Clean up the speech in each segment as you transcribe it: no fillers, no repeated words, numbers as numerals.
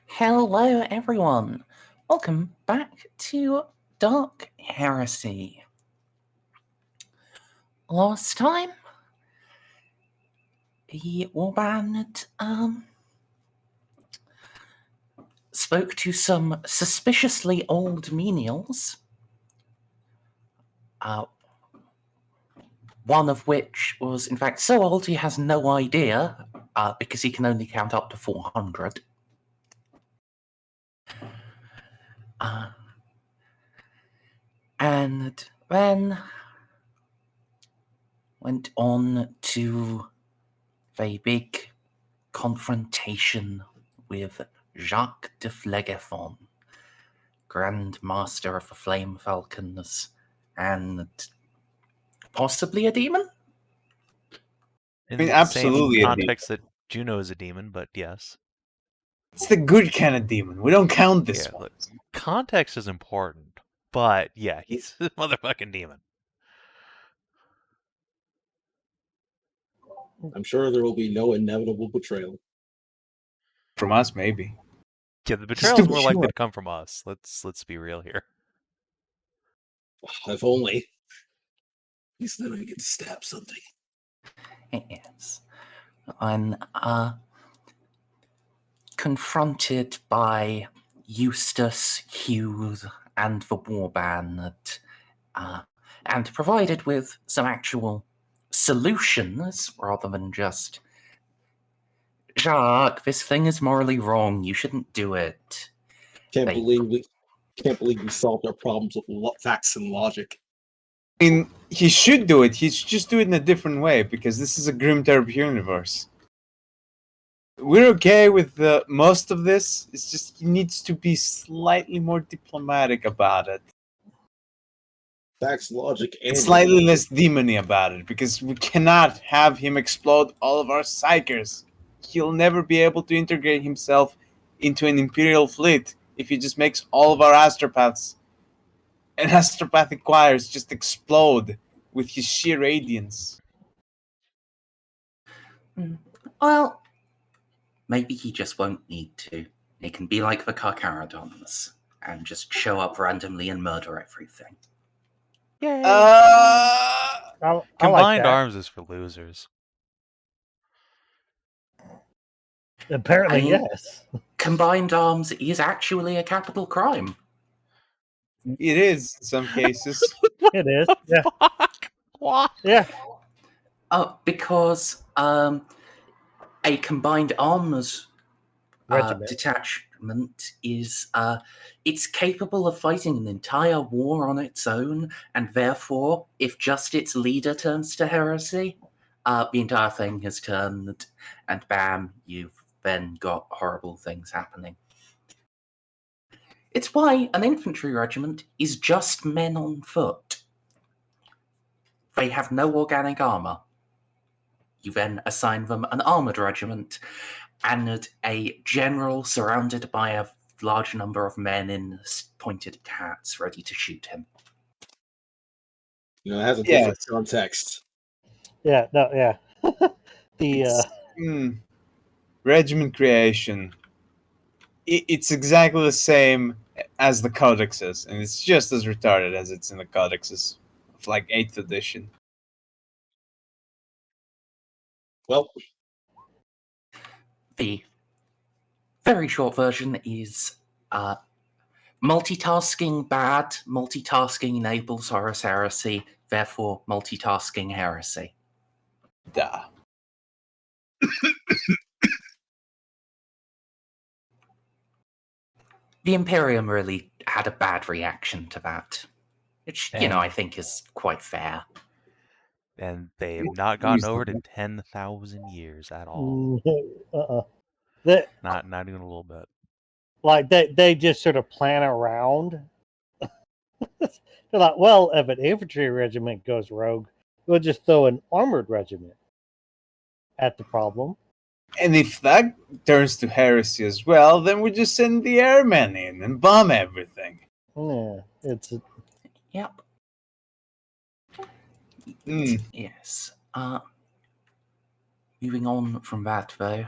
Hello, everyone. Welcome back to Dark Heresy. Last time, the Warband spoke to some suspiciously old menials, one of which was, in fact, so old he has no idea, because he can only count up to 400. And then went on to a big confrontation with Jacques de Phlegethon, Grand Master of the Flame Falcons, and possibly a demon? In the absolutely same context that Juno is a demon, but yes. It's the good kind of demon. We don't count this one. Look, context is important, but yeah, he's a motherfucking demon. I'm sure there will be no inevitable betrayal. From us, maybe. Yeah, the betrayal is more likely to come from us. Let's be real here. If only. At least then I get to stab something. Yes. I'm confronted by Eustace, Hughes, and the Warband, and provided with some actual solutions rather than just, Jacques, this thing is morally wrong. You shouldn't do it. Can't believe we solved our problems with facts and logic. I mean, he should do it. He should just do it in a different way, because this is a Grim Derby universe. We're okay with most of this. It's just he needs to be slightly more diplomatic about it. Facts, logic, and slightly less demony about it, because we cannot have him explode all of our psychers. He'll never be able to integrate himself into an Imperial fleet if he just makes all of our astropaths and astropathic choirs just explode with his sheer radiance. Well, maybe he just won't need to. It can be like the Carcharodons and just show up randomly and murder everything. Yay! I Combined like arms is for losers. Apparently, yes. Combined arms is actually a capital crime. It is, in some cases. It is. Yeah. Fuck! What? Yeah. Because a combined arms detachment is it's capable of fighting an entire war on its own, and therefore, if just its leader turns to heresy, the entire thing has turned, and bam, you've then got horrible things happening. It's why an infantry regiment is just men on foot. They have no organic armor. You then assign them an armored regiment and a general surrounded by a large number of men in pointed hats ready to shoot him. You know, it has a different context. Yeah, no, yeah. Regiment creation. It's exactly the same as the codexes, and it's just as retarded as it's in the codexes of like 8th edition. Well, the very short version is multitasking bad, multitasking enables Horus Heresy, therefore multitasking heresy. Duh. The Imperium really had a bad reaction to that, which, I think is quite fair. And they have not gotten over it in 10,000 years at all. Not even a little bit. Like, they just sort of plan around. They're like, well, if an infantry regiment goes rogue, we'll just throw an armored regiment at the problem. And if that turns to heresy as well, then we just send the airmen in and bomb everything. Yeah, Yep. Yes. Moving on from that, though,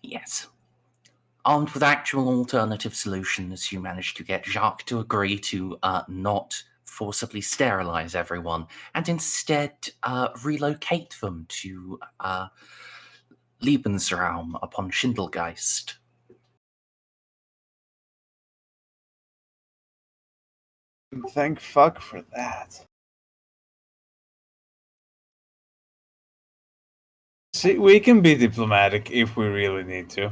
Yes. Armed with actual alternative solutions, you managed to get Jacques to agree to not forcibly sterilize everyone, and instead relocate them to Lebensraum upon Schindelgeist. Thank fuck for that. See, we can be diplomatic if we really need to.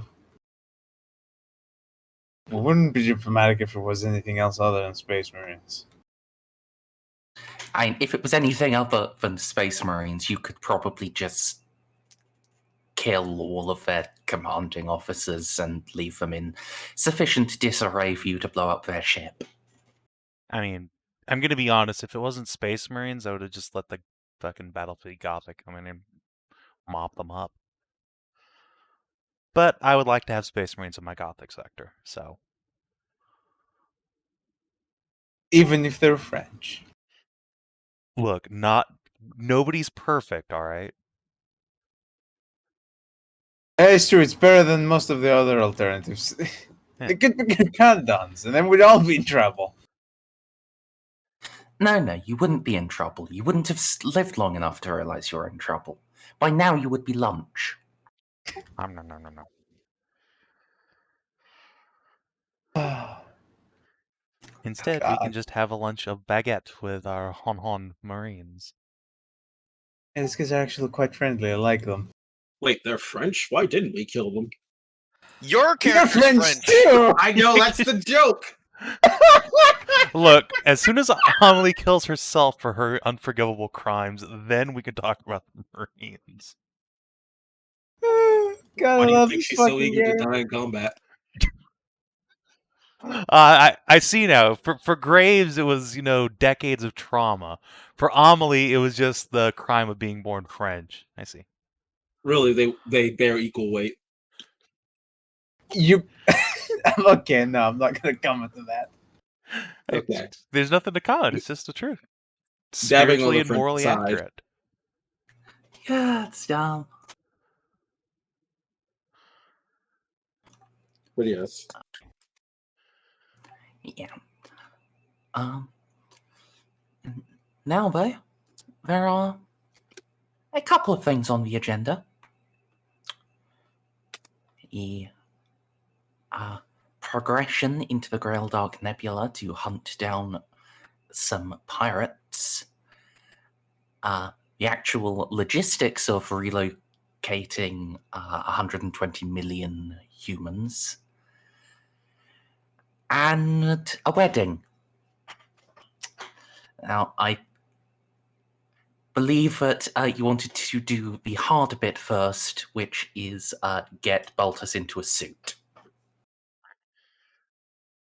We wouldn't be diplomatic if it was anything else other than Space Marines. I mean, if it was anything other than Space Marines, you could probably just kill all of their commanding officers and leave them in sufficient disarray for you to blow up their ship. I mean, I'm gonna be honest. If it wasn't Space Marines, I would have just let the fucking Battlefield Gothic come in and mop them up. But I would like to have Space Marines in my Gothic sector, so. Even if they're French. Look, nobody's perfect, alright? It's true, it's better than most of the other alternatives. They could be cantons, and then we'd all be in trouble. No, you wouldn't be in trouble. You wouldn't have lived long enough to realize you're in trouble. By now, you would be lunch. No. Instead, we can just have a lunch of baguette with our Hon Marines. Yeah, these guys are actually quite friendly. I like them. Wait, they're French? Why didn't we kill them? Your character's French. too! I know, that's the joke! Look, as soon as Amelie kills herself for her unforgivable crimes, then we can talk about the Marines. God, Why I do you love think this she's so fucking eager to game. die in combat? I see now. For Graves, it was, decades of trauma. For Amelie, it was just the crime of being born French. I see. Really, they bear equal weight. You... Okay, no, I'm not going to comment on that. Okay. There's nothing to comment. It's just the truth. Dabbing on Spiritually the and French morally side. accurate. Yeah, it's dumb. But yes. Yeah. Now, though, there are a couple of things on the agenda. The progression into the Graildark Nebula to hunt down some pirates. The actual logistics of relocating 120 million humans. And a wedding. Now, I believe that you wanted to do the hard bit first, which is get Baltus into a suit.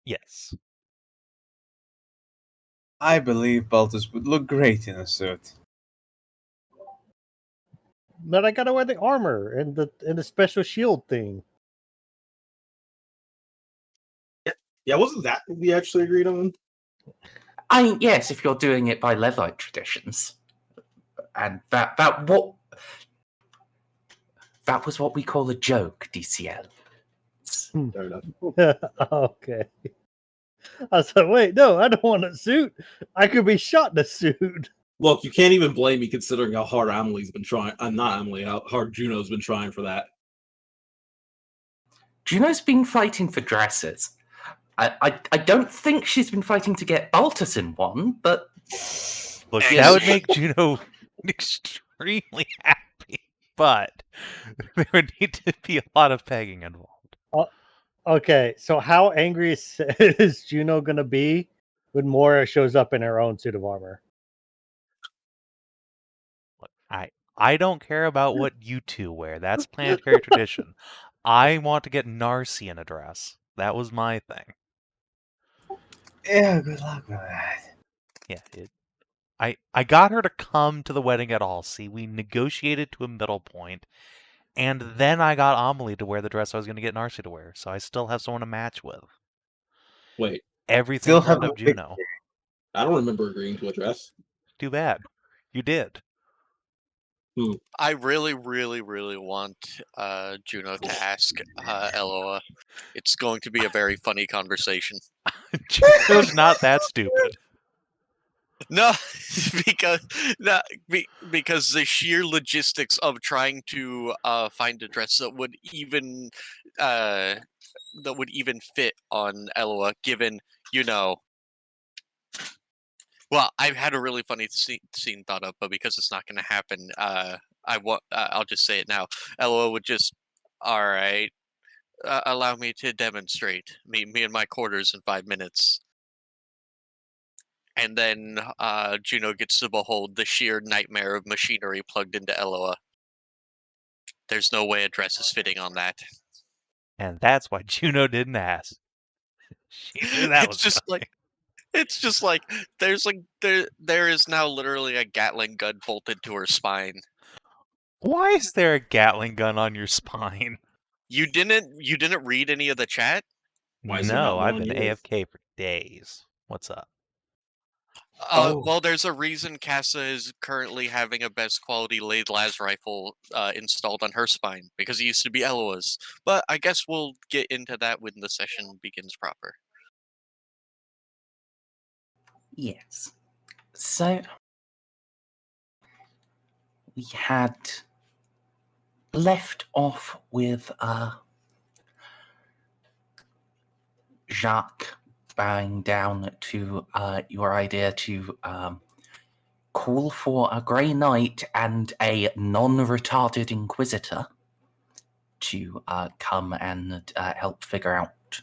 Yes. I believe Baltus would look great in a suit. But I gotta wear the armor and the special shield thing. Yeah, wasn't that what we actually agreed on? I mean, yes, if you're doing it by Levite traditions. And that was what we call a joke, DCL. Fair enough. Okay. I was like, wait, no, I don't want a suit. I could be shot in a suit. Look, you can't even blame me considering how hard Amelie's been trying. Not Amelie, how hard Juno's been trying for that. Juno's been fighting for dresses. I don't think she's been fighting to get Baltus in one, but... Look, that would make Juno extremely happy, but there would need to be a lot of pegging involved. Okay, so how angry is Juno gonna be when Moira shows up in her own suit of armor? Look, I don't care about what you two wear. That's planetary tradition. I want to get Narcia in a dress. That was my thing. Yeah, good luck with that. Yeah, I got her to come to the wedding at all. See, we negotiated to a middle point, and then I got Amelie to wear the dress I was going to get Narcia to wear, so I still have someone to match with. Wait, Everything Still turned have up a Juno. I don't remember agreeing to a dress. Too bad. You did. I really, really, really want Juno to ask Eloa. It's going to be a very funny conversation. Juno's not that stupid. No, because the sheer logistics of trying to find a dress that would even fit on Eloa, given Well, I've had a really funny scene thought of, but because it's not going to happen, I'll just say it now. Eloa would just, all right, allow me to demonstrate. Me in my quarters in 5 minutes. And then Juno gets to behold the sheer nightmare of machinery plugged into Eloa. There's no way a dress is fitting on that. And that's why Juno didn't ask. She knew that was coming. It's just like there is now literally a Gatling gun bolted to her spine. Why is there a Gatling gun on your spine? You didn't read any of the chat? Why is there not No, one I've on been yours? AFK for days. What's up? Well, there's a reason Casa is currently having a best quality laid las rifle installed on her spine, because it used to be Eloa's. But I guess we'll get into that when the session begins proper. Yes. So, we had left off with Jacques bowing down to your idea to call for a Grey Knight and a non-retarded Inquisitor to come and help figure out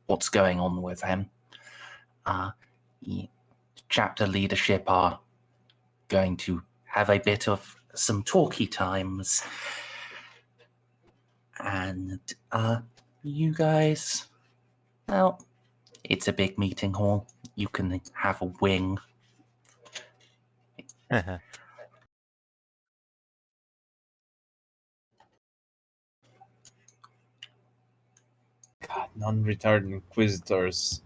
what's going on with him. The chapter leadership are going to have a bit of some talky times, and you guys, well, it's a big meeting hall. You can have a wing. God, non-retarded Inquisitors.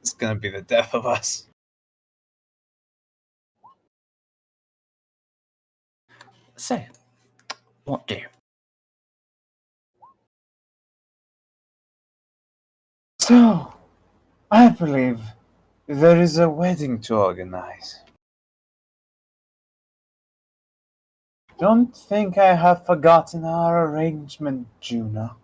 It's gonna be the death of us. So, what do? So, I believe there is a wedding to organize. Don't think I have forgotten our arrangement, Juno.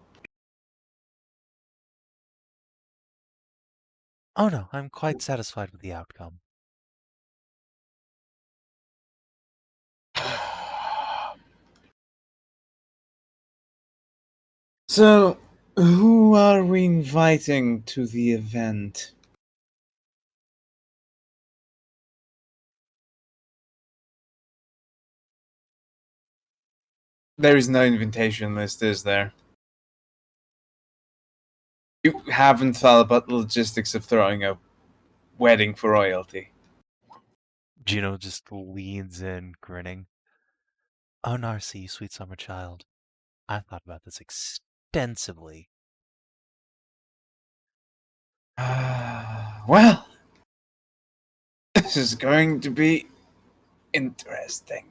Oh no, I'm quite satisfied with the outcome. So, who are we inviting to the event? There is no invitation list, is there? You haven't thought about the logistics of throwing a wedding for royalty. Juno just leans in, grinning. Oh, Narcia, you sweet summer child. I've thought about this extensively. Well, this is going to be interesting.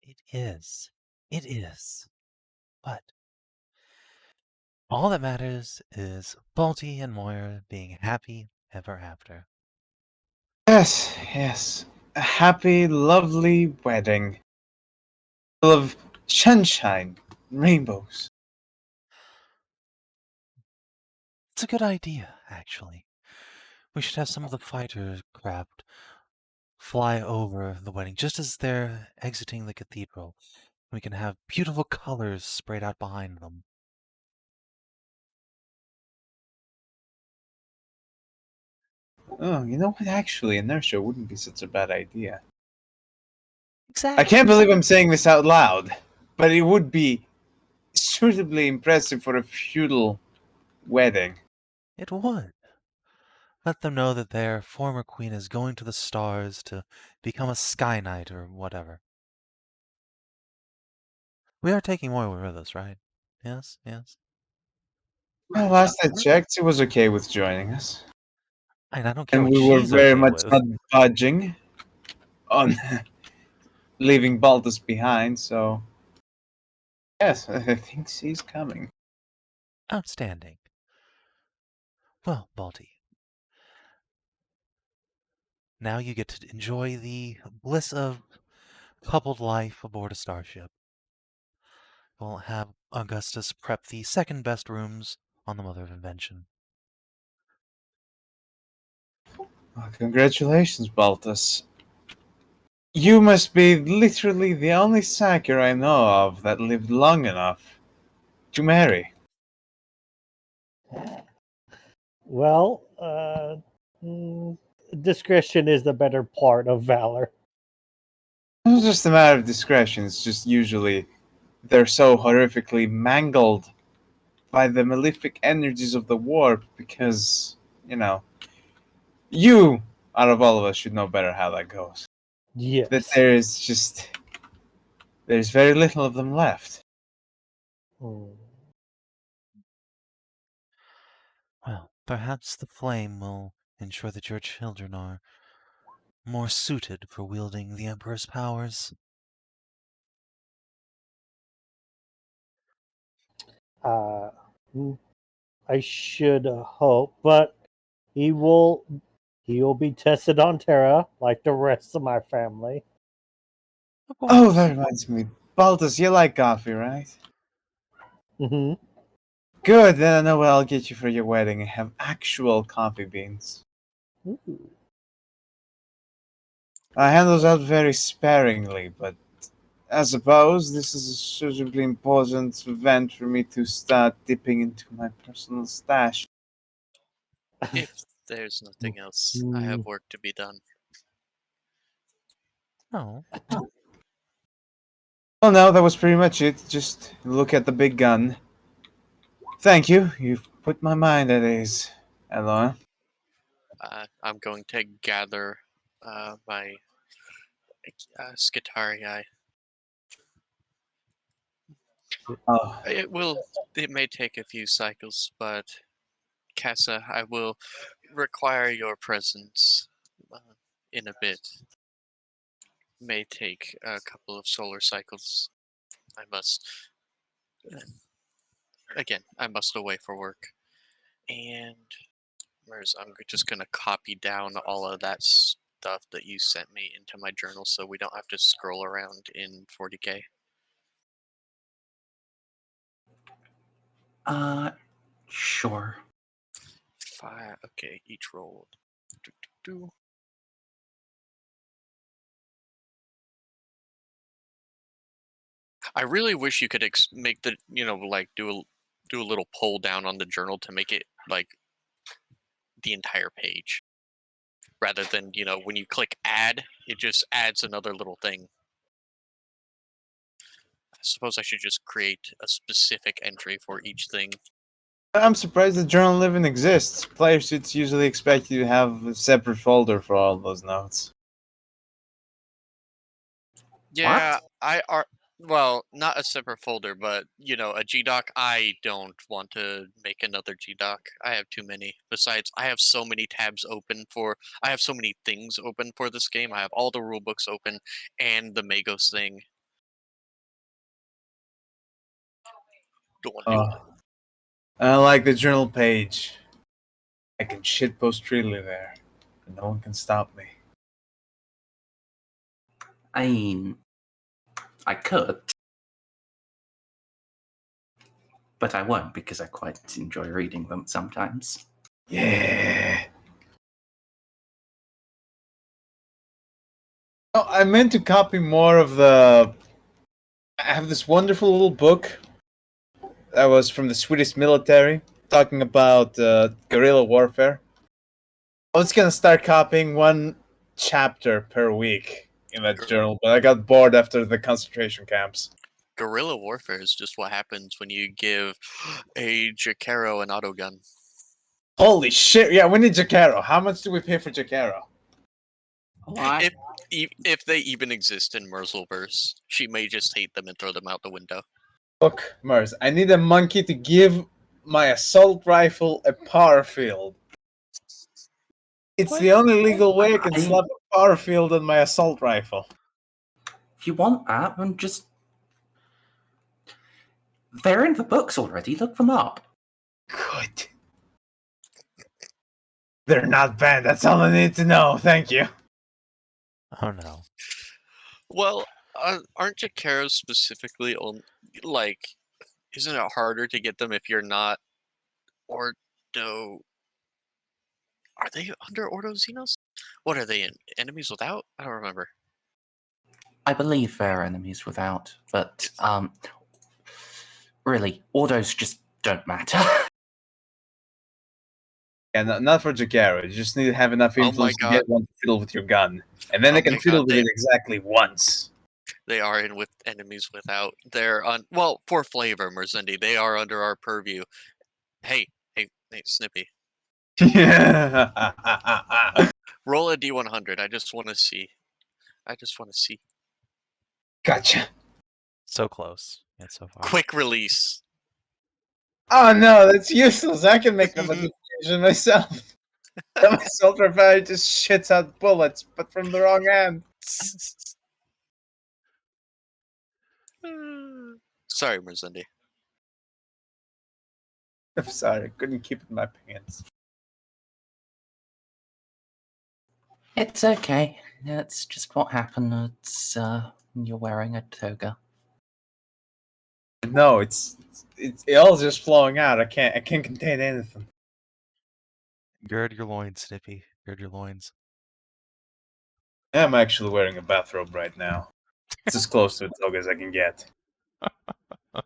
It is. It is. But all that matters is Balty and Moira being happy ever after. Yes, yes. A happy, lovely wedding. Full of sunshine, rainbows. It's a good idea, actually. We should have some of the fighter craft fly over the wedding just as they're exiting the cathedral. We can have beautiful colors sprayed out behind them. Oh, you know what? Actually, Narcia wouldn't be such a bad idea. Exactly. I can't believe I'm saying this out loud, but it would be suitably impressive for a feudal wedding. It would. Let them know that their former queen is going to the stars to become a Sky Knight or whatever. We are taking Moira with us, right? Yes, yes. Well, last I checked, she was okay with joining us. And I don't care And what we were she's very okay much with. not budging on leaving Baltus behind, so yes, I think she's coming. Outstanding. Well, Balty, now you get to enjoy the bliss of coupled life aboard a starship. We'll have Augustus prep the second best rooms on the Mother of Invention. Well, congratulations, Baltus. You must be literally the only Psyker I know of that lived long enough to marry. Well, discretion is the better part of valor. It's just a matter of discretion. It's just usually they're so horrifically mangled by the malefic energies of the warp because, you, out of all of us, should know better how that goes. Yes. That there's very little of them left. Hmm. Well, perhaps the flame will ensure that your children are more suited for wielding the Emperor's powers. I should hope, but he will be tested on Terra like the rest of my family. Oh, that reminds me. Baltus, you like coffee, right? Hmm. Good, then I know what I'll get you for your wedding. I have actual coffee beans. I hand those out very sparingly, but I suppose this is a suitably important event for me to start dipping into my personal stash. If there's nothing else, I have work to be done. Oh, Well, no, that was pretty much it. Just look at the big gun. Thank you. You've put my mind at ease, Eloa. I'm going to gather my Scythia. Oh, It may take a few cycles, but Casa, I will require your presence in a bit. May take a couple of solar cycles. I must away for work. And Merz, I'm just gonna copy down all of that stuff that you sent me into my journal, so we don't have to scroll around in 40K. Sure. Okay, each roll. I really wish you could make the do a little pull down on the journal to make it like the entire page, rather than when you click add, it just adds another little thing. I suppose I should just create a specific entry for each thing. I'm surprised the journal even exists. Player suits usually expect you to have a separate folder for all those notes. Yeah, well, not a separate folder, but a GDoc. I don't want to make another GDoc. I have too many. Besides, I have so many tabs open I have so many things open for this game. I have all the rulebooks open and the Magos thing. Don't want to do it. I like the journal page. I can shitpost freely there, and no one can stop me. I mean, I could, but I won't because I quite enjoy reading them sometimes. Yeah. Oh, I meant to copy more of the. I have this wonderful little book that was from the Swedish military talking about guerrilla warfare. I was gonna start copying one chapter per week in that journal, but I got bored after the concentration camps. Guerrilla warfare is just what happens when you give a Jacaro an autogun. Holy shit! Yeah, we need Jacaro. How much do we pay for Jacaro? A lot. If they even exist in Merzelverse, she may just hate them and throw them out the window. Look, Merz, I need a monkey to give my assault rifle a power field. It's the only legal way I can I- slap a power field on my assault rifle. If you want that, then just... They're in the books already, look them up. Good. They're not bad. That's all I need to know. Thank you. Oh no. Well, aren't Jacaros specifically on, like, isn't it harder to get them if you're not Ordo? Are they under Ordo Xenos? What are they in? Enemies without? I don't remember. I believe they're enemies without, but, really, Ordos just don't matter. Yeah, not for Jakara. You just need to have enough Oh my influence to God. get one to fiddle with your gun. And then Oh they can my fiddle God, with it exactly once. They are in with enemies without. They're on. Well, for flavor, Merzendi, they are under our purview. Hey, Snippy, roll a D100. I just want to see. Gotcha. So close. Yet so far. Quick release. Oh no, that's useless. I can make the decision myself. My assault rifle just shits out bullets, but from the wrong hand. Sorry, Merzendi. I'm sorry, I couldn't keep it in my pants. It's okay. It's just what happened. It's, you're wearing a toga. No, it's all just flowing out. I can't contain anything. Gird your loins, Snippy. Gird your loins. I'm actually wearing a bathrobe right now. It's as close to a toga as I can get. But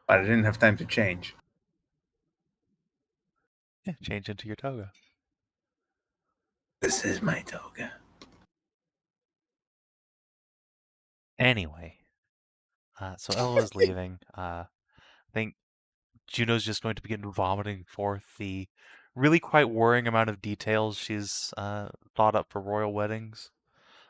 I didn't have time to change. Yeah, change into your toga. This is my toga. Anyway. So Eloa's leaving. I think Juno's just going to begin vomiting forth the really quite worrying amount of details she's thought up for royal weddings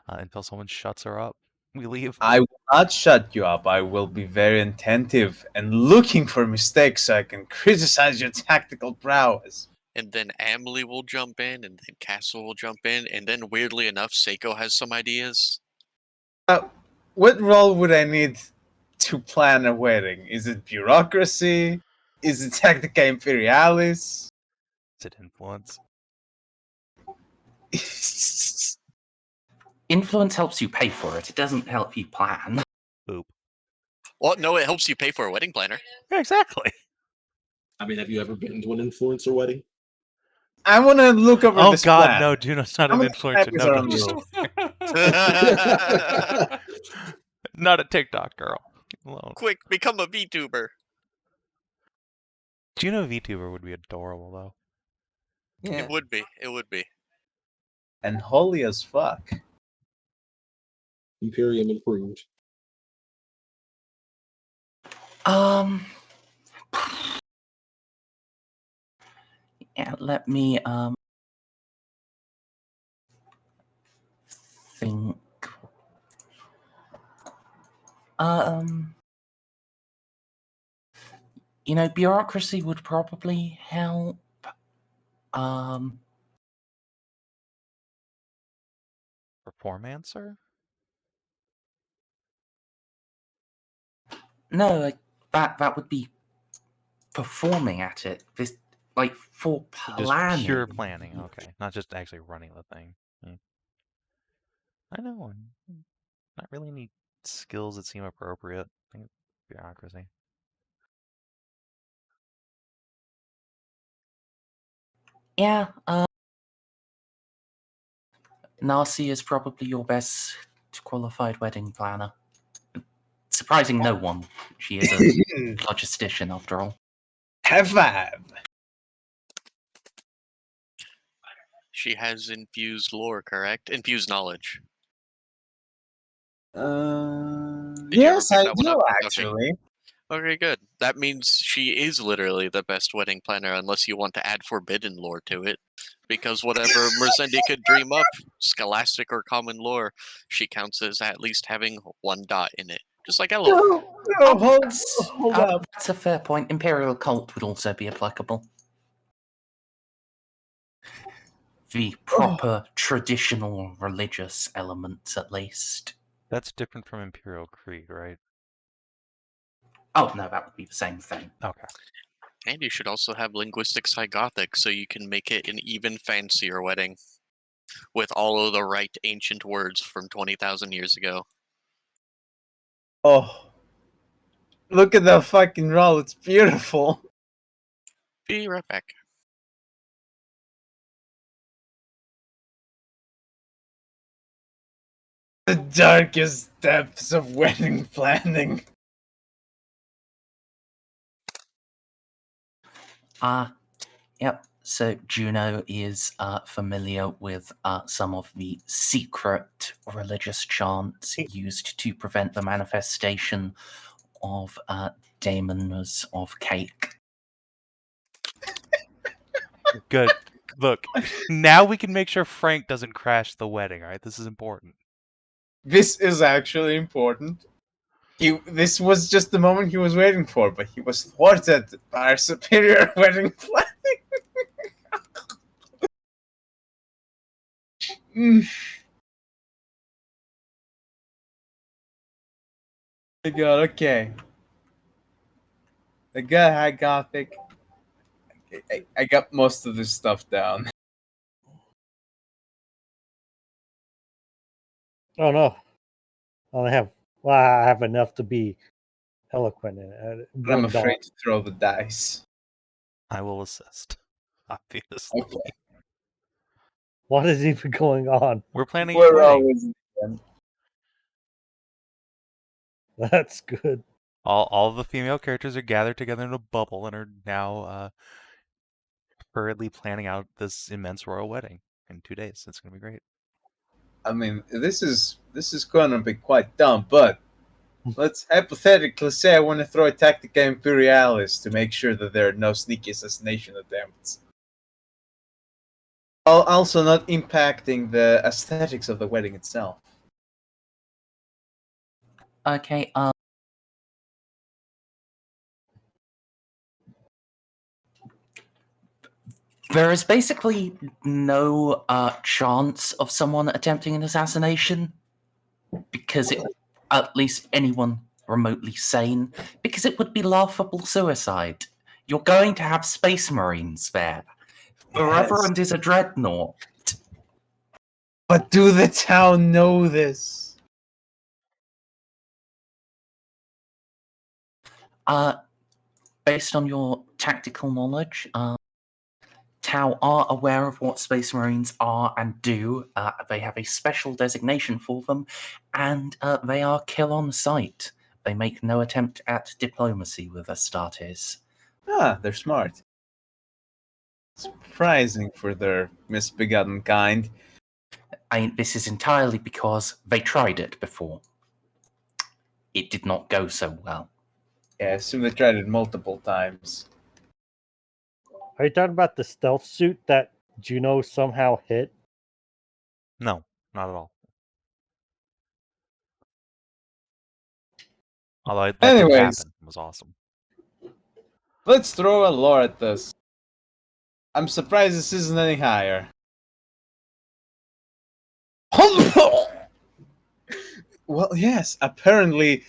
until someone shuts her up. We leave. I will not shut you up. I will be very attentive and looking for mistakes so I can criticize your tactical prowess. And then Amelie will jump in, and then Castle will jump in, and then weirdly enough, Ceiko has some ideas. What role would I need to plan a wedding? Is it bureaucracy? Is it tactica imperialis? Is it influence? Influence helps you pay for it. It doesn't help you plan. Boop. Well, no, it helps you pay for a wedding planner. Yeah, exactly. I mean, have you ever been to an influencer wedding? I want to look over Oh this God, plan. no, Juno's not How an many influencer. copies No, are no, on the no. Not a TikTok girl. Leave me alone. Quick, become a VTuber. Juno VTuber would be adorable though. Yeah. It would be. And holy as fuck. Imperium improved. Yeah, let me, think. You know, bureaucracy would probably help. Performancer? No, like, that would be performing at it. This, like, for planning. Just pure planning, okay. Not just actually running the thing. I know. Not really any skills that seem appropriate. I think it's bureaucracy. Yeah, Narcia is probably your best qualified wedding planner. Surprising no one. She is a logistician, after all. Have five. She has infused lore, correct? Infused knowledge. Did you Yes, ever I pick that one do up? Okay. actually. Okay, good. That means she is literally the best wedding planner, unless you want to add forbidden lore to it. Because whatever Merzendi could dream up, scholastic or common lore, she counts as at least having one dot in it. Just like Eloa. No, hold up. That's a fair point. Imperial cult would also be applicable. the proper traditional religious elements, at least. That's different from Imperial Creed, right? Oh, no, that would be the same thing. Okay. And you should also have linguistics high Gothic, so you can make it an even fancier wedding with all of the right ancient words from 20,000 years ago. Oh, look at that fucking roll. It's beautiful. Be right back. The darkest depths of wedding planning. Yep. So Juno is familiar with some of the secret religious chants used to prevent the manifestation of demons of cake. Good. Look, now we can make sure Frank doesn't crash the wedding, all right? This is important. This is actually important. This was just the moment he was waiting for, but he was thwarted by our superior wedding planning. My God, okay. I got high Gothic. I got most of this stuff down. Oh no, I have enough to be eloquent in it. But I'm afraid to throw the dice. I will assist, obviously. Okay. What is even going on? We're planning a We're wedding. always That's good. All the female characters are gathered together in a bubble and are now hurriedly planning out this immense royal wedding in 2 days. It's going to be great. I mean, this is going to be quite dumb, but let's hypothetically say I want to throw a Tactica Imperialis to make sure that there are no sneaky assassination attempts. While also not impacting the aesthetics of the wedding itself. Okay, there is basically no chance of someone attempting an assassination, because at least anyone remotely sane, because it would be laughable suicide. You're going to have Space Marines there. The Reverend is a dreadnought. But do the town know this? Based on your tactical knowledge, Tau are aware of what Space Marines are and do. They have a special designation for them, and they are kill on sight. They make no attempt at diplomacy with Astartes. Ah, they're smart. Surprising for their misbegotten kind. This is entirely because they tried it before. It did not go so well. Yeah, I assume they tried it multiple times. Are you talking about the stealth suit that Juno somehow hit? No, not at all. Although that did happen. It was awesome. Let's throw a lore at this. I'm surprised this isn't any higher. Well, yes, apparently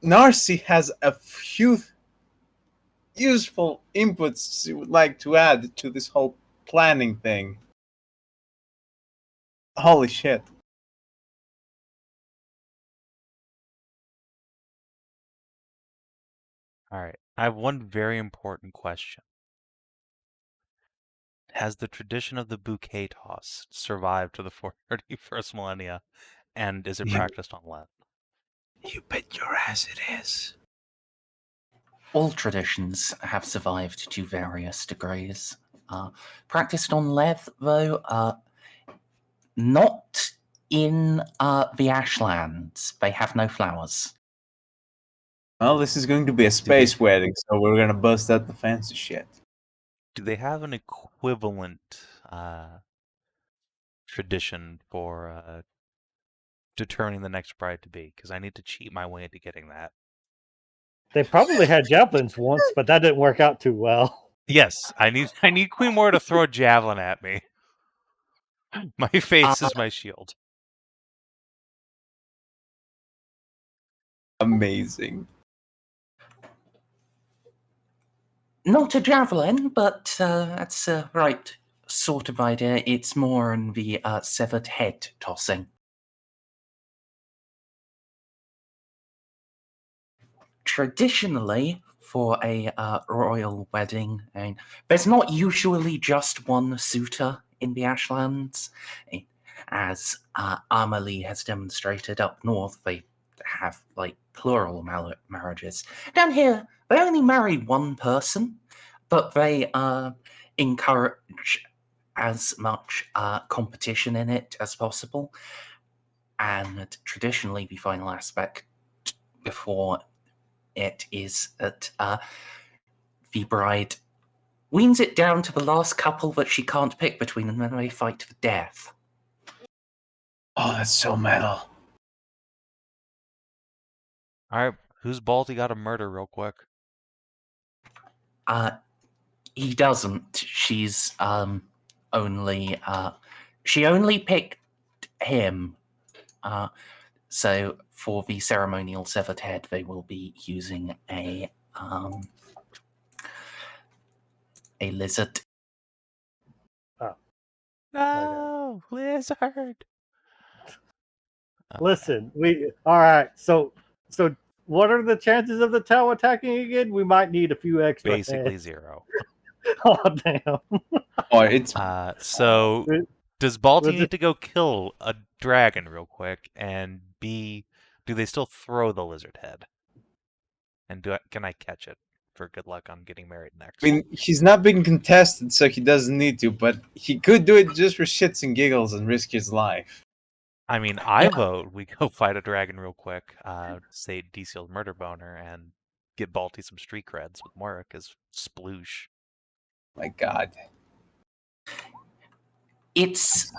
Narcia has a few useful inputs she would like to add to this whole planning thing. Holy shit. All right. I have one very important question. Has the tradition of the bouquet toss survived to the 41st millennia, and is it practiced on Leth? You bet your ass it is. All traditions have survived to various degrees. Practiced on Leth, though, not in the Ashlands. They have no flowers. Well, this is going to be a space wedding, so we're gonna bust out the fancy shit. Do they have an equivalent tradition for determining the next bride to be? Because I need to cheat my way into getting that. They probably had javelins once, but that didn't work out too well. Yes, I need Queen Moira to throw a javelin at me. My face is my shield. Amazing. Not a javelin, but that's the right sort of idea. It's more on the severed head tossing. Traditionally, for a royal wedding, there's not usually just one suitor in the Ashlands. As Amelie has demonstrated up north, they have plural marriages. Down here, they only marry one person, but they encourage as much competition in it as possible. And traditionally, the final aspect before it is that the bride weans it down to the last couple that she can't pick between, and then they fight to the death. Oh, that's so metal. All right, who's Balty got to murder real quick? He doesn't. She's she only picked him. So for the ceremonial severed head, they will be using a lizard. No, lizard. Listen, all right. So what are the chances of the Tau attacking again? We might need a few extra. Basically heads. 0. Oh damn! Oh, it's So does Balty Was need it- to go kill a dragon real quick? And B, do they still throw the lizard head? And can I catch it for good luck on getting married next? I mean, he's not being contested, so he doesn't need to, but he could do it just for shits and giggles and risk his life. I mean, I vote we go fight a dragon real quick, say D-Sealed Murder Boner, and get Balty some street creds with Moira, because sploosh. My God. It's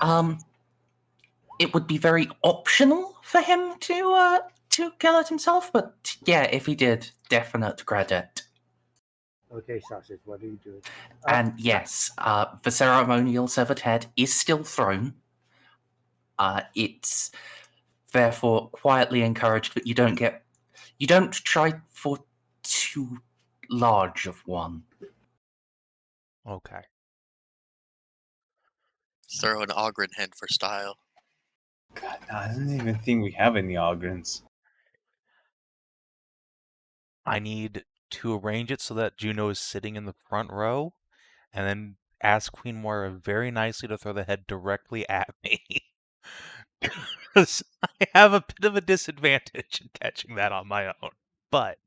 it would be very optional for him to kill it himself, but yeah, if he did, definite credit. Okay, Sausage, what are you doing? And yes, the ceremonial severed head is still thrown. It's therefore quietly encouraged that you don't try for too large of one. Okay. Throw an Ogren head for style. God, no, I don't even think we have any Ogrins. I need to arrange it so that Juno is sitting in the front row, and then ask Queen Moira very nicely to throw the head directly at me. Because I have a bit of a disadvantage in catching that on my own. But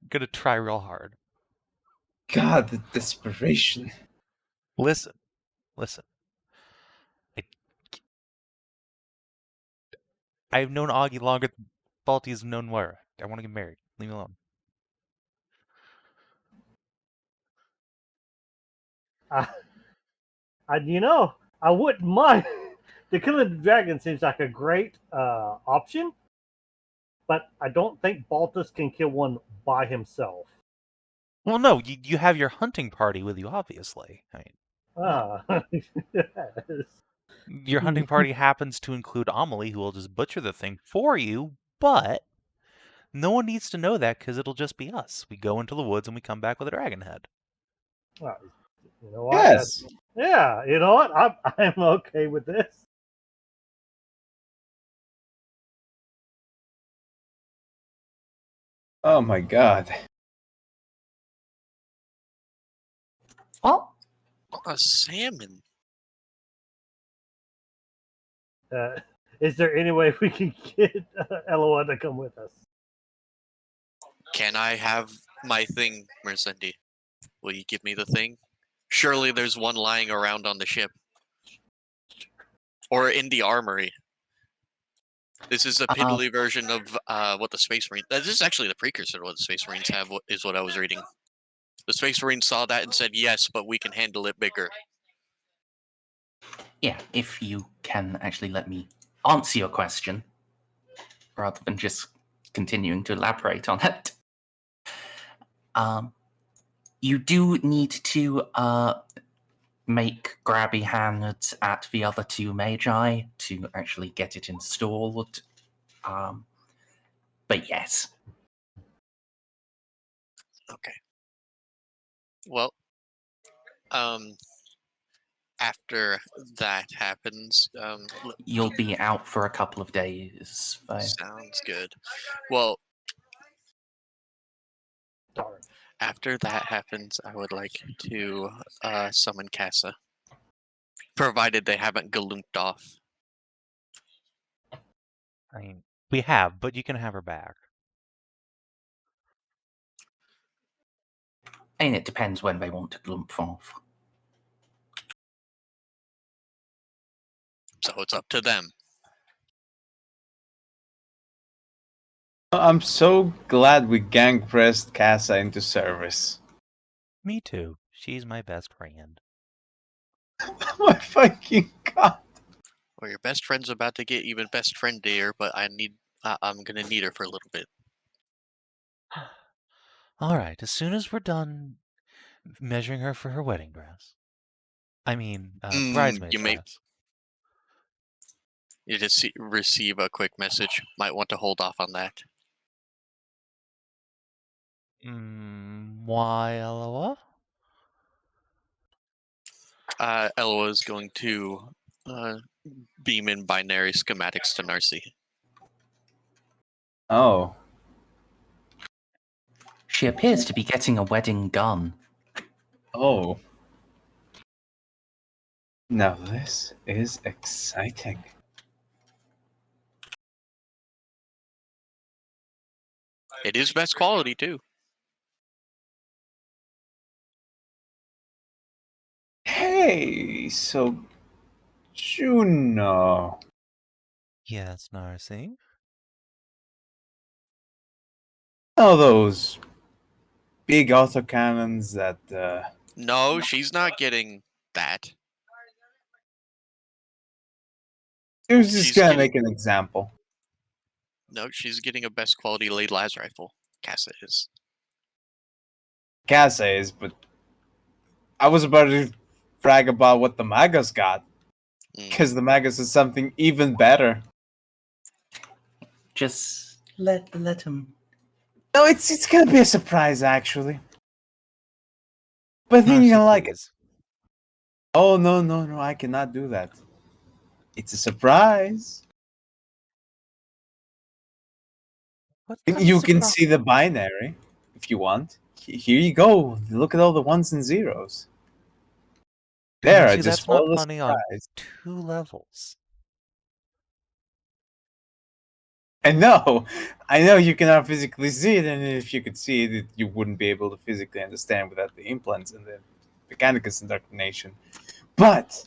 I'm going to try real hard. God, the desperation. Listen. I've known Augie longer than Balty's known Moira. I want to get married. Leave me alone. I wouldn't mind. The killing the dragon seems like a great option, but I don't think Baltus can kill one by himself. Well, no, you have your hunting party with you, obviously. Yes. Your hunting party happens to include Amelie, who will just butcher the thing for you, but no one needs to know that because it'll just be us. We go into the woods and we come back with a dragon head. Well, you know what? Yes. Yeah, you know what? I'm okay with this. Oh my God. Well, A salmon. Is there any way we can get Eloa to come with us? Can I have my thing, Merzendi? Will you give me the thing? Surely there's one lying around on the ship. Or in the armory. This is a piddly version of what the Space Marines... This is actually the precursor to what the Space Marines have, is what I was reading. The Space Marines saw that and said, yes, but we can handle it bigger. yeah, if you can actually let me answer your question, rather than just continuing to elaborate on it. You do need to make grabby hands at the other two magi to actually get it installed. But yes. Okay. Well, after that happens, You'll be out for a couple of days, though. sounds good. Well, Darn. after that happens, I would like to summon Casa, provided they haven't galoomped off. I mean, we have, but you can have her back. And it depends when they want to glump off. So it's up to them. I'm so glad we gang pressed Casa into service. Me too. She's my best friend. Oh my fucking god. Well, your best friend's about to get even best friendier, but I'm gonna need her for a little bit. All right, as soon as we're done measuring her for her wedding dress. I mean, bridesmaid you may- dress. You just receive a quick message. Might want to hold off on that. Why, Eloa? Eloa is going to beam in binary schematics to Narcia. Oh. She appears to be getting a wedding gun. Oh. Now this is exciting. It is best quality too. Hey, so Juno. Yes, Narcia. Oh, those big autocannons that No, she's not getting that. He was just She's gonna getting- make an example. No, she's getting a best quality laid las rifle. Casa is. Casa is, but I was about to brag about what the Magus got. Because the Magus is something even better. Just let him. No, it's gonna be a surprise actually. But I think you're gonna like it. Oh no, I cannot do that. It's a surprise. You can see the binary if you want. Here you go. Look at all the ones and zeros. There, I See, just that's not spoiled the funny on surprise. 2 levels. I know you cannot physically see it, and if you could see it, you wouldn't be able to physically understand without the implants and the Mechanicus indoctrination. But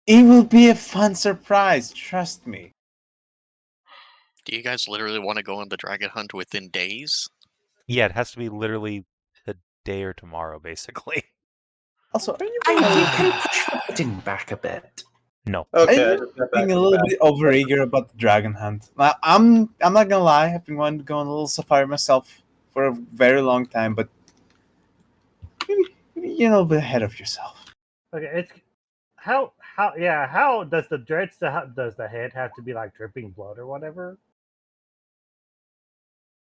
it will be a fun surprise, trust me. Do you guys literally want to go on the dragon hunt within days? Yeah, it has to be literally today or tomorrow, basically. Also, are you You being, can push the wedding back a bit. No. are Okay, I you just got being back a to little that. bit overeager about the dragon hunt? Now, I'm not gonna lie, I've been wanting to go on a little safari myself for a very long time, but maybe you're a little bit ahead of yourself. Okay, it's how does does the head have to be like dripping blood or whatever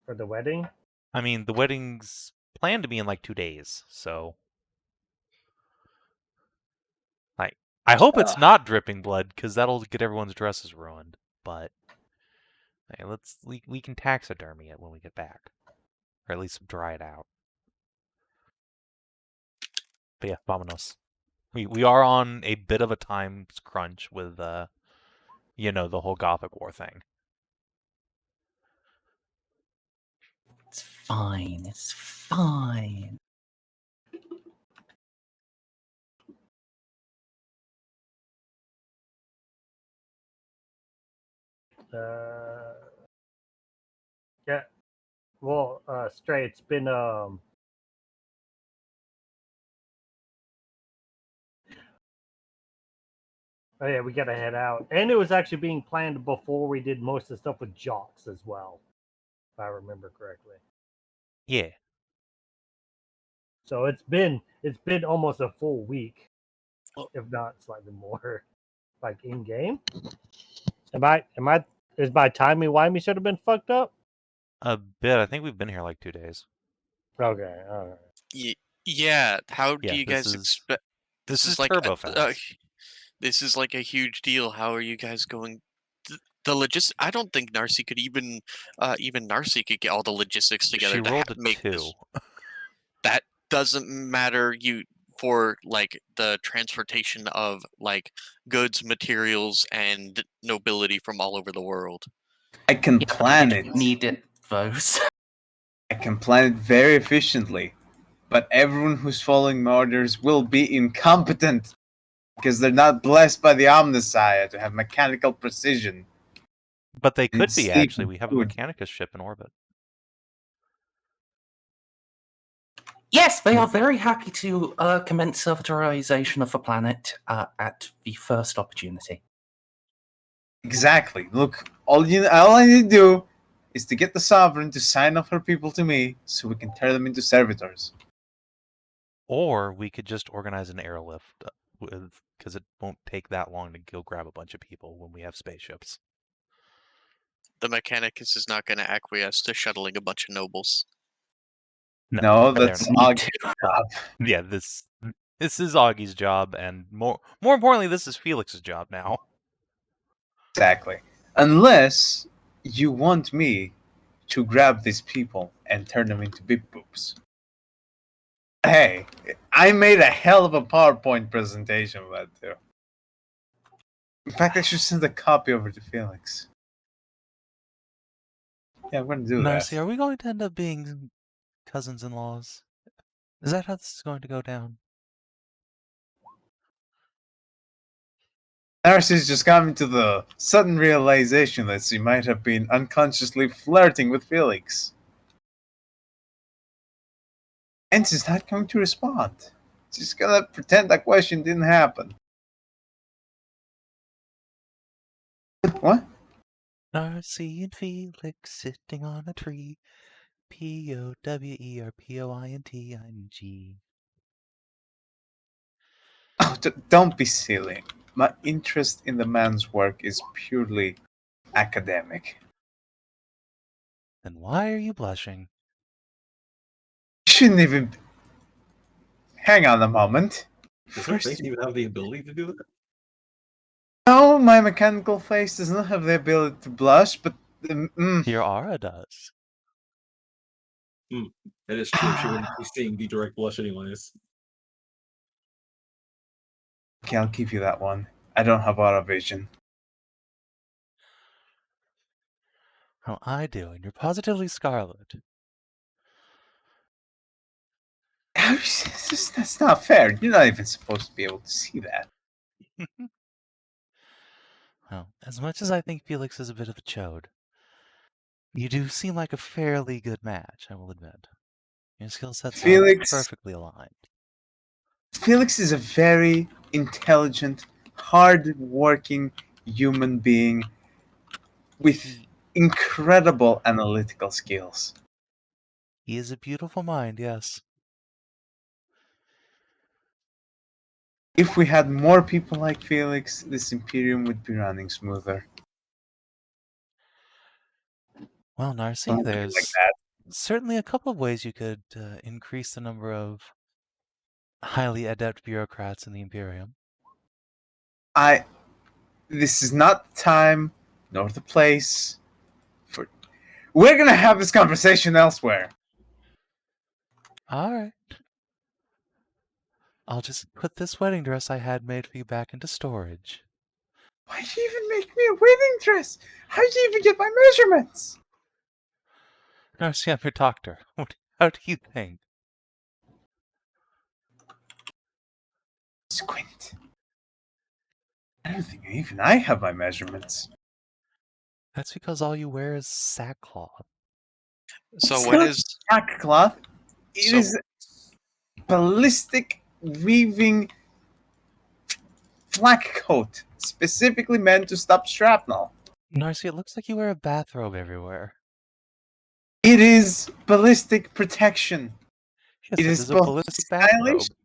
for the wedding? I mean, the wedding's planned to be in like 2 days, so I hope it's not dripping blood, because that'll get everyone's dresses ruined. But hey, we can taxidermy it when we get back, or at least dry it out. But yeah, vámonos. We are on a bit of a time crunch with the whole Gothic War thing. It's fine. It's fine. Yeah. Well, Stray, it's been Oh yeah, we gotta head out. And it was actually being planned before we did most of the stuff with Jocks as well, if I remember correctly. Yeah. So it's been almost a full week, if not slightly more, like in game. Is my timey-wimey should have been fucked up? A bit. I think we've been here like 2 days. Okay, all right. Yeah. How do Yeah, you this guys is- expect? This is like turbo fast. this is like a huge deal. How are you guys going? The logistics. I don't think Narcia could even Narcia could get all the logistics together. She to rolled a make 2. this. That doesn't matter. For like the transportation of like goods, materials, and nobility from all over the world. I can plan You it. need it, those. I can plan it very efficiently, but everyone who's following my orders will be incompetent because they're not blessed by the Omnissiah to have mechanical precision. But they could be, Sleep actually. We have a good. Mechanicus ship in orbit. Yes, they are very happy to commence servitorization of the planet at the first opportunity. Exactly. Look, all I need to do is to get the Sovereign to sign off her people to me so we can turn them into servitors. Or we could just organize an airlift, because it won't take that long to go grab a bunch of people when we have spaceships. The Mechanicus is not going to acquiesce to shuttling a bunch of nobles. No, they're that's not. Augie's job. Yeah, this is Augie's job, and more importantly, this is Felix's job now. Exactly. Unless you want me to grab these people and turn them into big boobs. Hey, I made a hell of a PowerPoint presentation of that too. In fact, I should send a copy over to Felix. Yeah, I'm gonna do Narcia, that. are we going to end up being cousins-in-laws? Is that how this is going to go down? Narcissus just coming to the sudden realization that she might have been unconsciously flirting with Felix. And she's not going to respond. She's gonna pretend that question didn't happen. What? Narcia and Felix sitting on a tree. P-O-W-E-R-P-O-I-N-T-I-N-G. Oh, don't be silly. My interest in the man's work is purely academic. Then why are you blushing? Shouldn't even. Hang on a moment. Does her First, face even have the ability to do that? no, my mechanical face does not have the ability to blush, but Your aura does. That is true. She wouldn't be seeing the direct blush anyways. okay, I'll give you that one. I don't have aura vision. Oh, I do, and you're positively scarlet. That's not fair. You're not even supposed to be able to see that. Well, as much as I think Felix is a bit of a chode, you do seem like a fairly good match, I will admit. Your skill sets are Felix- perfectly aligned. Felix is a very intelligent, hard-working human being with incredible analytical skills. He is a beautiful mind, yes. If we had more people like Felix, this Imperium would be running smoother. Well, Narcia, Something there's like that. certainly a couple of ways you could increase the number of highly adept bureaucrats in the Imperium. This is not the time nor the place for. We're gonna have this conversation elsewhere. Alright. I'll just put this wedding dress I had made for you back into storage. Why'd you even make me a wedding dress? How'd you even get my measurements? Narcia, I'm your doctor. How do you think? Squint. I don't think even I have my measurements. That's because all you wear is sackcloth. So It's when not is sackcloth. It So- is ballistic weaving flak coat, specifically meant to stop shrapnel. Narcia, it looks like you wear a bathrobe everywhere. It is ballistic protection. Yes, It it is is a both ballistic stylish. bathrobe.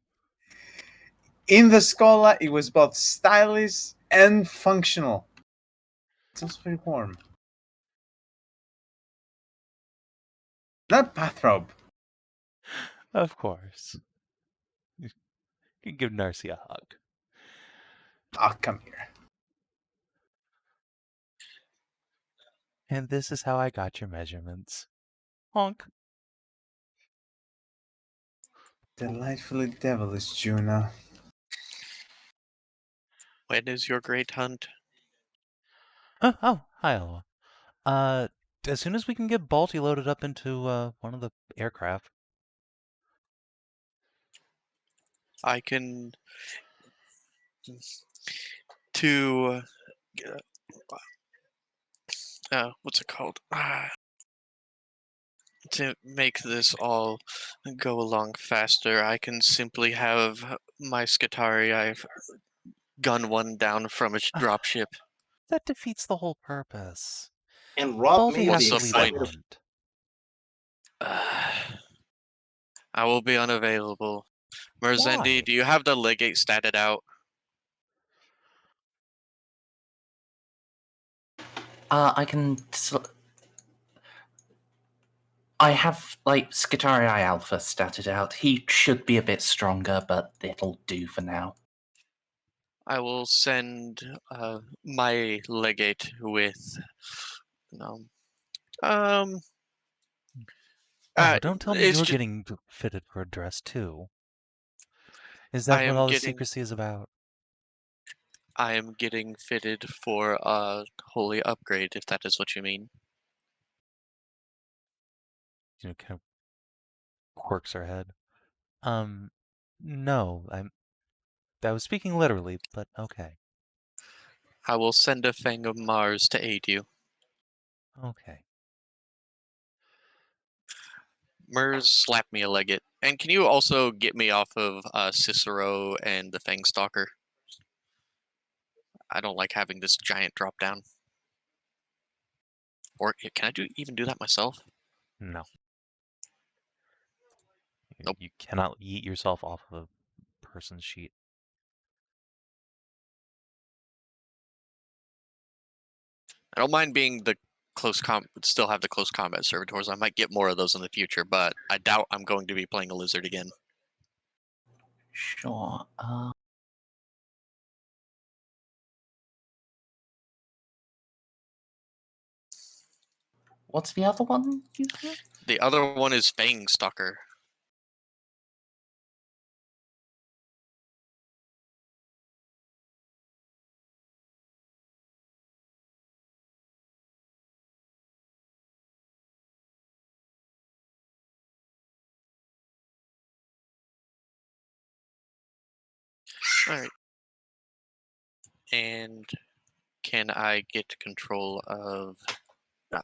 In the Scola, it was both stylish and functional. It's also very warm. Not bathrobe. Of course. You can give Narcia a hug. Oh, come here. And this is how I got your measurements. Honk. Delightfully devilish, Juno. When is your great hunt? Oh, hi, Eloa. As soon as we can get Balty loaded up into one of the aircraft. I can to what's it called? To make this all go along faster, I can simply have my Scutari gun one down from a dropship. That defeats the whole purpose. And Rob Balty may What's has be to the lead the point? excited. hunt. I will be unavailable. Merzendi, Why? do you have the legate statted out? I can. I have, like, Scythia Alpha statted out. He should be a bit stronger, but it'll do for now. I will send my legate with Oh, don't tell me it's you're ju- getting fitted for a dress too. Is that I what am all the getting secrecy is about? I am getting fitted for a holy upgrade, if that is what you mean. You know, kind of quirks her head. No, I was speaking literally, but okay. I will send a Fang of Mars to aid you. Okay. Merz, slap me a legate. And can you also get me off of Cicero and the Fang Stalker? I don't like having this giant drop down. Or can I even do that myself? No. Nope. You cannot yeet yourself off of a person's sheet. I don't mind being the still have the close combat servitors. I might get more of those in the future, but I doubt I'm going to be playing a lizard again. Sure. What's the other one you have? The other one is Fang Stalker. Alright. And can I get control of...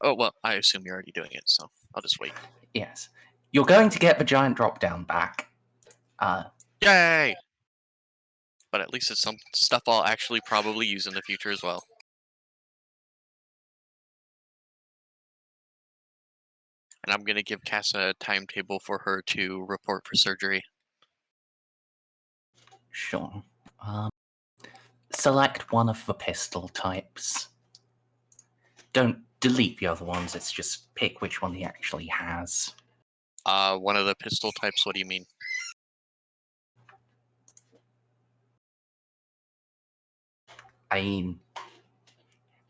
Oh, well, I assume you're already doing it, so I'll just wait. Yes. You're going to get the giant drop down back. Yay! But at least it's some stuff I'll actually probably use in the future as well. And I'm going to give Casa a timetable for her to report for surgery. Sure. Select one of the pistol types. Don't delete the other ones, it's just pick which one he actually has. One of the pistol types, what do you mean? I mean,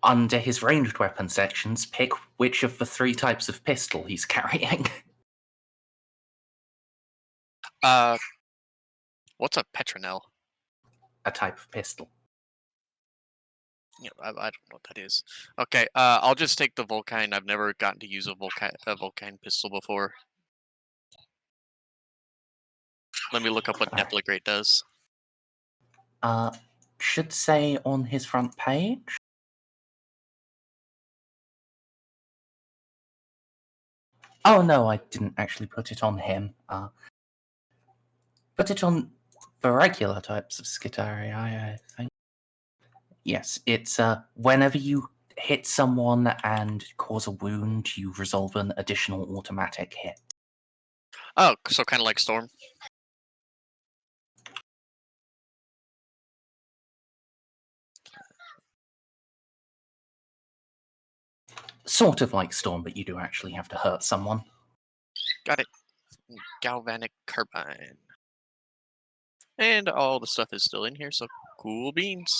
under his ranged weapon sections, pick which of the 3 types of pistol he's carrying. What's a Petronel? A type of pistol. Yeah, I don't know what that is. Okay, I'll just take the Vulcan. I've never gotten to use a Vulcan pistol before. Let me look up what Nepligrate does. Should say on his front page. Oh no, I didn't actually put it on him. Put it on the regular types of Scythia, I think. Yes, it's whenever you hit someone and cause a wound, you resolve an additional automatic hit. Oh, so kind of like Storm. Sort of like Storm, but you do actually have to hurt someone. Got it. Galvanic Carbine. And all the stuff is still in here, so cool beans.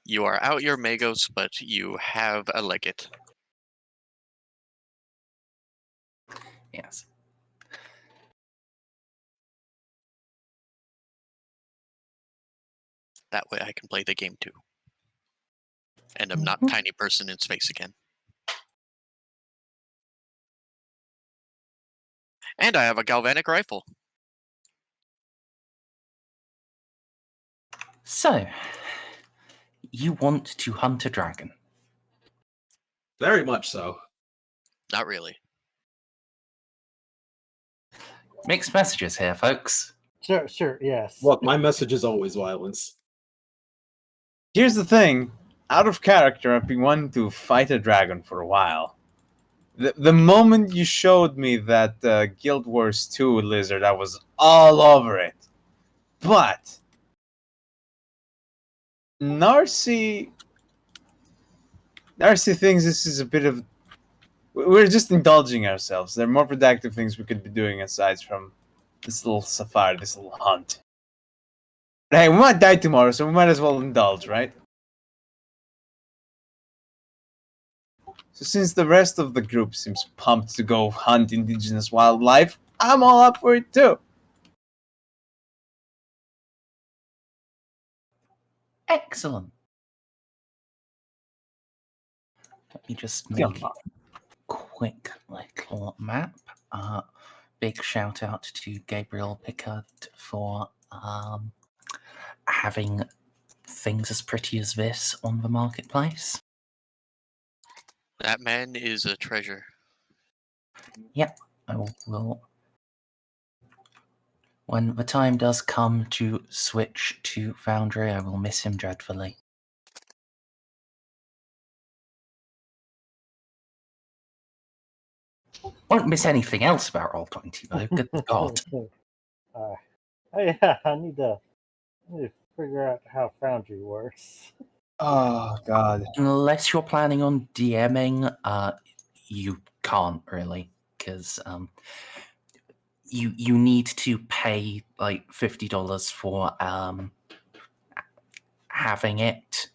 You are out your Magos, but you have a Legate. Yes. That way I can play the game too. And I'm not tiny person in space again. And I have a galvanic rifle. So, you want to hunt a dragon? Very much so. Not really. Mixed messages here, folks. Sure, yes. Look, my message is always violence. Here's the thing. Out of character, I've been wanting to fight a dragon for a while. The moment you showed me that Guild Wars 2 lizard, I was all over it. But Narcia thinks this is a bit of... We're just indulging ourselves. There are more productive things we could be doing aside from this little safari, this little hunt. But hey, we might die tomorrow, so we might as well indulge, right? So since the rest of the group seems pumped to go hunt indigenous wildlife, I'm all up for it too. Excellent. Let me just make a quick little map. Big shout out to Gabriel Pickard for having things as pretty as this on the marketplace. That man is a treasure. Yep, I will. When the time does come to switch to Foundry, I will miss him dreadfully. Won't miss anything else about Roll20 though. Good God. Yeah, I need to figure out how Foundry works. Oh, God. Unless you're planning on DMing, you can't really, because you need to pay like $50 for having it.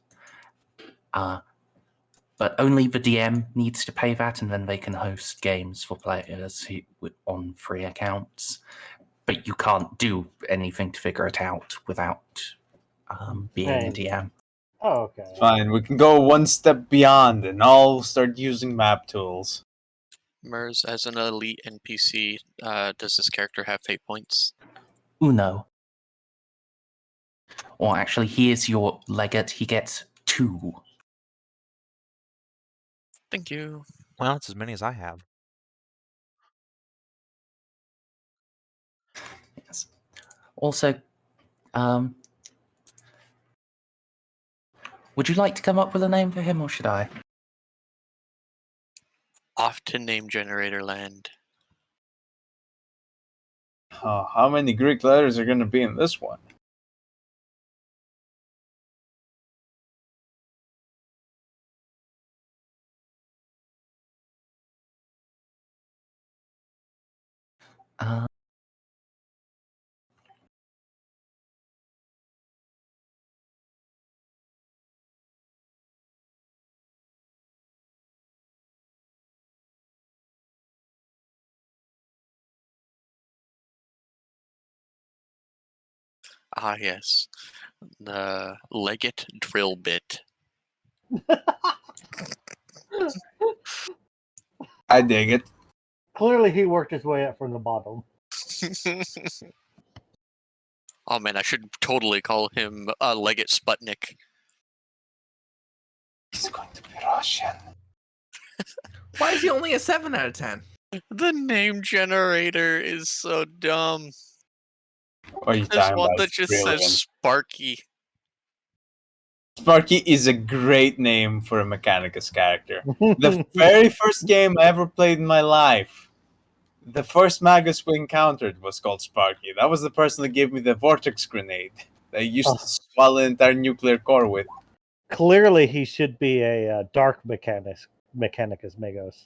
But only the DM needs to pay that, and then they can host games for players who on free accounts. But you can't do anything to figure it out without being a DM. Oh, okay. Fine, we can go one step beyond and all start using map tools. Merz, as an elite NPC, does this character have fate points? Uno. Or actually, he is your legate. He gets 2. Thank you. Well, it's as many as I have. Yes. Also, would you like to come up with a name for him, or should I? Off to name generator land. Oh, how many Greek letters are going to be in this one? Ah, yes. The Legate drill bit. I dig it. Clearly, he worked his way up from the bottom. Oh man, I should totally call him Legate Sputnik. He's going to be Russian. Why is he only a 7 out of 10? The name generator is so dumb. What are you There's talking one about? that It's just brilliant. says Sparky. Sparky is a great name for a Mechanicus character. The very first game I ever played in my life, the first Magus we encountered was called Sparky. That was the person that gave me the Vortex grenade that I used to swallow an entire nuclear core with. Clearly, he should be a dark Mechanicus Magos.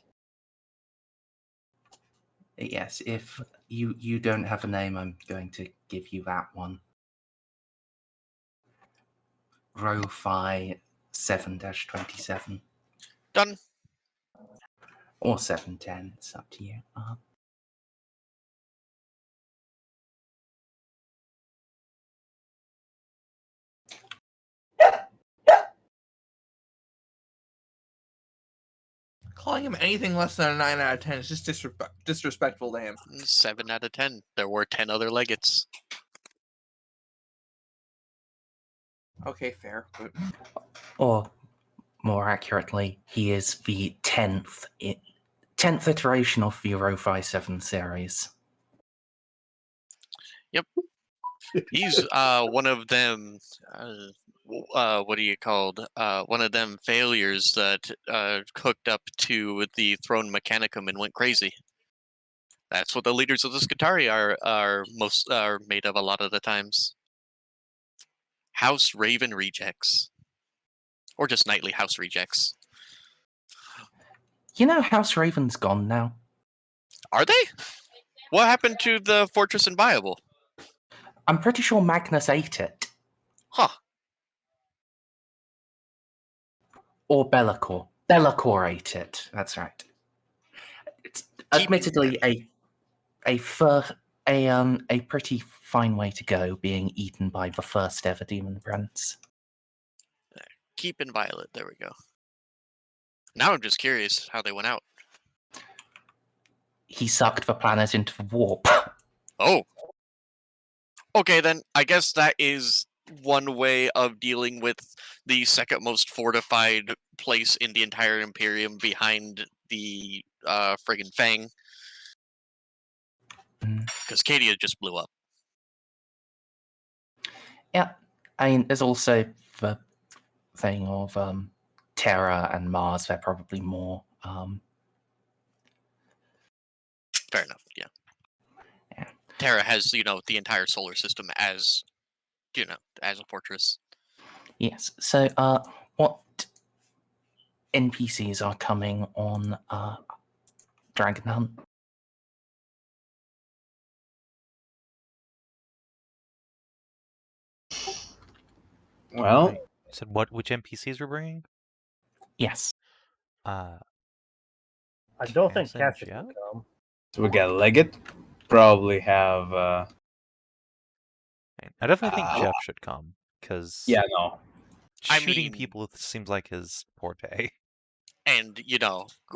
Yes, if you don't have a name, I'm going to give you that one. Rofi 7-27. Done. Or 710, it's up to you. Calling him anything less than a 9 out of 10 is just disrespectful to him. 7 out of 10. There were 10 other legates. Okay, fair. But... Or, more accurately, he is the 10th iteration of the Rofi 7 series. Yep. He's one of them. What are you called? One of them failures that hooked up to the Throne Mechanicum and went crazy. That's what the leaders of the Scutari are made of a lot of the times. House Raven rejects, or just nightly House rejects. You know, House Raven's gone now. Are they? What happened to the Fortress Inviolable? I'm pretty sure Magnus ate it. Huh. Or Be'lakor. Be'lakor ate it. That's right. It's admittedly a pretty fine way to go, being eaten by the first ever Demon Prince. Keep Inviolate. There we go. Now I'm just curious how they went out. He sucked the planet into the warp. Oh. Okay, then I guess that is one way of dealing with the second most fortified place in the entire Imperium behind the friggin' Fang. Because Cadia just blew up. Yeah, I mean, there's also the thing of Terra and Mars. They're probably more. Fair enough, yeah. Yeah. Terra has, the entire solar system as, as a fortress. Yes. So, what NPCs are coming on Dragon Hunt? Well, You said which NPCs we're bringing? Yes. I don't think Cass Cassie and can Jeff? come. so we got Legate. Probably have. I definitely think Jeff should come, because No. shooting people seems like his forte. And,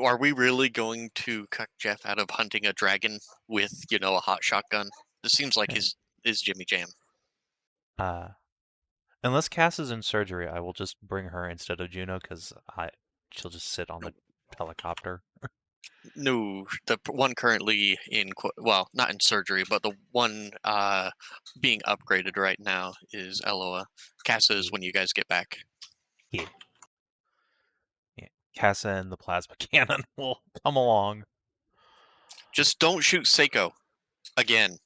are we really going to cut Jeff out of hunting a dragon with, a hot shotgun? This seems like his Jimmy Jam. Unless Cass is in surgery, I will just bring her instead of Juno, because she'll just sit on the helicopter. No, the one currently not in surgery, but the one being upgraded right now is Eloa. Casa is when you guys get back. Yeah. Cassa and the plasma cannon will come along. Just don't shoot Ceiko again.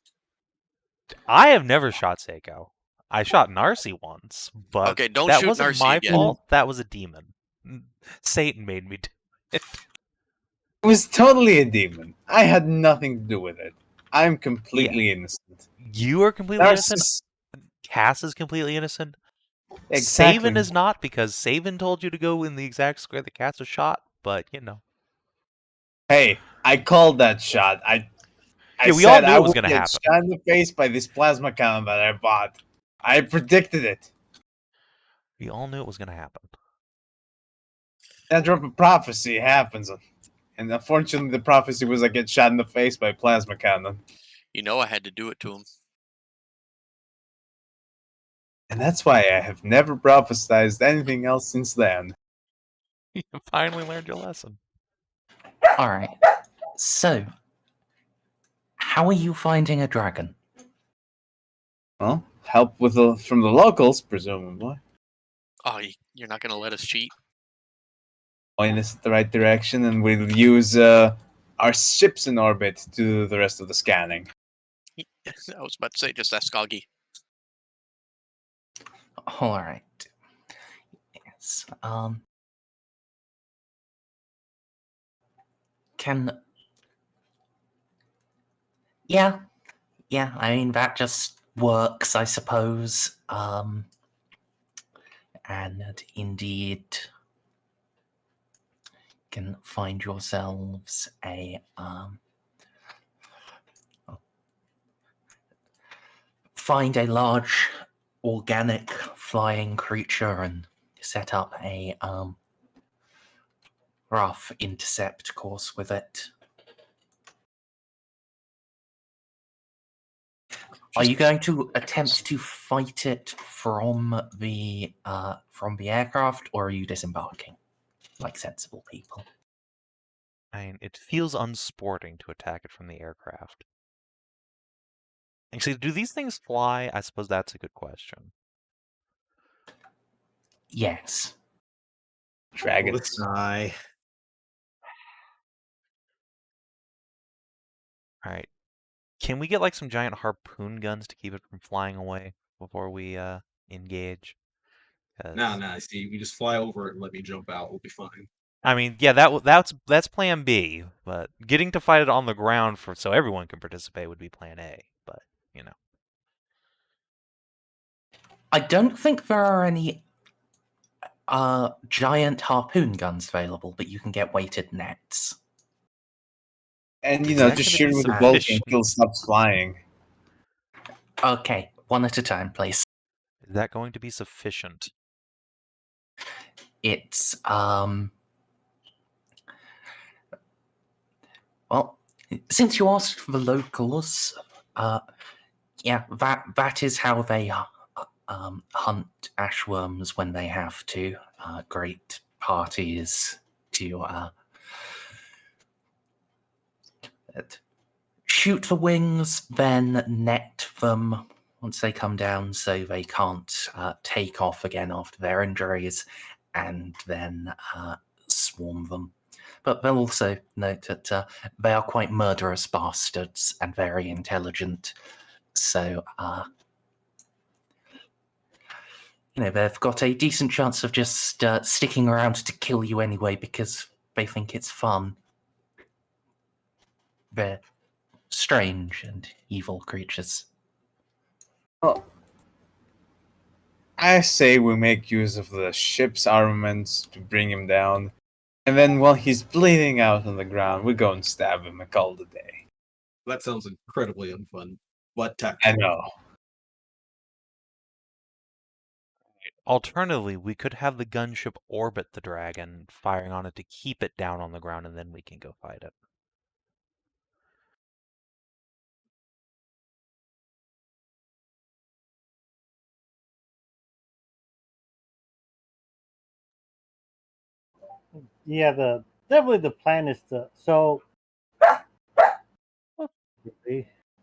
I have never shot Ceiko. I shot Narcia once, but Okay, don't that shoot wasn't Narcia my again. fault. That was a demon. Satan made me do it. It was totally a demon. I had nothing to do with it. I'm completely innocent. You are completely innocent. Cass is completely innocent. Exactly. Savin is not, because Savin told you to go in the exact square that Cass was shot, but Hey, I called that shot. I we all said knew I it was would going to get happen. shot in the face by this plasma cannon that I bought. I predicted it. We all knew it was going to happen. That drop of prophecy happens. And unfortunately, the prophecy was I get shot in the face by a plasma cannon. I had to do it to him. And that's why I have never prophesized anything else since then. You finally learned your lesson. All right. So, how are you finding a dragon? Well, help from the locals, presumably. Oh, you're not going to let us cheat? Point us in the right direction, and we'll use our ships in orbit to do the rest of the scanning. I was about to say, just ask Augie. All right. Yes. Yeah. I mean, that just works, I suppose. And indeed, can find yourselves find a large organic flying creature and set up a rough intercept course with it. Are you going to attempt to fight it from the aircraft, or are you disembarking like sensible people? I mean, it feels unsporting to attack it from the aircraft. Actually, do these things fly? I suppose that's a good question. Yes. Dragons. Sigh. All right. Can we get like some giant harpoon guns to keep it from flying away before we engage? Nah. See, you just fly over it and let me jump out. We'll be fine. I mean, yeah, that's Plan B, but getting to fight it on the ground so everyone can participate would be Plan A. But you know, I don't think there are any giant harpoon guns available, but you can get weighted nets. And Is that just gonna shoot be with the bolt sufficient? until it stops flying. Okay, one at a time, please. Is that going to be sufficient? It's well, since you asked for the locals, yeah, that is how they hunt ashworms when they have to. Great parties to shoot the wings, then net them once they come down so they can't take off again after their injuries, and then swarm them. But they'll also note that they are quite murderous bastards and very intelligent. So, they've got a decent chance of just sticking around to kill you anyway because they think it's fun. They're strange and evil creatures. Well, I say we make use of the ship's armaments to bring him down, and then while he's bleeding out on the ground, we go and stab him and call it a day. That sounds incredibly unfun, but I tactical. know. Alternatively, we could have the gunship orbit the dragon, firing on it to keep it down on the ground, and then we can go fight it. Yeah, definitely the plan is to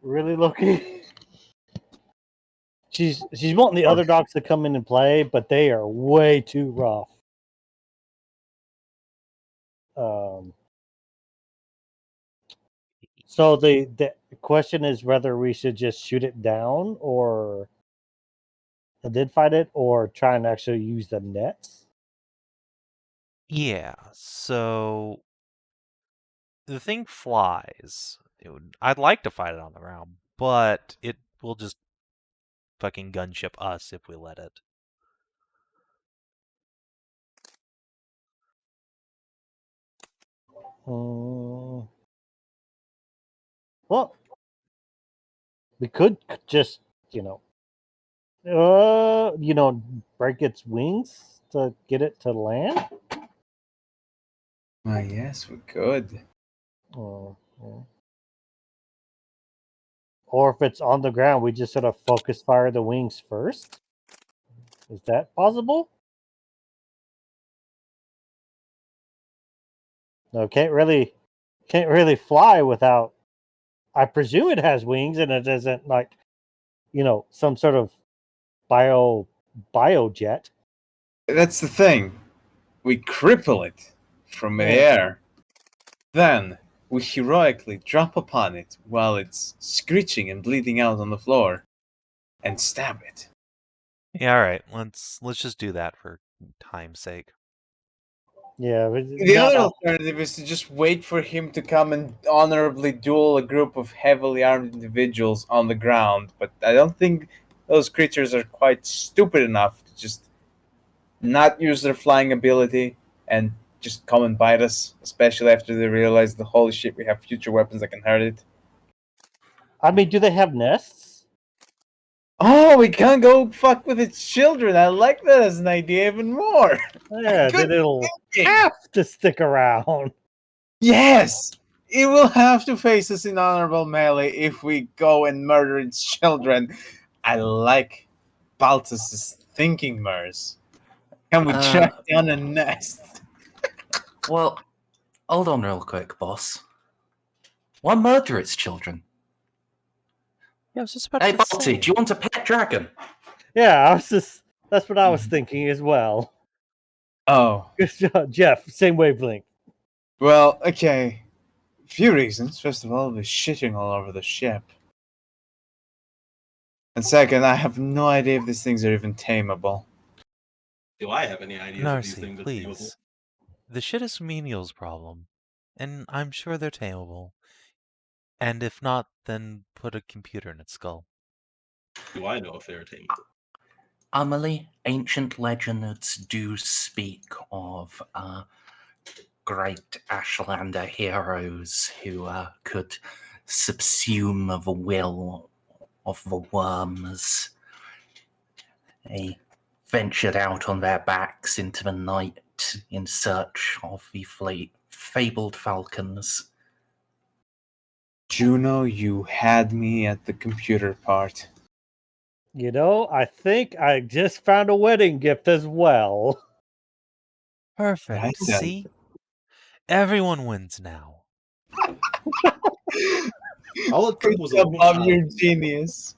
really Loki. She's wanting the other dogs to come in and play, but they are way too rough. So the question is whether we should just shoot it down or did fight it, or try and actually use the nets. Yeah, so the thing flies. I'd like to fight it on the ground, but it will just fucking gunship us if we let it. Well, we could just, break its wings to get it to land. Yes, we could. Oh, yeah. Or if it's on the ground, we just sort of focus fire the wings first. Is that possible? No, can't really fly without. I presume it has wings, and it isn't like, some sort of biojet. That's the thing. We cripple it from the Yeah. air. Then we heroically drop upon it while it's screeching and bleeding out on the floor, and stab it. Yeah, all right. Let's just do that for time's sake. Yeah, but The not other a- alternative is to just wait for him to come and honorably duel a group of heavily armed individuals on the ground, but I don't think those creatures are quite stupid enough to just not use their flying ability and just come and bite us, especially after they realize the holy shit, we have future weapons that can hurt it. I mean, do they have nests? Oh, we can't go fuck with its children. I like that as an idea even more. Yeah, Good then it'll thinking. have to stick around. Yes! It will have to face us in honorable melee if we go and murder its children. I like Baltus's thinking, Merz. Can we track down a nest? Well, hold on real quick, boss. Why murder its children? Yeah, I was just about Hey, to Balty, say. do you want a pet dragon? Yeah, that's what I was thinking as well. Oh, Jeff, same wavelength. well, okay. Few reasons. First of all, we're shitting all over the ship. And second, I have no idea if these things are even tameable. Do I have any ideas of these Narcy, things? please. The shit is menial's problem, and I'm sure they're tameable. And if not, then put a computer in its skull. Do I know if they're tameable? Amelie, ancient legends do speak of great Ashlander heroes who could subsume the will of the worms. They ventured out on their backs into the night in search of the fabled falcons. Juno, you had me at the computer part. You know, I think I just found a wedding gift as well. Perfect. Right then. See? Everyone wins now. All it Good took was a job, little Bob, child. you're a genius.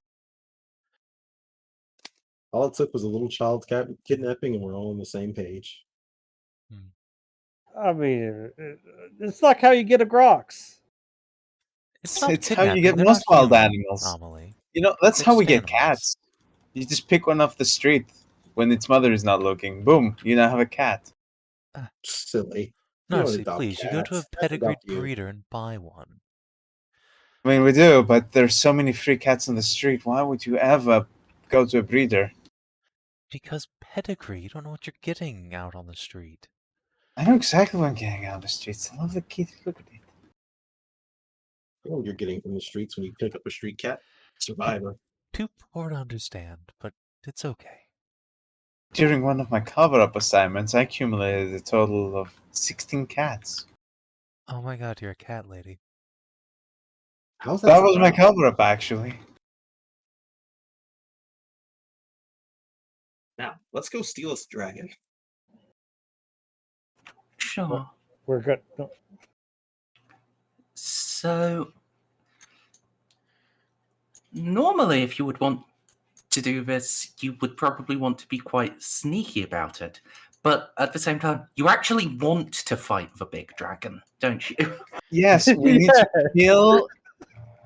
All it took was a little child kidnapping, and we're all on the same page. I mean, it's like how you get a Grox. It's not It's how you kidnapping, get they're most not wild human, animals. Amelie. You know, that's They're how we just get animals. cats. You just pick one off the street when its mother is not looking. Boom, you now have a cat. Silly. You don't Narcy, adopt please, you go to a cats. I'd pedigreed adopt you. breeder and buy one. I mean, we do, but there's so many free cats on the street. Why would you ever go to a breeder? Because pedigree, you don't know what you're getting out on the street. I know exactly what I'm getting out of the streets. I love the kitty. Look at it. You know what you're getting from the streets when you pick up a street cat? Survivor. Too poor to understand, but it's okay. During one of my cover-up assignments, I accumulated a total of 16 cats. Oh my god, you're a cat lady. How's That was my survivor? cover-up, actually. Now, let's go steal this dragon. Sure. We're good. So, normally, if you would want to do this, you would probably want to be quite sneaky about it. But at the same time, you actually want to fight the big dragon, don't you? Yes, we need to kill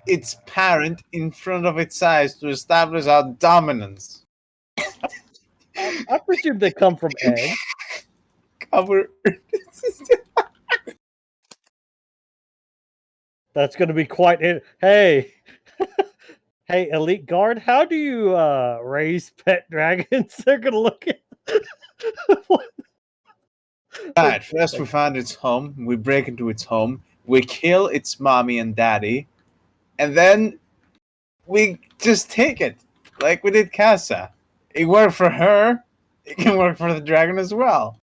its parent in front of its eyes to establish our dominance. I presume they come from eggs. Cover. That's going to be quite. Hey, hey, elite guard, how do you raise pet dragons? They're going to look at. Right, first we find its home, we break into its home, we kill its mommy and daddy, and then we just take it, like we did Casa. It worked for her, it can work for the dragon as well.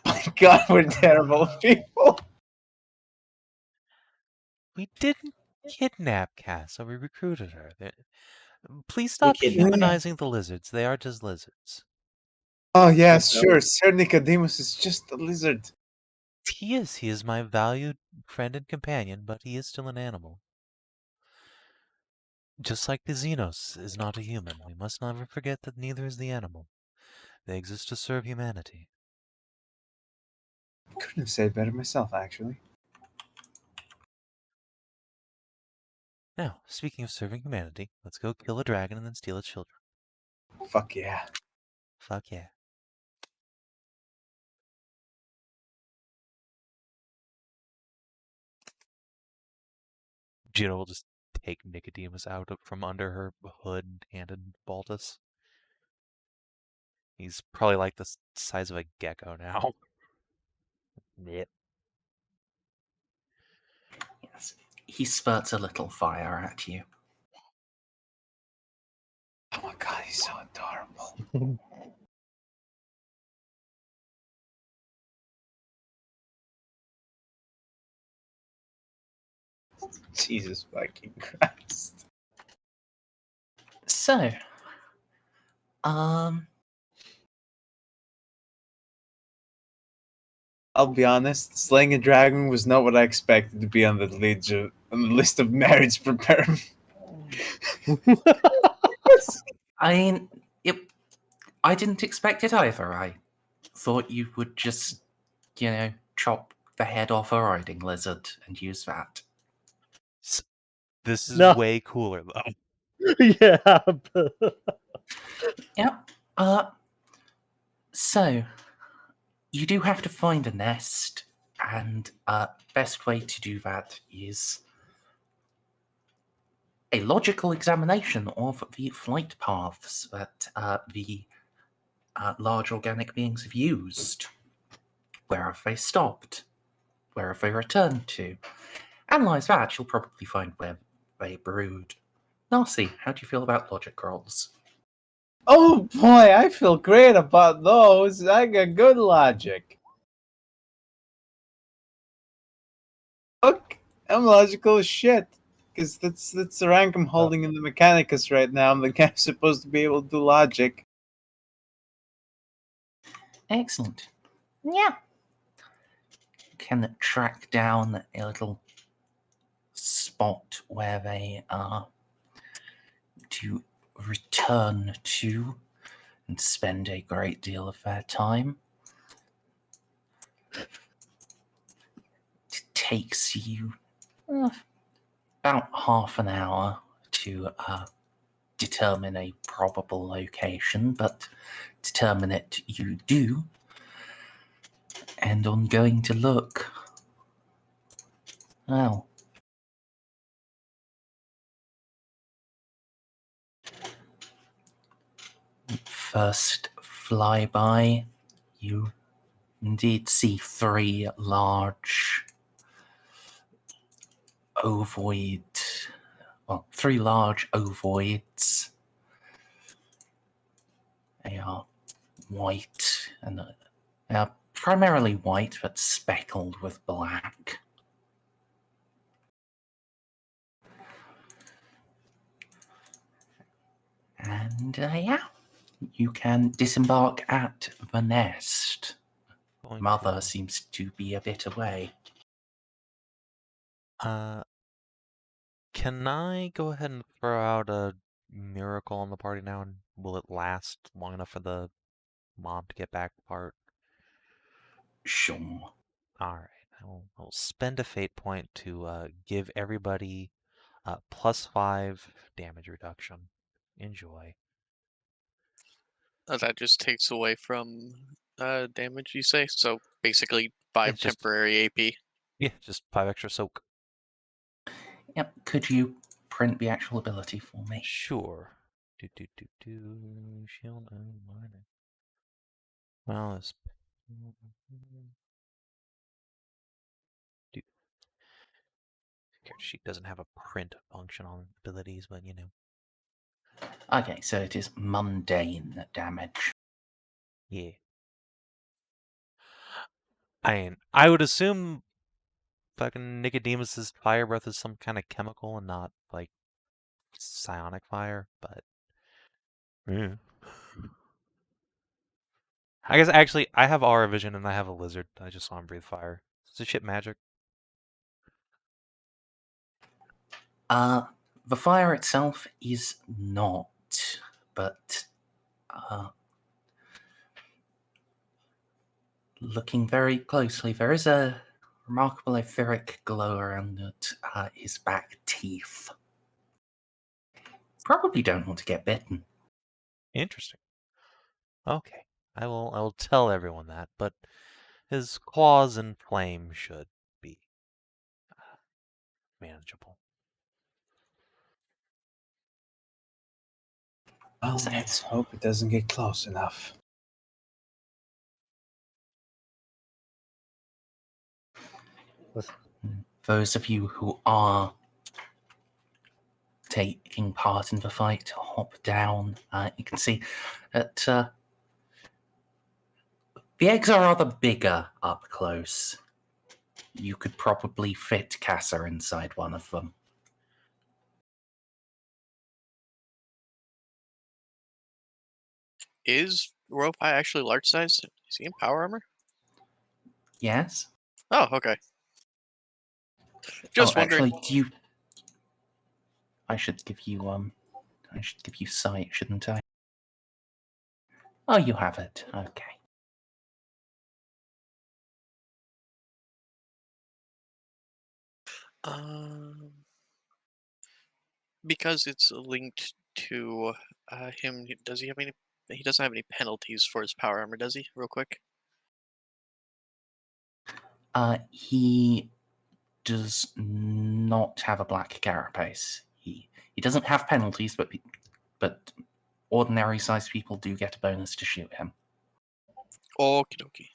My god, we're terrible people. We didn't kidnap Casa, we recruited her. Please stop kidnapped her. humanizing the lizards. They are just lizards. Oh yes, That sure, was- Sir Nicodemus is just a lizard. He is my valued friend and companion, but he is still an animal. Just like the Xenos is not a human, we must never forget that neither is the animal. They exist to serve humanity. Couldn't have said it better myself, actually. Now, speaking of serving humanity, let's go kill a dragon and then steal its children. Fuck yeah. Fuck yeah. Juno will just take Nicodemus out from under her hood and hand him Baltus. He's probably like the size of a gecko now. Yep. Yes. He spurts a little fire at you. Oh my god, he's so adorable. Jesus fucking Christ. So, I'll be honest, slaying a dragon was not what I expected to be on the list of marriage prepared. I mean, I didn't expect it either. I thought you would just, chop the head off a riding lizard and use that. This is No. way cooler, though. Yeah. Yep. So, you do have to find a nest, and best way to do that is a logical examination of the flight paths that the large organic beings have used. Where have they stopped? Where have they returned to? Analyze that, you'll probably find where they brood. Narcia, how do you feel about logic rolls? Oh boy, I feel great about those. I got good logic. Look, I'm logical as shit. Because that's the rank I'm holding in the Mechanicus right now. I'm the guy who's supposed to be able to do logic. Excellent. Yeah. You can track down a little spot where they are to return to and spend a great deal of their time. It takes you about half an hour to determine a probable location, but determine it you do. And on going to look, well, first flyby, you indeed see three large ovoids. They are white, and they are primarily white but speckled with black. And you can disembark at the nest. Mother seems to be a bit away. Can I go ahead and throw out a miracle on the party now, and will it last long enough for the mom to get back part? Sure. Alright, I'll spend a fate point to give everybody +5 damage reduction. Enjoy. That just takes away from damage, you say? So basically 5 It's just- temporary AP. Yeah, just 5 extra soak. Yep. Could you print the actual ability for me? Sure. Shield and minor. Well, this. Character sheet doesn't have a print function on abilities, but you know. Okay, so it is mundane damage. Yeah. I would assume fucking Nicodemus's fire breath is some kind of chemical and not like psionic fire, but yeah. I guess actually I have aura vision and I have a lizard. I just saw him breathe fire. Is this shit magic? The fire itself is not, but looking very closely, there is a remarkable etheric glow around his back teeth. Probably don't want to get bitten. Interesting. Okay. I will tell everyone that, but his claws and flame should be manageable. Well, let's hope it doesn't get close enough. Those of you who are taking part in the fight hop down. You can see that the eggs are rather bigger up close. You could probably fit Cassa inside one of them. Is Ropi actually large size? Is he in power armor? Yes? Oh, okay. Just wondering. Actually, do you... I should give you sight, shouldn't I? Oh, you have it. Okay. Because it's linked to him, does he have any... He doesn't have any penalties for his power armor, does he? Real quick. He does not have a black carapace. He doesn't have penalties, but ordinary-sized people do get a bonus to shoot him. Okie dokie.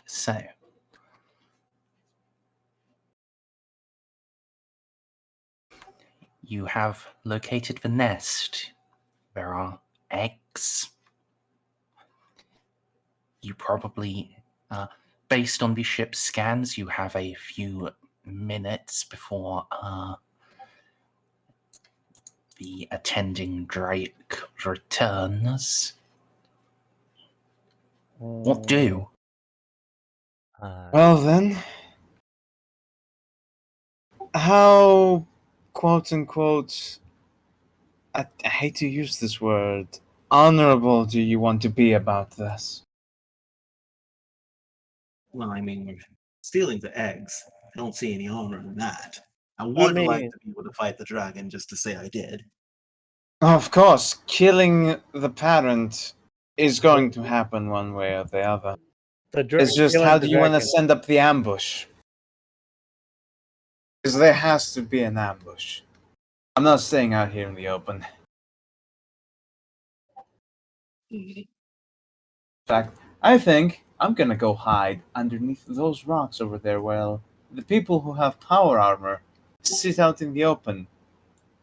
So, you have located the nest. There are eggs. You probably, based on the ship's scans, you have a few minutes before the attending Drake returns. What do? Well then, how, quote unquote, I hate to use this word, honorable do you want to be about this? Well, I mean, we're stealing the eggs. I don't see any honor in that. I would like to be able to fight the dragon just to say I did. Of course, killing the parent is going to happen one way or the other. It's just, how do you want to send up the ambush? Because there has to be an ambush. I'm not staying out here in the open. In fact, I think I'm gonna go hide underneath those rocks over there while the people who have power armor sit out in the open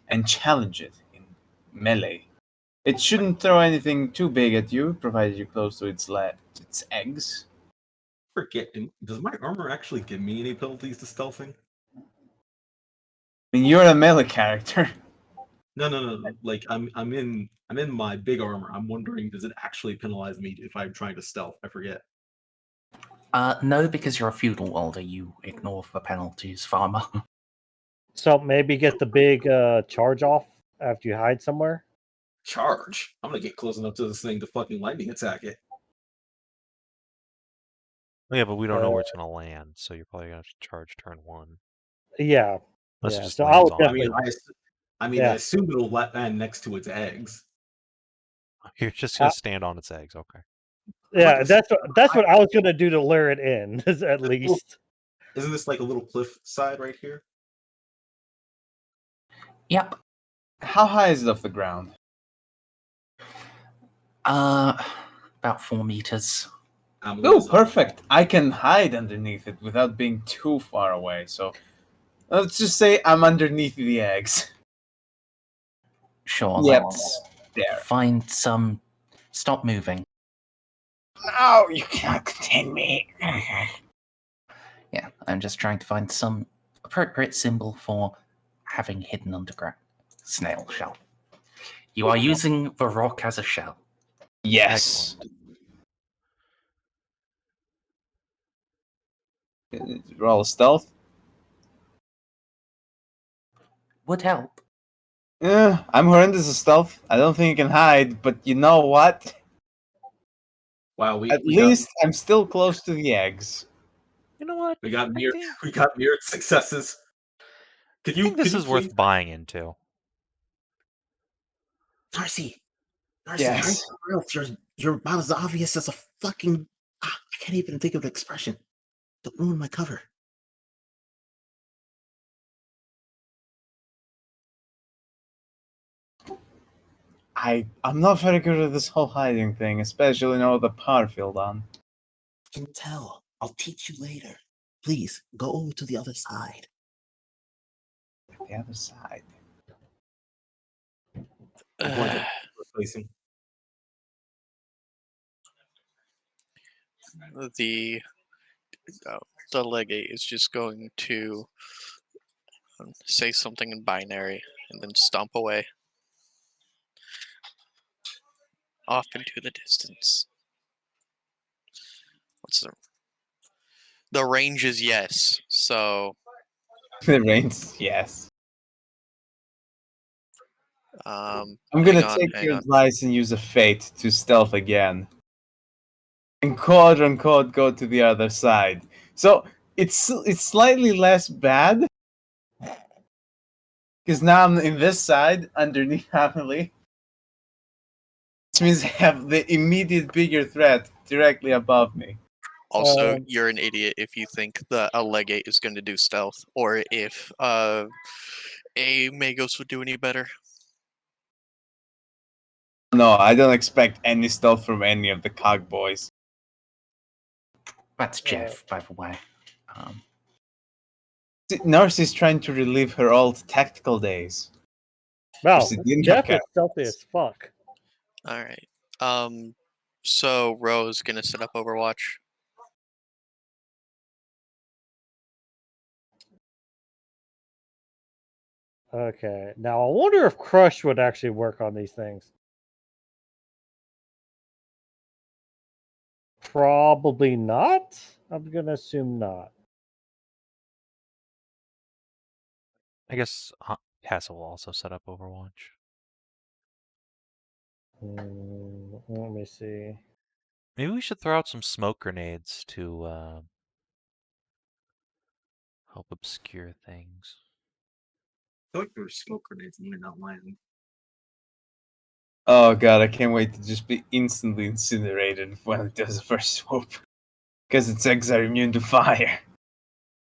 and challenge it in melee. It shouldn't throw anything too big at you, provided you're close to its eggs. Does my armor actually give me any penalties to stealthing? I mean, you're a melee character. No. Like I'm in my big armor. I'm wondering, does it actually penalize me if I'm trying to stealth? I forget. No, because you're a feudal welder, you ignore the penalties, farmer. So maybe get the big charge off after you hide somewhere? Charge? I'm gonna get close enough to this thing to fucking lightning attack it. Yeah, but we don't know where it's going to land, so you're probably going to have to charge turn 1. Yeah. Unless yeah. it just So lands I on would it. I assume it'll land next to its eggs. You're just going to stand on its eggs, okay. Yeah, that's what I was going to do to lure it in, at least. Isn't this like a little cliff side right here? Yep. How high is it off the ground? About 4 meters. Oh, perfect. I can hide underneath it without being too far away. So let's just say I'm underneath the eggs. Sure, Yep. let's There. find some... Stop moving. No, you cannot contain me. Yeah, I'm just trying to find some appropriate symbol for having hidden underground. Snail shell. You are using the rock as a shell. Yes. Roll stealth. Would help. I'm horrendous at stealth. I don't think you can hide, but you know what? Wow, At least I'm still close to the eggs. You know what? we got I mirrored think- we got mirrored successes. I think this is worth buying into. Narcy, Yes. you're about as obvious as a fucking. I can't even think of an expression. Don't ruin my cover. I'm not very good at this whole hiding thing, especially now with the power field on. I can tell. I'll teach you later. Please go over to the other side. The other side. I'm going to replace him. The legate is just going to say something in binary and then stomp away off into the distance. What's the range is yes, so The range, yes. I'm gonna take your advice and use a fate to stealth again. And quote unquote go to the other side. So it's slightly less bad. Because now I'm in this side underneath Emily. Which means I have the immediate bigger threat directly above me. Also, you're an idiot if you think that a legate is going to do stealth, or if a Magos would do any better. No, I don't expect any stealth from any of the cog boys. That's Jeff, by the way. Narcia's trying to relive her old tactical days. Wow, She didn't Jeff have is stealthy as fuck. All right. So Ro's gonna set up Overwatch. Okay, now I wonder if Crush would actually work on these things. Probably not. I'm gonna assume not. I guess Castle will also set up Overwatch. Let me see. Maybe we should throw out some smoke grenades to help obscure things. I feel like there were smoke grenades and you're not lying. Oh god, I can't wait to just be instantly incinerated when it does the first swoop. Because its eggs are immune to fire.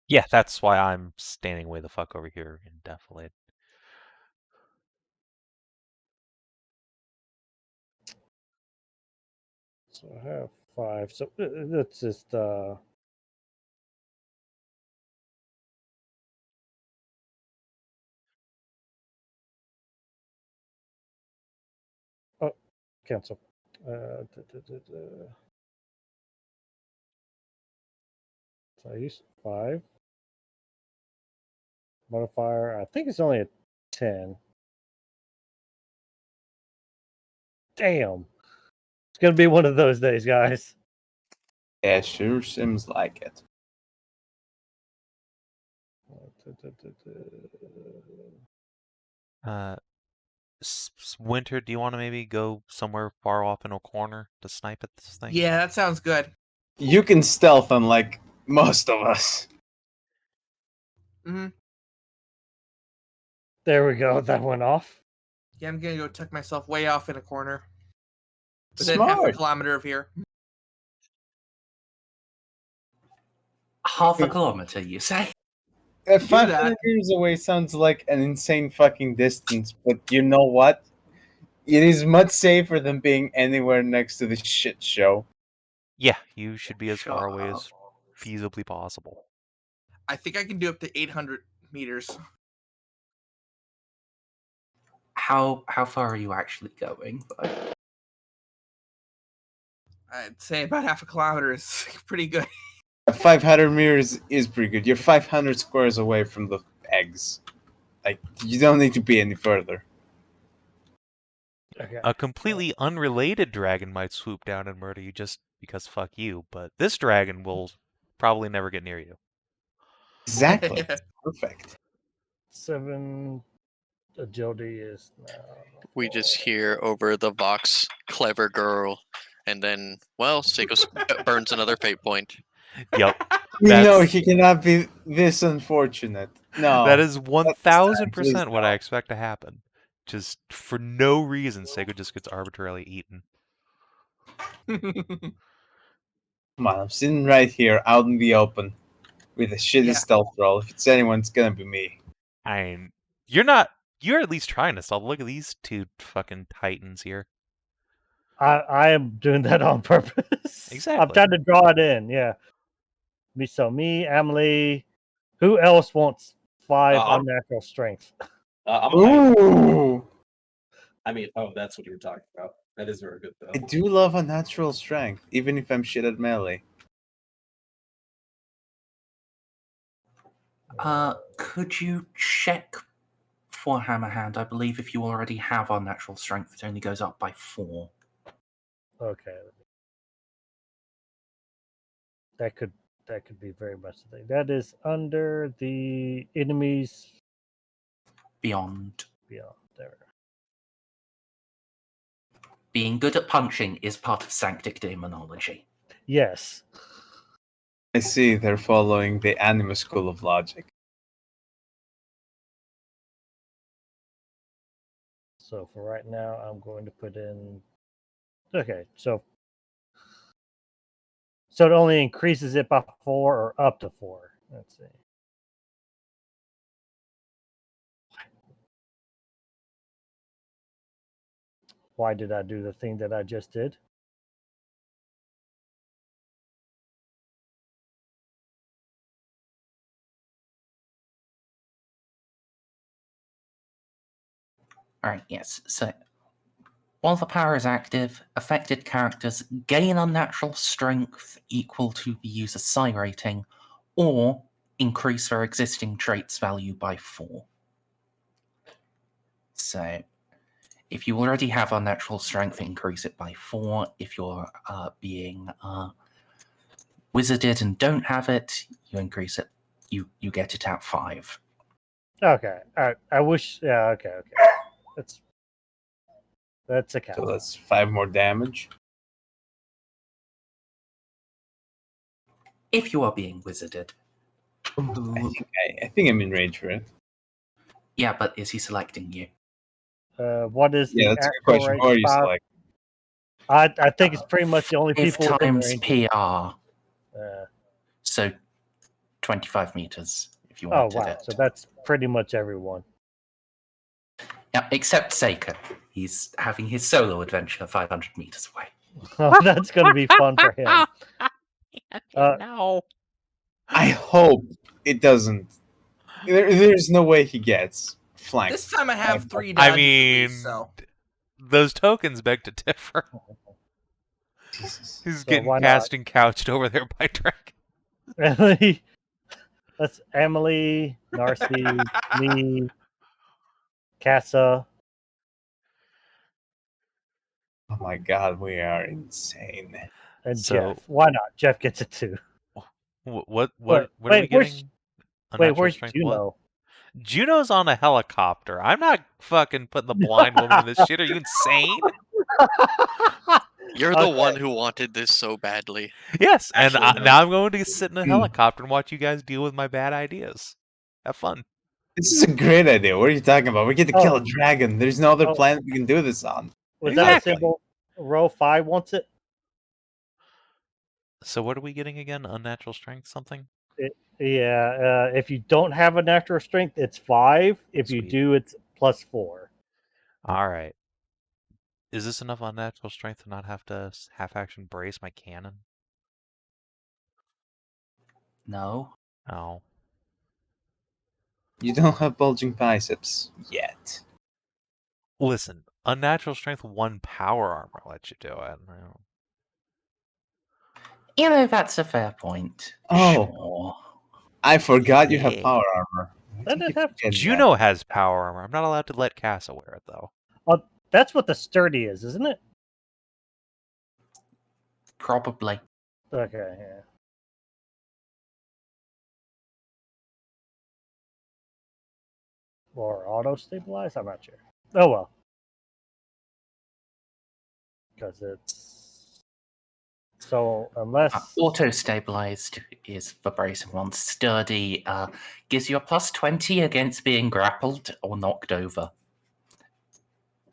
Yeah, that's why I'm standing way the fuck over here in Defilade. So I have 5. So let's just cancel. So I use 5. Modifier, I think it's only a 10. Damn. It's going to be one of those days, guys. Yeah, sure seems like it. Winter, do you want to maybe go somewhere far off in a corner to snipe at this thing? Yeah, that sounds good. You can stealth unlike most of us. Mm-hmm. There we go. That went off. Yeah, I'm gonna go tuck myself way off in a corner. Within half a Smart. kilometer of here. Half a kilometer, you say? 500 meters away sounds like an insane fucking distance, but you know what? It is much safer than being anywhere next to the shit show. Yeah, you should be as Shut far away up. as feasibly possible. I think I can do up to 800 meters. How far are you actually going, though? I'd say about half a kilometer is pretty good. 500 meters is pretty good. You're 500 squares away from the eggs. Like, you don't need to be any further. Okay. A completely unrelated dragon might swoop down and murder you just because fuck you, but this dragon will probably never get near you. Exactly. Perfect. 7 agility is now. We just hear over the Vox, clever girl, and then, well, Ceiko burns another fate point. Yep. You know That's- he cannot be this unfortunate. No. That is Please 1000% what I no. expect to happen. Just for no reason, Ceiko just gets arbitrarily eaten. Come on, I'm sitting right here out in the open with a shitty Yeah. stealth roll. If it's anyone, it's gonna be me. I mean, you're at least trying to stealth. Look at these two fucking titans here. I am doing that on purpose. Exactly. I'm trying to draw it in. Yeah. Me, Emily. Who else wants 5 unnatural strength? I'm Ooh! I mean, oh, that's what you were talking about. That is very good, though. I do love a natural strength, even if I'm shit at melee. Could you check for Hammerhand? I believe if you already have unnatural strength, it only goes up by 4. Okay. That could be very much the thing. That is under the enemies Beyond. there. Being good at punching is part of Sanctic Demonology. Yes. I see they're following the anima school of logic. So for right now, I'm going to put in. Okay, so it only increases it by 4 or up to 4. Let's see. Why did I do the thing that I just did? Alright, yes. So, while the power is active, affected characters gain unnatural strength equal to the user's psi rating, or increase their existing traits value by 4. So, if you already have unnatural strength, increase it by 4. If you're being wizarded and don't have it, you increase it. You get it at 5. Okay. All right. I wish. Yeah. Okay. That's a count. So that's 5 more damage. If you are being wizarded. I think I'm in range for it. Yeah, but is he selecting you? What is the That's a good actual question. range? Who are you 5? selecting? I think it's pretty much the only 5 people within times range. PR. So 25 meters, if you Oh wanted wow! it. So that's pretty much everyone. Yeah, except Ceiko. He's having his solo adventure 500 meters away. Oh, that's going to be fun for him. No. I hope it doesn't. There's no way he gets flanked. This time I have 3 I dodges at mean, least, so. those tokens beg to differ. Jesus. He's So getting why cast not? and couched over there by Dragon. Emily, that's Emily, Narcia, me, Casa. Oh my god, we are insane. And So- Jeff. Why not? Jeff gets it too. What Wait, are we where's- getting? Wait, Unnatural where's strength Juno? what? Juno's on a helicopter. I'm not fucking putting the blind woman in this shit. Are you insane? You're the one who wanted this so badly. Yes, and Actually, no. now I'm going to sit in a helicopter and watch you guys deal with my bad ideas. Have fun. This is a great idea. What are you talking about? We get to kill Oh. a dragon. There's no other Oh. planet we can do this on. Was that a Exactly. symbol? Row 5 wants it? So what are we getting again? Unnatural strength something? Yeah. If you don't have a natural strength, it's 5. If you Sweet. do, it's plus 4. All right. Is this enough unnatural strength to not have to half-action brace my cannon? No. Oh. You don't have bulging biceps yet. Listen, unnatural strength 1 power armor lets you do it. You know, that's a fair point. Oh. Sure. I forgot you Yeah. have power armor. That didn't have- Juno has power armor. I'm not allowed to let Casa wear it, though. That's what the sturdy is, isn't it? Probably. Okay, yeah. Or auto stabilize? I'm not sure. Oh well. Because it's so unless Auto stabilized is for bracing ones. Sturdy gives you a +20 against being grappled or knocked over.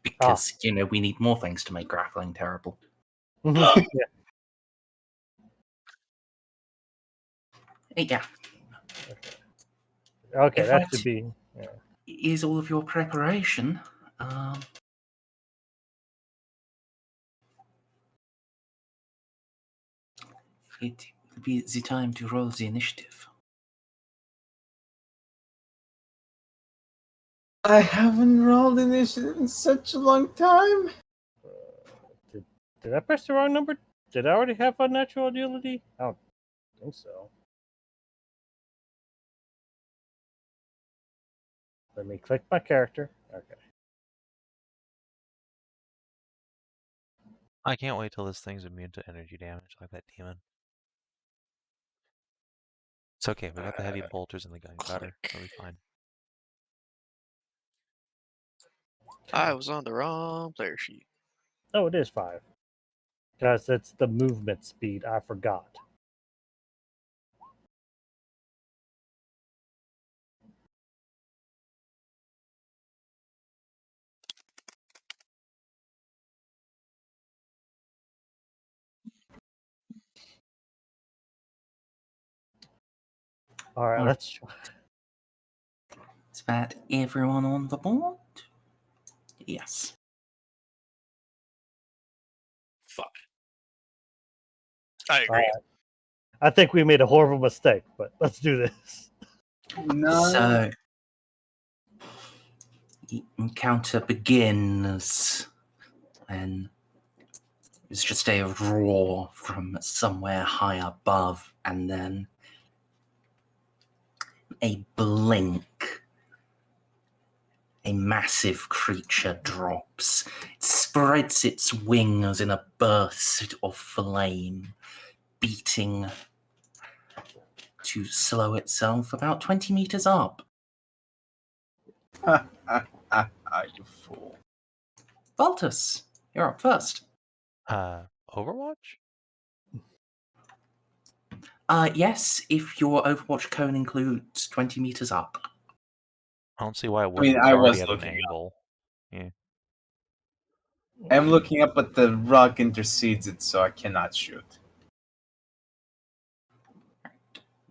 Because, we need more things to make grappling terrible. yeah. Yeah. Okay, In that fact, should be. Yeah. is all of your preparation. It will be the time to roll the initiative. I haven't rolled initiative in such a long time. Did I press the wrong number? Did I already have unnatural agility? I don't think so. Let me click my character. Okay. I can't wait till this thing's immune to energy damage like that demon. It's okay. We got the heavy bolters and the guncutter. It'll be fine. I was on the wrong player sheet. Oh, it is 5. Because it's the movement speed. I forgot. All right, let's try. Is that everyone on the board? Yes. Fuck. I agree. I think we made a horrible mistake, but let's do this. No. So, the encounter begins, and it's just a roar from somewhere high above, and then a blink. A massive creature drops. It spreads its wings in a burst of flame, beating to slow itself about 20 meters up. You fool. Baltus, you're up first. Overwatch? Yes, if your Overwatch cone includes 20 meters up. I don't see why it wouldn't. I It's already was at an looking up. angle. Yeah. I'm looking up, but the rock intercedes it, so I cannot shoot.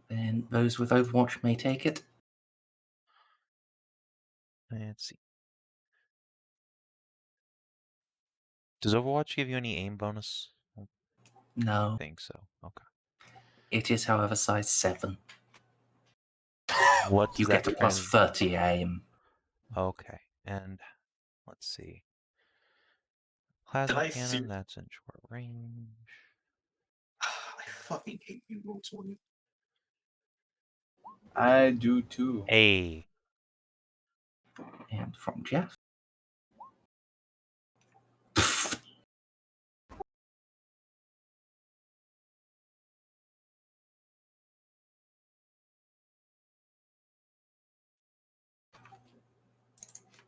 Then those with Overwatch may take it. Let's see. Does Overwatch give you any aim bonus? No. I think so. Okay. It is, however, size 7. What You does get that a plus 30 aim. Okay. And let's see. Plasma cannon, that's in short range. I fucking hate you, roll 20. I do too. A. And from Jeff.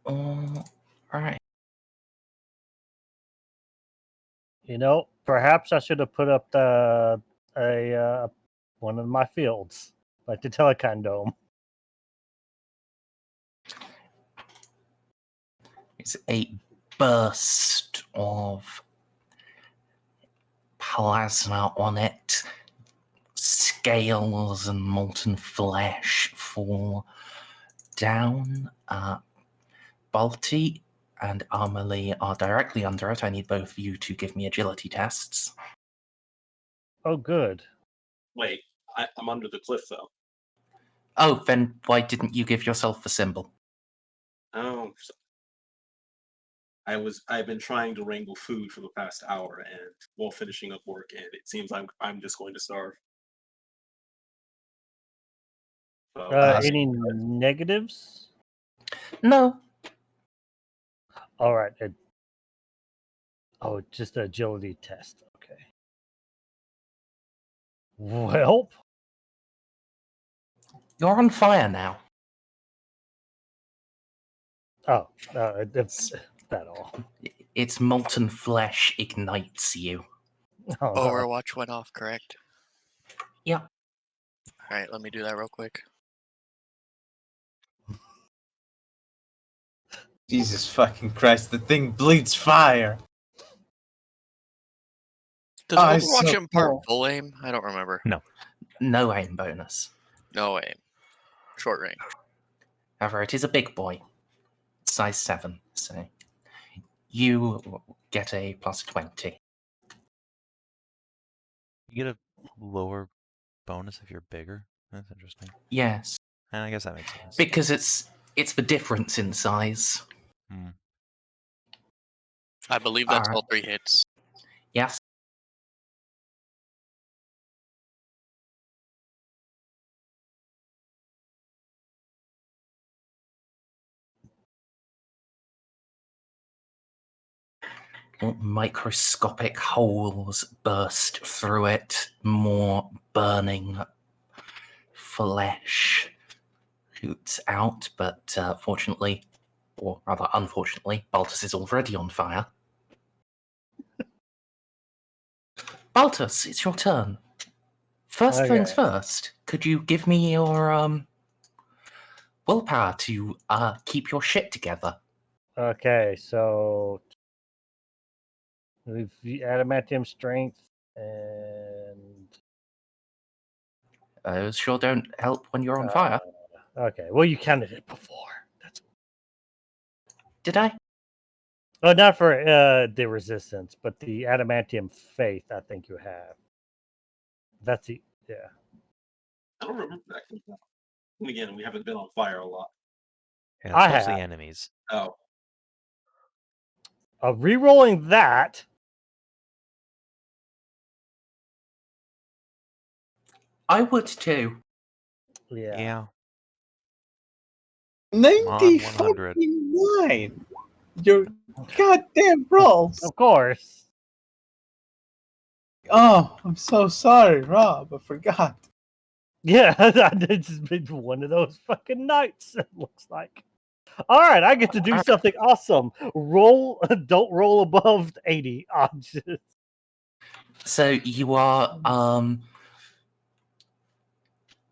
All right. Perhaps I should have put up one of my fields, like the Telecon Dome. It's a burst of plasma on it. Scales and molten flesh fall down. Balty and Armely are directly under it. I need both of you to give me agility tests. Oh, good. Wait, I'm under the cliff though. Oh, then why didn't you give yourself the symbol? Oh, I've been trying to wrangle food for the past hour and while finishing up work, and it seems I'm just going to starve. So, Any negatives? No. All right. Just an agility test. Okay. Well, You're on fire now. Oh, that's that all. Its molten flesh ignites you. Oh, no. Overwatch went off, correct? Yeah. All right, let me do that real quick. Jesus fucking Christ, the thing bleeds fire. Does Oh, it's Overwatch so impart cool. full aim? I don't remember. No aim bonus. No aim. Short range. However, it is a big boy. Size 7, so you get a plus 20. You get a lower bonus if you're bigger. That's interesting. Yes, And I guess that makes sense. because it's the difference in size. I believe that's Alright. all 3 hits. Yes. Microscopic holes burst through it, more burning flesh shoots out, but fortunately, or rather unfortunately, Baltus is already on fire. Baltus, it's your turn. First things Okay. first, could you give me your willpower to keep your shit together? Okay, so we've adamantium strength and Those sure don't help when you're on fire. okay. Well, you counted it before. That's Did I? oh, not for the resistance, but the adamantium faith. I think you have. That's the yeah. I don't remember that. And again, we haven't been on fire a lot. Yeah, I it's mostly have. enemies. Oh, Rerolling that. I would too. Yeah. 90 100. fucking 9. Your goddamn rolls. Of course. Oh, I'm so sorry, Rob. I forgot. Yeah, it's been one of those fucking nights. It looks like. All right, I get to do something awesome. Don't roll above 80. So you are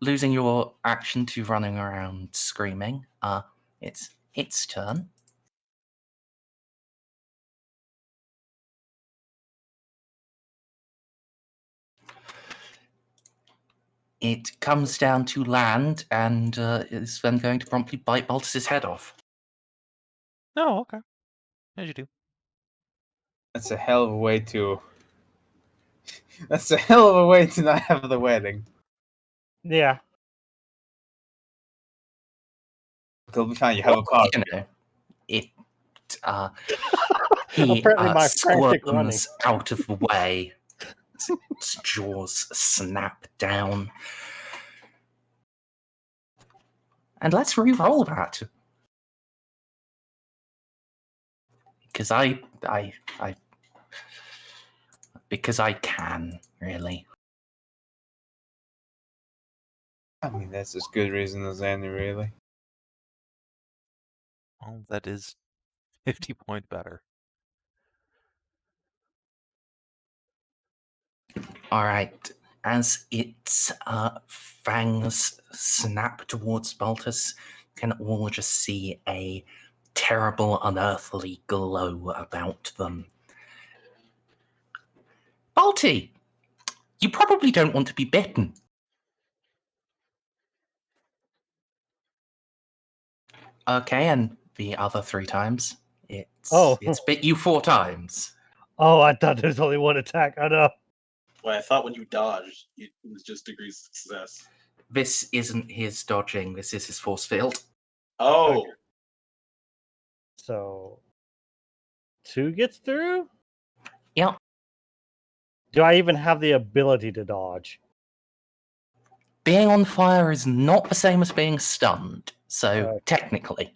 losing your action to running around screaming. It's its turn. It comes down to land and is then going to promptly bite Baltus's head off. Oh, okay. As you do. That's a hell of a way to. That's a hell of a way to not have the wedding. Yeah. It'll be fine. You have a car. You know, it. He Apparently my frantic running. squirms out of the way. Its jaws snap down. And let's re-roll that. Because because I can, really. I mean, that's as good reason as any, really. Well, that is 50 points better. Alright. As its fangs snap towards Baltus, you can all just see a terrible, unearthly glow about them. Balty! You probably don't want to be bitten. Okay, and the other 3 times. It's bit you 4 times. Oh, I thought there was only one attack. I know. well, I thought when you dodged, it was just degrees of success. This isn't his dodging, this is his force field. Oh, Okay. So 2 gets through? Yep. Do I even have the ability to dodge? Being on fire is not the same as being stunned, so technically.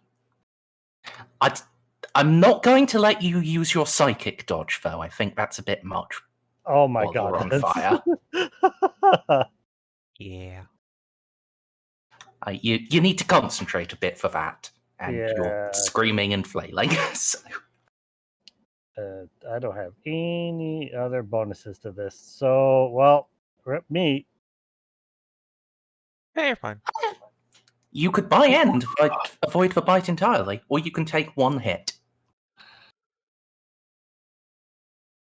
I'm not going to let you use your psychic dodge, though. I think that's a bit much. Oh my while god. you're on fire. Yeah. You need to concentrate a bit for that. and you're Yeah. screaming and flailing. So, I don't have any other bonuses to this. So, well, rip me. Hey, you're fine. you could buy in and avoid the bite entirely, or you can take one hit.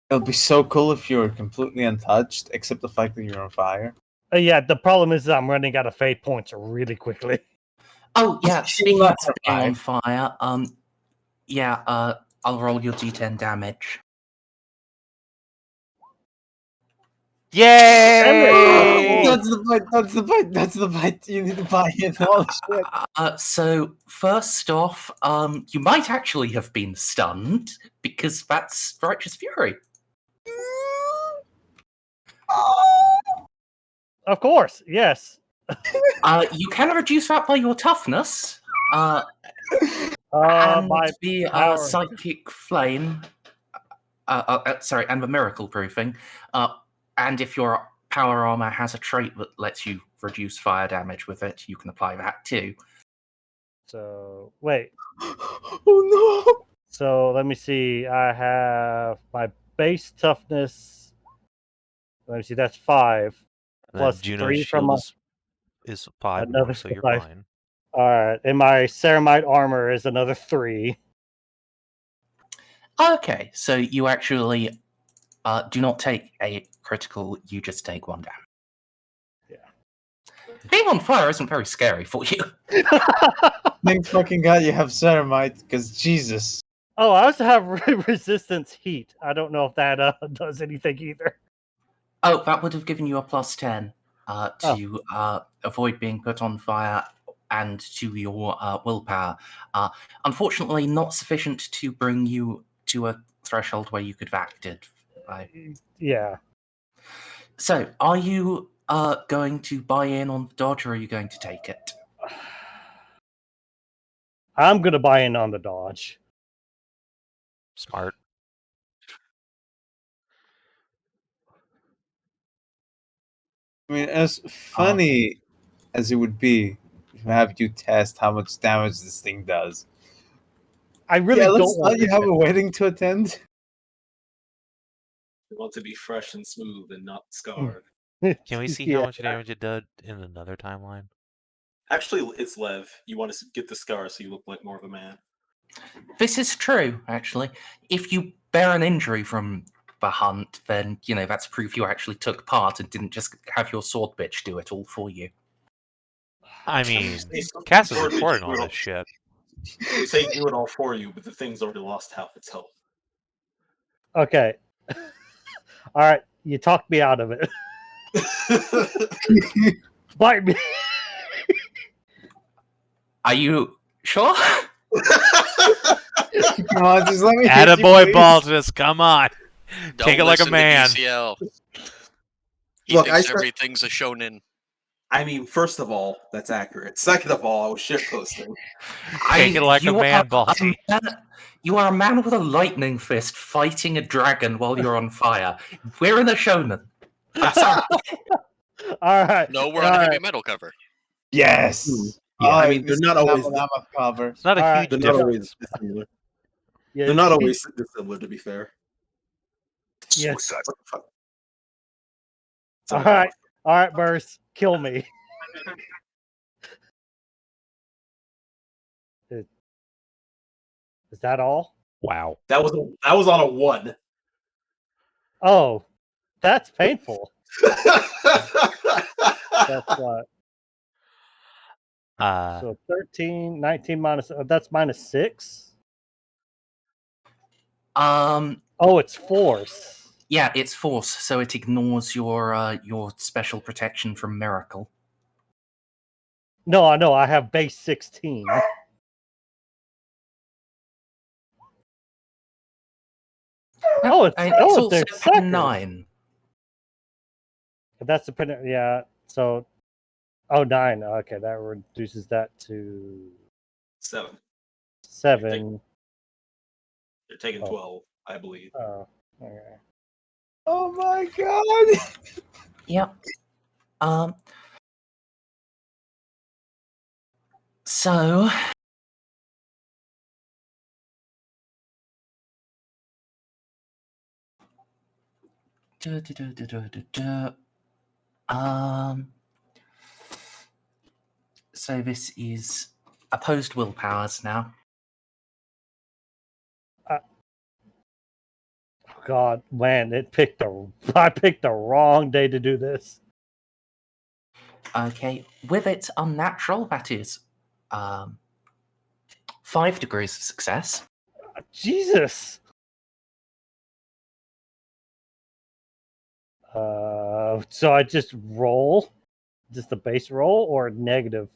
It'll be so cool if you're completely untouched, except the fact that you're on fire. Yeah, the problem is I'm running out of fate points really quickly. Oh yeah, She speaking will of not being on fire, I'll roll your d10 damage. Yay! That's the bite. That's the bite. That's the bite. You need to buy in. Holy shit! So first off, you might actually have been stunned because that's Righteous Fury. Of course, yes. You can reduce that by your toughness. And My the power. psychic flame. And the miracle proofing. And if your power armor has a trait that lets you reduce fire damage with it, you can apply that too. So wait. Oh no! So let me see. I have my base toughness. Let me see. That's 5. And Plus then Juno's 3 from shield my. is 5 Another more, so you're 5. fine. All right, and my ceramite armor is another 3. Okay, so you actually do not take a critical, you just take 1 damage. Yeah. Being on fire isn't very scary for you. Thank fucking God you have ceramite, because Jesus. Oh, I also have resistance heat. I don't know if that does anything either. Oh, that would have given you a plus 10 to avoid being put on fire and to your willpower. Unfortunately, not sufficient to bring you to a threshold where you could have acted. Yeah. So, are you going to buy in on the dodge, or are you going to take it? I'm going to buy in on the dodge. Smart. I mean, as funny as it would be to have you test how much damage this thing does. I really Let's don't want let you to have a wedding to attend. We want to be fresh and smooth and not scarred. Can we see how much damage it did in another timeline? Actually, it's Lev. You want to get the scar so you look like more of a man. This is true, actually. If you bear an injury from the hunt, then, that's proof you actually took part and didn't just have your sword bitch do it all for you. I mean, Cass is Sword bitch recording do all it this shit. You say do it all for you, but the thing's already lost half its health. Okay. All right. You talked me out of it. Bite me. Are you sure? Come on, just let me hit you, Attaboy, please. Baltus, come on. Don't Take it like a listen to man. DCL. He Look, thinks everything's a shonen. I mean, first of all, that's accurate. Second of all, I was shitposting. Take it like a man, Balty. You are a man with a lightning fist fighting a dragon while you're on fire. We're in a shonen. I'm sorry. All right. No, we're on a heavy metal cover. Yes. Yeah, I mean, they're this not is always. Nama cover. It's not a All huge right, They're not difference. always dissimilar. Yeah, They're not always dissimilar, to be fair. Yes. What the fuck? All right. All right, Merz. Kill me. Is that all? Wow. That was on a 1. Oh, that's painful. That's what? So 13, 19 minus. That's minus 6. Oh, it's force. Yeah, it's force, so it ignores your special protection from miracle. No, I know. I have base 16. Oh, it's also their second. 9. That's the pen. Yeah. So, 9. Okay, that reduces that to 7. 7. They're taking 12, I believe. Oh, okay. Oh my God. Yep. So So this is opposed willpowers now. God, man, I picked the wrong day to do this. Okay, with its unnatural, that is 5 degrees of success. Jesus. So I just roll, just the base roll, or negative?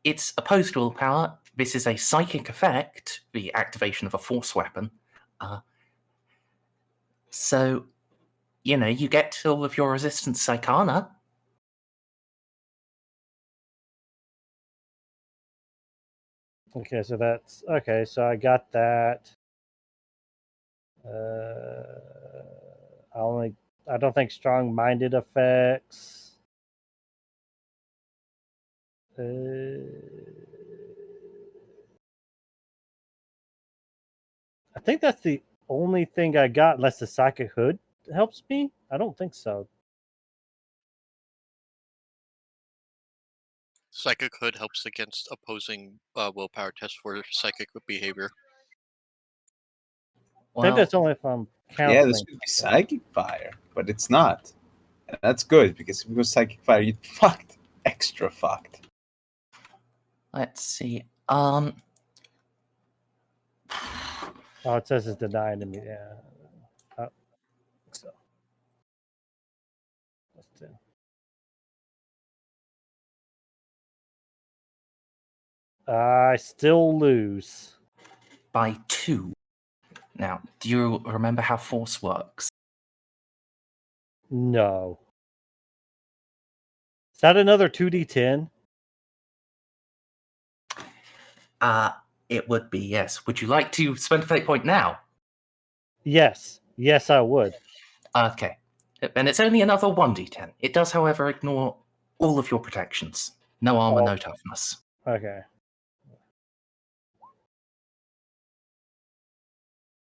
It's opposed willpower. This is a psychic effect, the activation of a force weapon. So, you get all of your resistance Psychana. Okay, so that's okay. So I got that. I don't think strong-minded effects. I think that's the only thing I got, unless the psychic hood helps me. I don't think so. Psychic Hood helps against opposing willpower tests for psychic behavior. I think that's only if I'm counseling. Yeah, this could be psychic fire, but it's not. And that's good, because if it was psychic fire, you'd fucked. Extra fucked. Let's see. Oh, it says it's denied to me. Yeah. So. Let's do. I still lose. By 2. Now, do you remember how force works? No. Is that another 2d10? It would be, yes. Would you like to spend a fate point now? Yes. Yes, I would. Okay. And it's only another 1d10. It does, however, ignore all of your protections. No armor, no toughness. Okay.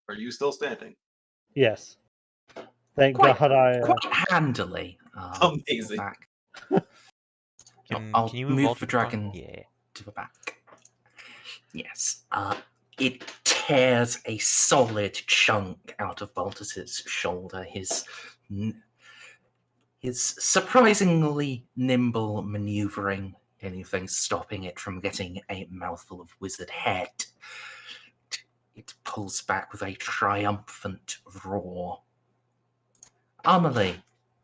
Are you still standing? Yes. Thank Quite God handily. Amazing. Back. Can you move Balty the dragon to the back. Yes. It tears a solid chunk out of Baltus's shoulder. His surprisingly nimble maneuvering, anything stopping it from getting a mouthful of wizard head. It pulls back with a triumphant roar. Amelie,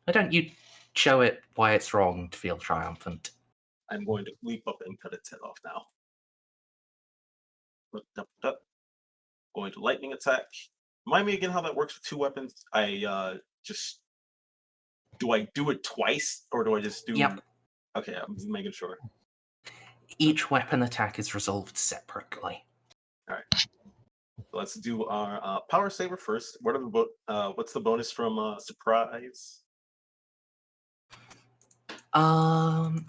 why don't you show it why it's wrong to feel triumphant? I'm going to leap up and cut its head off now. Going to lightning attack. Remind me again how that works with 2 weapons. Do I do it twice, or do I just do? Yep. Okay, I'm just making sure. Each weapon attack is resolved separately. All right. Let's do our power saver first. What's the bonus from surprise? I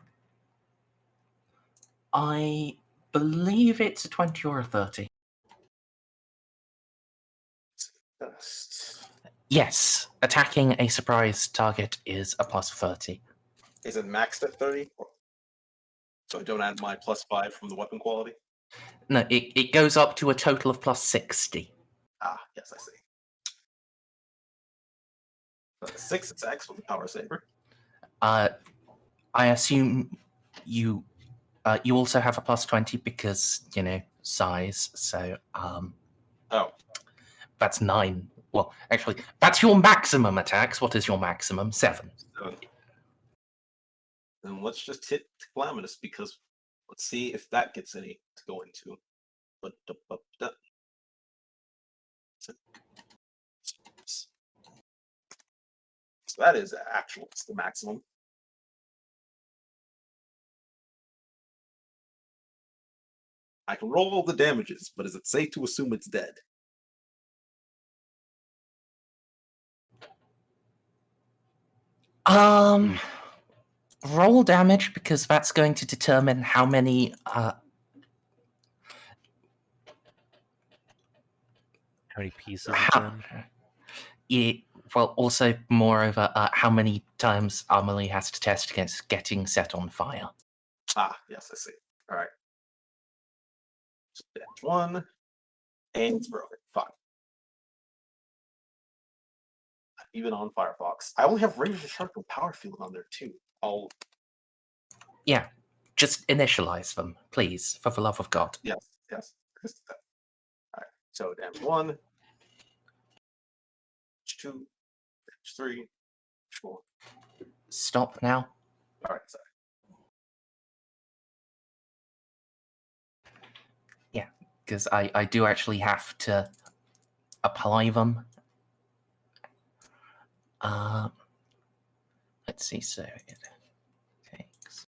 believe it's a 20 or a 30. Best. Yes, attacking a surprise target is a plus 30. Is it maxed at 30? So I don't add my +5 from the weapon quality? No, it goes up to a total of plus 60. Ah, yes, I see. 6 attacks with the power saver. I assume you also have a plus 20 because, size, so that's 9. Well, actually, that's your maximum attacks. What is your maximum? 7. Then let's just hit Calamitous, because let's see if that gets any to go into. So that is it's the maximum. I can roll all the damages, but is it safe to assume it's dead? Roll damage, because that's going to determine how many pieces it's in. Well, also, moreover, how many times Amelie has to test against getting set on fire. Ah, yes, I see. All right. So that's 1, and it's broken. Fine. Even on Firefox. I only have Razor Sharp and Power Field on there, too. Yeah, just initialize them, please, for the love of God. Yes. All right. So damage 1, damage 2, damage 3, damage 4. Stop now. All right, sorry. Yeah, because I do actually have to apply them. Let's see, so it takes...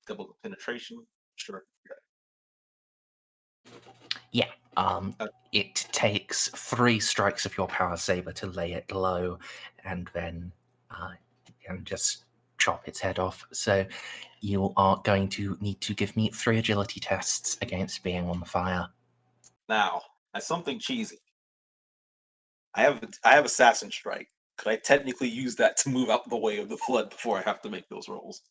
Double penetration. Sure. Yeah, it takes 3 strikes of your power saber to lay it low, and then you can just chop its head off. So you are going to need to give me 3 agility tests against being on fire. Now, as something cheesy, I have Assassin Strike. Could I technically use that to move out the way of the flood before I have to make those rolls?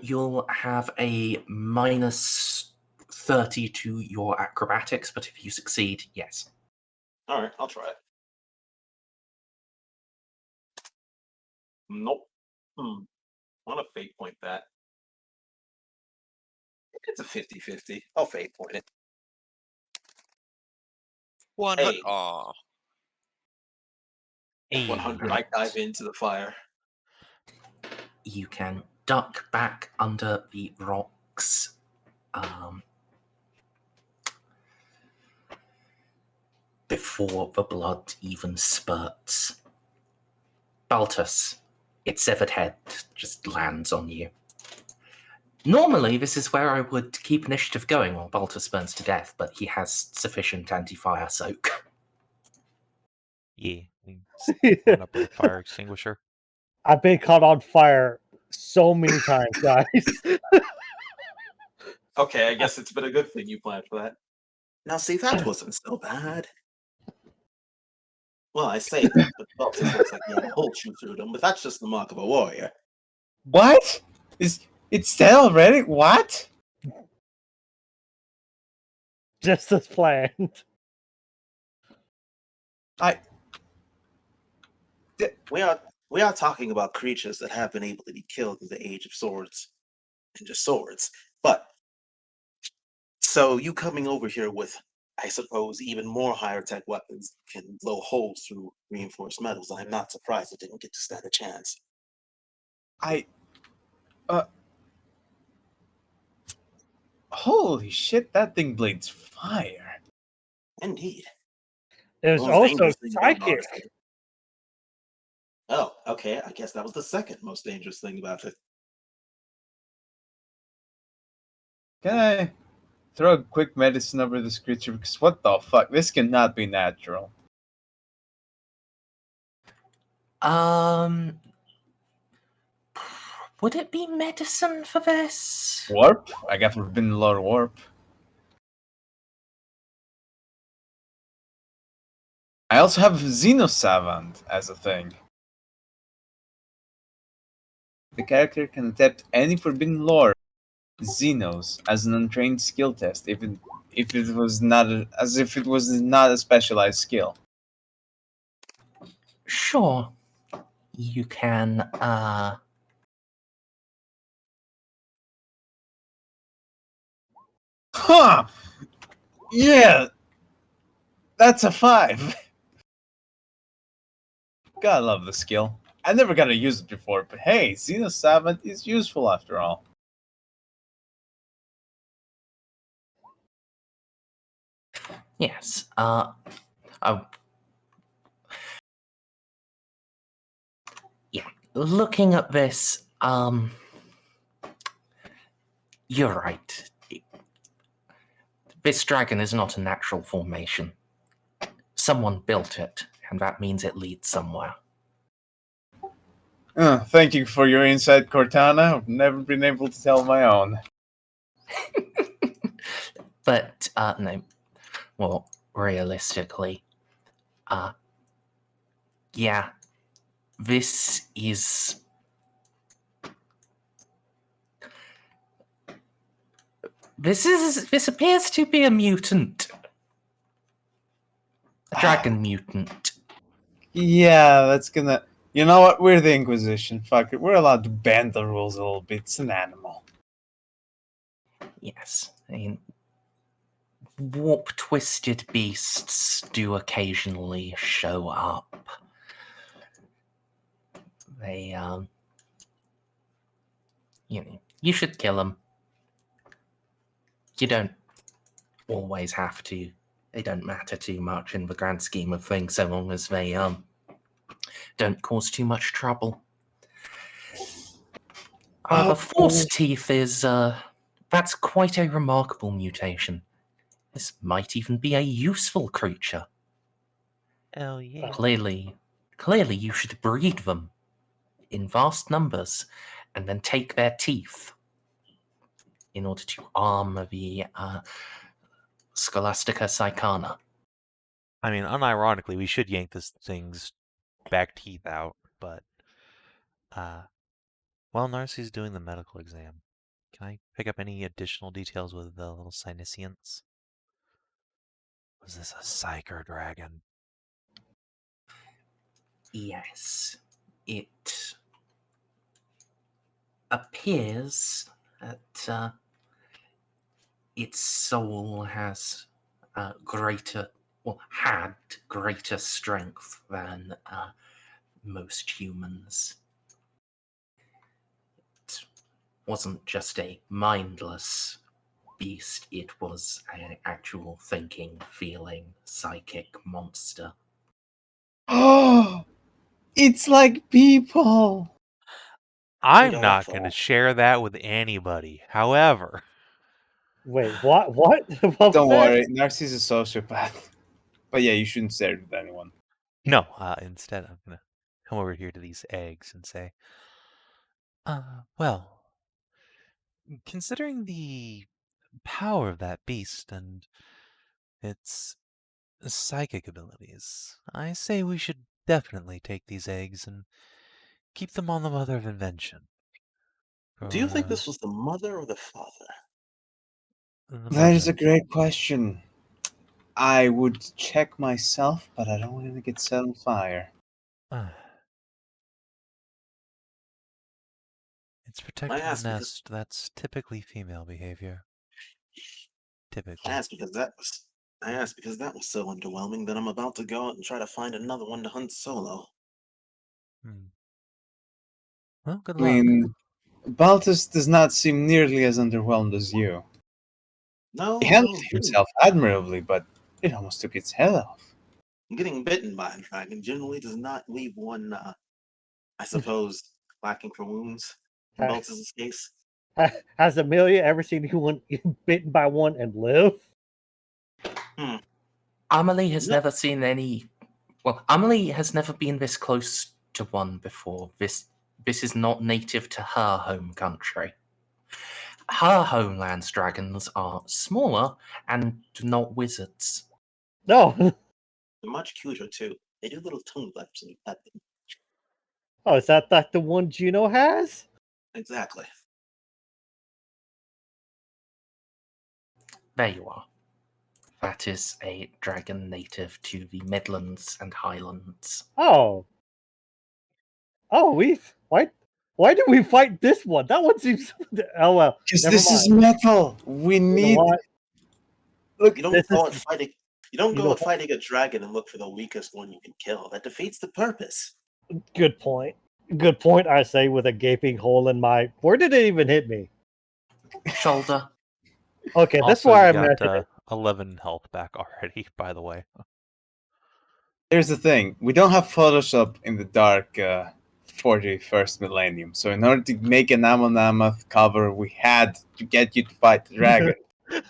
You'll have a minus 30 to your acrobatics, but if you succeed, yes. All right, I'll try it. Nope. I want to fate point that. It's a 50-50. I'll fate point it. 100. Hey. Aw. 100. I dive into the fire. You can duck back under the rocks. Before the blood even spurts. Baltus, its severed head just lands on you. Normally, this is where I would keep initiative going while Baltus burns to death, but he has sufficient anti-fire soak. Yeah, we run up with a fire extinguisher. I've been caught on fire so many times, guys. Okay, I guess it's been a good thing you planned for that. Now, see, that wasn't so bad. Well, I say that, but Baltus looks like he had a hole shoot through them, but that's just the mark of a warrior. What? It's dead already? What? Just as planned. We are talking about creatures that have been able to be killed in the Age of Swords and just swords. But so you coming over here with, I suppose, even more higher tech weapons can blow holes through reinforced metals. I'm not surprised it didn't get to stand a chance. Holy shit, that thing bleeds fire. Indeed. There's Most also dangerous thing about psychic. it. Oh, okay. I guess that was the second most dangerous thing about it. Can I throw a quick medicine over this creature? Because what the fuck? This cannot be natural. Would it be medicine for this? Warp? I got forbidden lore warp. I also have Xenosavant as a thing. The character can attempt any forbidden lore Xenos as an untrained skill test if it was not a specialized skill. Sure. You can, Huh! Yeah! That's a 5! Gotta love the skill. I never got to use it before, but hey, Xenosavant is useful after all. yes, yeah, looking at this, You're right. This dragon is not a natural formation. Someone built it, and that means it leads somewhere. Thank you for your insight, Cortana. I've never been able to tell my own. But, no. Well, realistically, yeah, this is... This appears to be a mutant. A dragon mutant. Yeah, that's gonna... You know what? We're the Inquisition. Fuck it. We're allowed to bend the rules a little bit. It's an animal. Yes. I mean, warp-twisted beasts do occasionally show up. They, you know, you should kill them. You don't always have to. They don't matter too much in the grand scheme of things, so long as they, don't cause too much trouble. The Force Teeth is, that's quite a remarkable mutation. This might even be a useful creature. Oh, yeah. Clearly you should breed them in vast numbers and then take their teeth in order to arm the Scholastica Psychana. I mean, unironically, we should yank this thing's back teeth out, but while Narcia's doing the medical exam, can I pick up any additional details with the little Cynicians? Was this a Psyker dragon? Yes, it appears that its soul has had greater strength than most humans. It wasn't just a mindless beast, it was an actual thinking, feeling, psychic monster. Oh, it's like people. I'm don't not fall. going to share that with anybody. However, Wait, what? What? What was Don't that? worry, Narcissus is a sociopath. But yeah, you shouldn't share it with anyone. no, instead I'm going to come over here to these eggs and say, well, considering the power of that beast and its psychic abilities, I say we should definitely take these eggs and keep them on the Mother of Invention. Do you think For, this was the mother or the father? the That is a mother. great question. I would check myself, but I don't want to get set on fire. It's protecting asked the because- nest. That's typically female behavior. Typically. I asked because that was so underwhelming that I'm about to go out and try to find another one to hunt solo. Well, good I luck. mean, Baltus does not seem nearly as underwhelmed as you. No, He handled no, himself admirably, but it almost took its head off. getting bitten by a dragon generally does not leave one, I suppose, lacking for wounds. In Baltus' case, Has Amelia ever seen anyone bitten by one and live? Amelie has No. never seen any... Well, Amelie has never been this close to one before. This is not native to her home country. Her homeland's dragons are smaller and not wizards. No. they're much cuter too. They do little tongue flaps and you pet them. Oh, is that the one Juno has? Exactly. There you are. That is a dragon native to the Midlands and Highlands. Oh. Oh, why did we fight this one? That one seems... Oh, well. Because Never this is mind. metal. We You know need... what? Look, You don't This go is- out fighting. You don't you go know out fighting a dragon and look for the weakest one you can kill. That defeats the purpose. Good point. Good point, I say, with a gaping hole in my... Where did it even hit me? Shoulder. Okay, that's Also, why you I got mentioned it. 11 health back already, by the way. here's the thing. We don't have Photoshop in the dark 41st millennium. So in order to make an Amon-Amoth cover, we had to get you to fight the dragon. This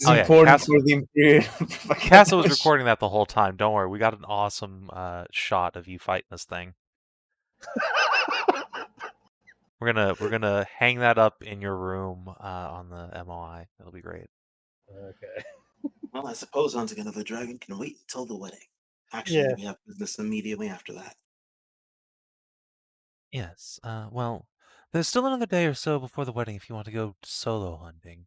is Oh, yeah, important Cass- for the Imperial. Castle was recording that the whole time. Don't worry, we got an awesome shot of you fighting this thing. We're gonna hang that up in your room on the MOI. It'll be great. Okay. Well, I suppose hunting another dragon can wait until the wedding. Actually, Yeah. we have business immediately after that. Yes. Well, there's still another day or so before the wedding if you want to go solo hunting.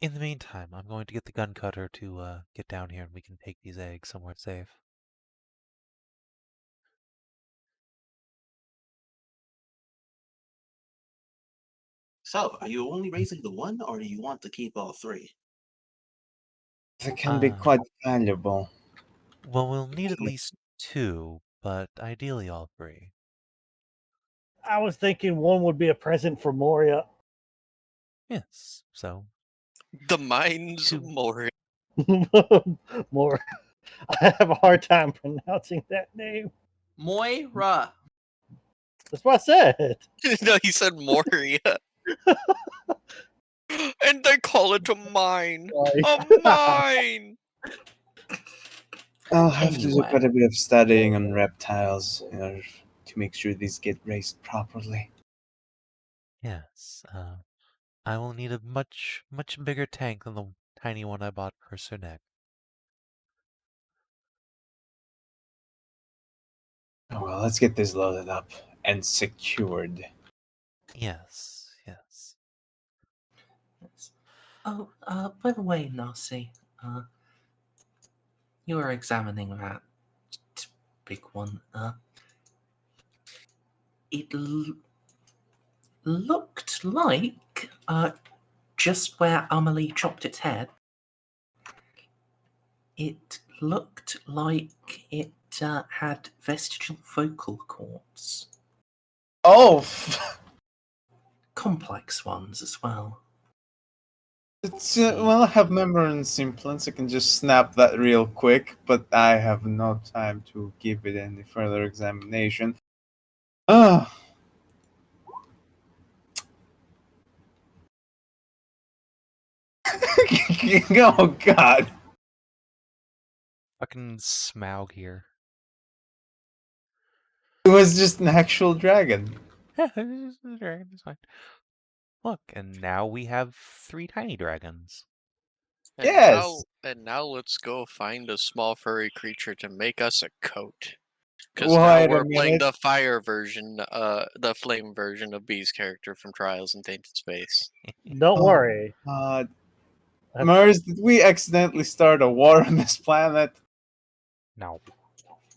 In the meantime, I'm going to get the gun cutter to get down here and we can take these eggs somewhere safe. So, are you only raising the one, or do you want to keep all three? They can be quite valuable. Well, we'll need at least 2, but ideally all 3. I was thinking one would be a present for Moria. Yes, so The mind's 2. more. More. I have a hard time pronouncing that name. Moira. That's what I said. No, he said Moria. And they call it a mine. A mine! I'll have to do Anyway. quite a bit of studying on reptiles in order to make sure these get raised properly. Yes, I will need a much bigger tank than the tiny one I bought for Sir Nick. Oh, well, let's get this loaded up and secured. Yes, yes. Oh, by the way, Narcia, you were examining that big one. It looked like, just where Amelie chopped its head, it looked like it had vestigial vocal cords. Oh! Complex ones as well. It's, well, I have membrance implants. I can just snap that real quick, but I have no time to give it any further examination. Oh. Oh, God. Fucking Smaug here. It was just an actual dragon. Yeah, it's a dragon, it's fine. Look, and now we have 3 tiny dragons. And Yes. now let's go find a small furry creature to make us a coat. Because Wait now a we're playing minute. the fire version, the flame version of Bee's character from Trials in Tainted Space. Don't Oh, worry. Merz, did we accidentally start a war on this planet? No.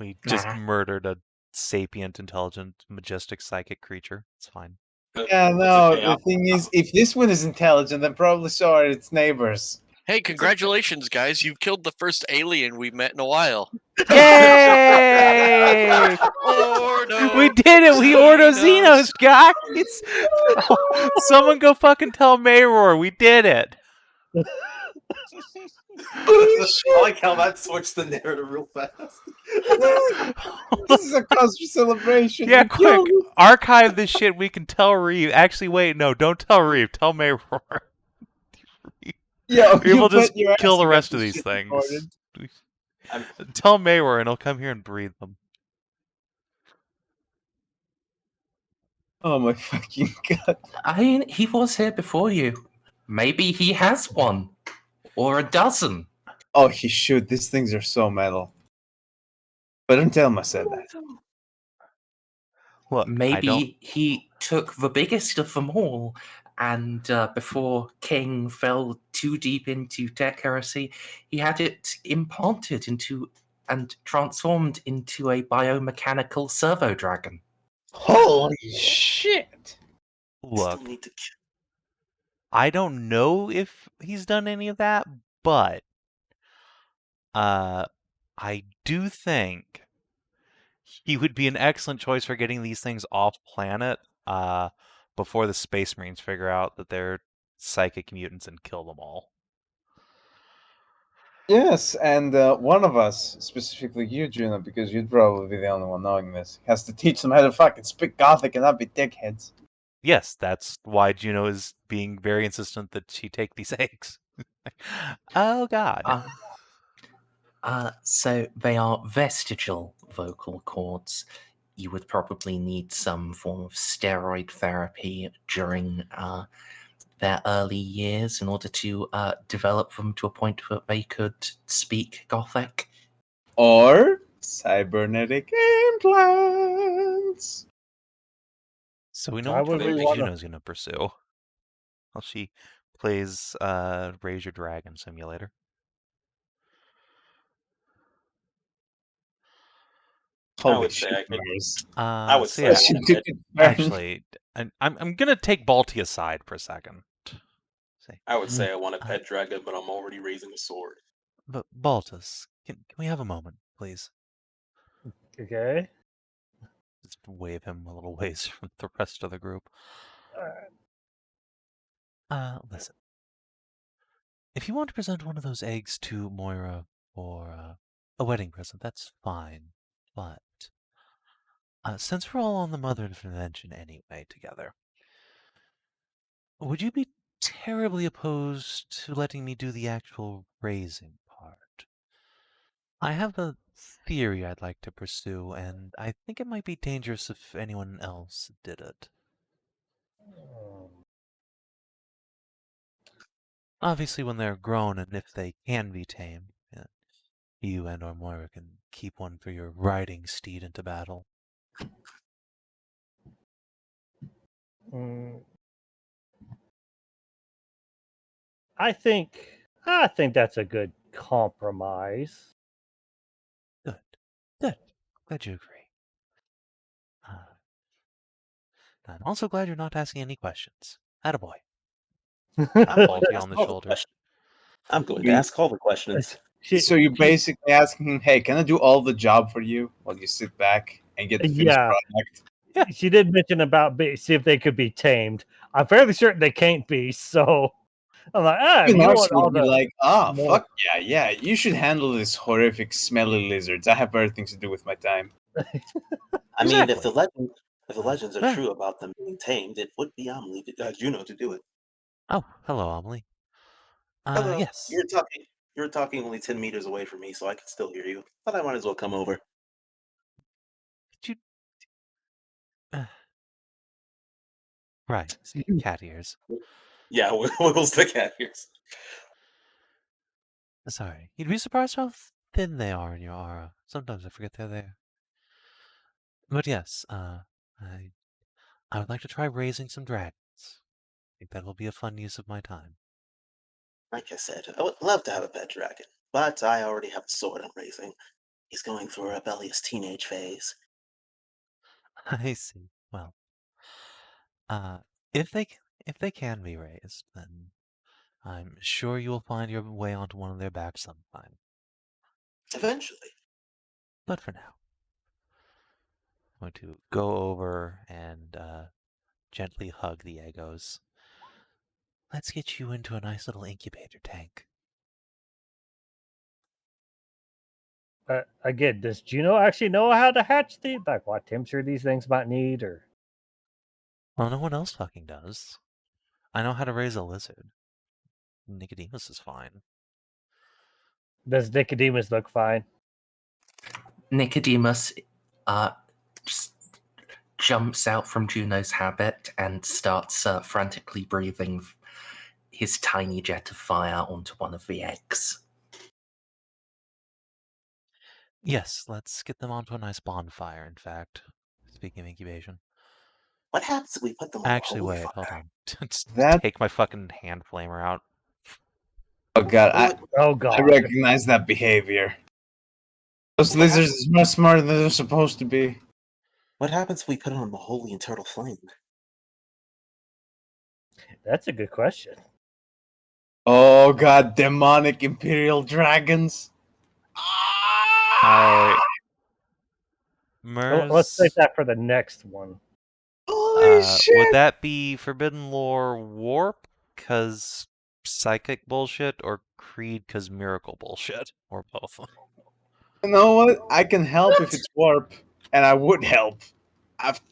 We just Nah. murdered a sapient, intelligent, majestic psychic creature. It's fine. Yeah, no, the thing is, if this one is intelligent, then probably so are its neighbors. Hey, congratulations, guys! You've killed the first alien we've met in a while. Yay! Ordo We did it! We Ordo Xenos, guys! Someone go fucking tell Mayror, we did it! I like how that switched the narrative real fast. This is a cause for celebration. Yeah, You quick! killed it. Archive this shit, we can tell Reeve. Actually, wait, no, don't tell Reeve, tell Mayror. Yo, Reeve will bet just your kill ass the you rest got of this these shit things. recorded. Tell Mayror and he'll come here and breed them. Oh my fucking god. I mean, he was here before you. Maybe he has one. Or a dozen. Oh, he should. These things are so metal. But don't tell him I said that. Look, Maybe he took the biggest of them all, and before King fell too deep into tech heresy, he had it implanted into and transformed into a biomechanical servo dragon. Holy shit! Look, Still need to I don't know if he's done any of that, but I do think he would be an excellent choice for getting these things off planet before the Space Marines figure out that they're psychic mutants and kill them all. Yes, and one of us, specifically you, Juno, because you'd probably be the only one knowing this, has to teach them how to fucking speak Gothic and not be dickheads. Yes, that's why Juno is being very insistent that she take these eggs. Oh God. So they are vestigial vocal cords. You would probably need some form of steroid therapy during their early years in order to develop them to a point that they could speak Gothic. Or cybernetic implants. So we know Why which would we way wanna- Juno's gonna pursue. Well, she plays Raise Your Dragon Simulator. Holy would say shit, I could- Merz. I would So say yeah, She want took to it back. actually, I'm gonna take Balty aside for a second. Say, I would say I want a pet dragon, but I'm already raising a sword. but Baltus, can we have a moment, please? Okay. Just wave him a little ways from the rest of the group. Listen. If you want to present one of those eggs to Moira for a wedding present, that's fine. But since we're all on the Mother Dimension anyway together, would you be terribly opposed to letting me do the actual raising part? I have a theory I'd like to pursue, and I think it might be dangerous if anyone else did it. Obviously, when they're grown and if they can be tamed, you and or Moira can keep one for your riding steed into battle. I think that's a good compromise. Good. Good. Glad you agree. I'm also glad you're not asking any questions. Attaboy. I'm going to Balty ask on the all the shoulder. questions. I'm going to ask all the questions. So you're basically asking him, hey, can I do all the job for you while you sit back and get the finished product? Yeah. She did mention about see if they could be tamed. I'm fairly certain they can't be, so I'm like, you Narcia want all would be the like, more- fuck yeah, you should handle this horrific smelly lizards. I have better things to do with my time. I mean, if Exactly. the legends are true about them being tamed, it would be Juno to do it. Oh, hello, Amelie. Hello. Yes. You're talking only 10 meters away from me, so I can still hear you. But I might as well come over. Did you... Right. See, cat ears. Yeah, wiggles the cat ears. Sorry. You'd be surprised how thin they are in your aura. Sometimes I forget they're there. But yes, I would like to try raising some dragons. I think that will be a fun use of my time. Like I said, I would love to have a pet dragon, but I already have a sword I'm raising. He's going through a rebellious teenage phase. I see. Well, if they can be raised, then I'm sure you will find your way onto one of their backs sometime. Eventually. But for now, I'm going to go over and gently hug the Eggos. Let's get you into a nice little incubator tank. Again, does Juno actually know how to hatch these? Like what temperature these things might need, or Well, no one else fucking does. I know how to raise a lizard. Nicodemus is fine. does Nicodemus look fine? Nicodemus just jumps out from Juno's habit and starts frantically breathing his tiny jet of fire onto one of the eggs. Yes, let's get them onto a nice bonfire, in fact. Speaking of incubation. What happens if we put them on Actually, the holy wait, hold fire? on. Just That- take my fucking hand flamer out. Oh god, Oh god. I recognize that behavior. Those lizards are much smarter than they're supposed to be. What happens if we put it on the holy and turtle flame? That's a good question. Oh god, demonic imperial dragons. Alright. Well, let's save that for the next one. Holy shit! Would that be Forbidden Lore Warp? Because psychic bullshit or Creed because miracle bullshit, or both. You know what? I can help if it's warp, and I would help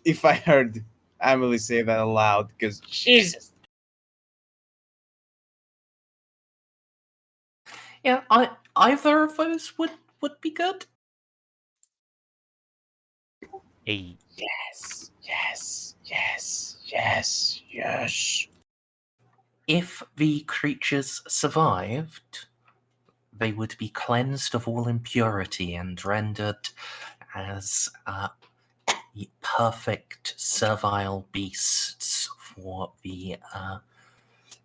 if I heard Emily say that aloud. Because Jesus, Yeah, either of those would be good. Hey, yes, yes, yes, yes, yes. If the creatures survived, they would be cleansed of all impurity and rendered as perfect servile beasts for the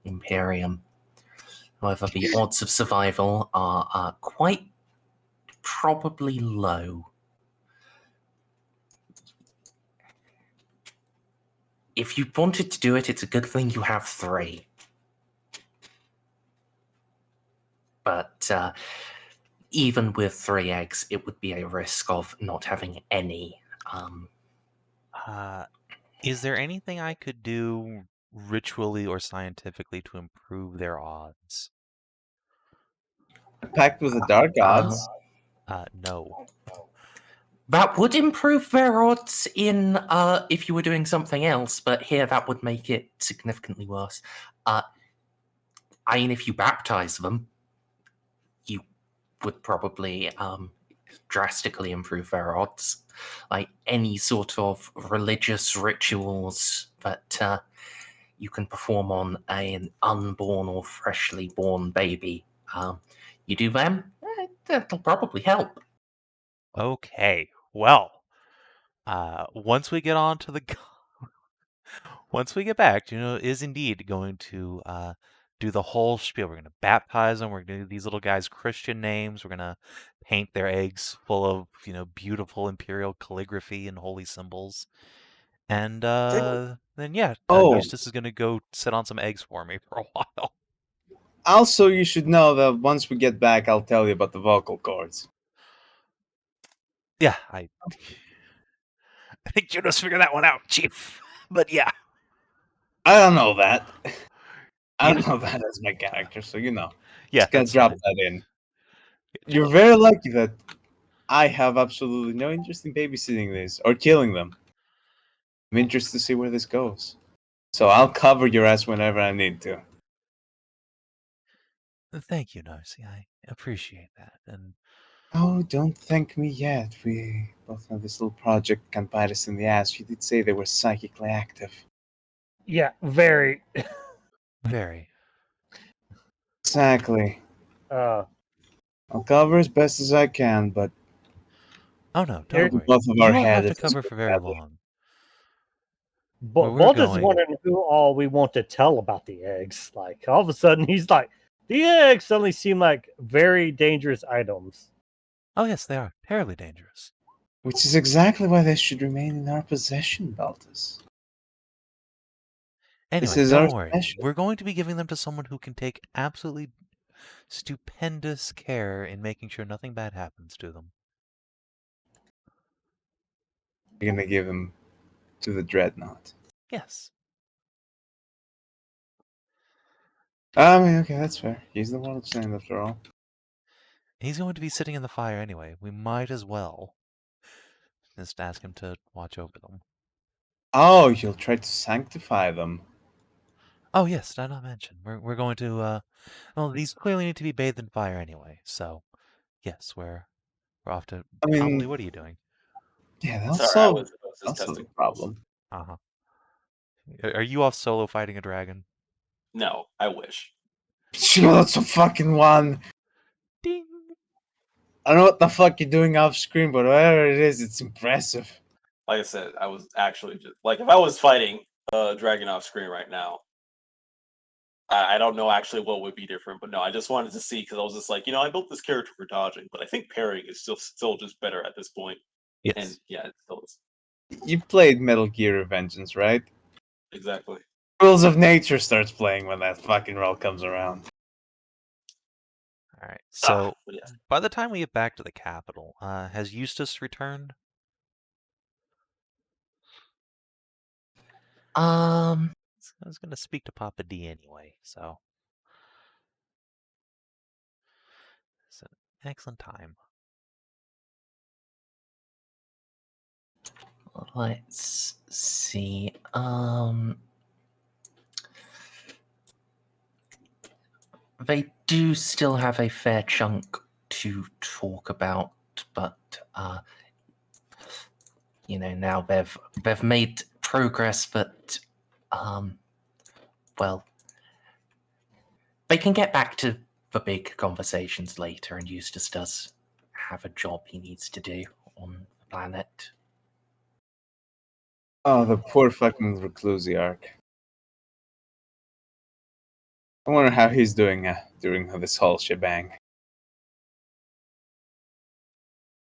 Imperium. However, the odds of survival are quite probably low. If you wanted to do it, it's a good thing you have 3. But even with 3 eggs, it would be a risk of not having any. is there anything I could do ritually or scientifically to improve their odds? Pact with the dark gods. No. That would improve their odds in if you were doing something else, but here that would make it significantly worse. I mean, if you baptize them, you would probably drastically improve their odds. Like any sort of religious rituals that you can perform on an unborn or freshly born baby, you do them, that'll probably help. Okay. Well, once we get on to the once we get back, Juno is indeed going to do the whole spiel. We're going to baptize them. We're going to do these little guys' Christian names. We're going to paint their eggs full of, beautiful imperial calligraphy and holy symbols. And then, Eustace is going to go sit on some eggs for me for a while. Also, you should know that once we get back, I'll tell you about the vocal cords. Yeah, I think Juno's figured that one out, Chief. But yeah. I don't know that. I don't know that as my character, so Yeah, just gotta that's drop fine. that in. You're very lucky that I have absolutely no interest in babysitting these or killing them. I'm interested to see where this goes. So I'll cover your ass whenever I need to. Thank you, Narcia. I appreciate that. And Oh, don't thank me yet. We both know this little project can bite us in the ass. You did say they were psychically active. Yeah, very. very. Exactly. Uh, I'll cover as best as I can, but Oh no, Here- don't worry. both of You our won't have heads to cover for very long. Where we're Baltus is going- wondering who all we want to tell about the eggs. Like, all of a sudden, he's like, the eggs suddenly seem like very dangerous items. Oh yes, they are terribly dangerous. Which is exactly why they should remain in our possession, Baltus. Anyway, is don't our worry. special. We're going to be giving them to someone who can take absolutely stupendous care in making sure nothing bad happens to them. You're gonna give them to the Dreadnought. Yes. I mean, okay, that's fair. He's the one who's saying after all. He's going to be sitting in the fire anyway. We might as well just ask him to watch over them. Oh, you'll try to sanctify them. Oh yes, did I not mention? We're going to well, these clearly need to be bathed in fire anyway, so yes, we're off to I mean, Amelie, what are you doing? Yeah, that'll Sorry, I solve, was just that'll solve testing the problem. Uh-huh. Are you off solo fighting a dragon? No, I wish. Sure, that's a fucking one. Ding! I don't know what the fuck you're doing off screen, but whatever it is, it's impressive. Like I said, I was actually just like if I was fighting a dragon off screen right now, I don't know actually what would be different, but no, I just wanted to see because I was just like, I built this character for dodging, but I think parrying is still just better at this point. Yes. And yeah, it still is. You played Metal Gear Revengeance, right? Exactly. Rules of Nature starts playing when that fucking roll comes around. Alright, so But yes. by the time we get back to the capital, has Eustace returned? Um, I was going to speak to Papa D anyway, so Excellent time. Let's see. They do still have a fair chunk to talk about, but now they've made progress, but well, they can get back to the big conversations later, and Eustace does have a job he needs to do on the planet. Oh, the poor fucking Reclusiarch. I wonder how he's doing during this whole shebang.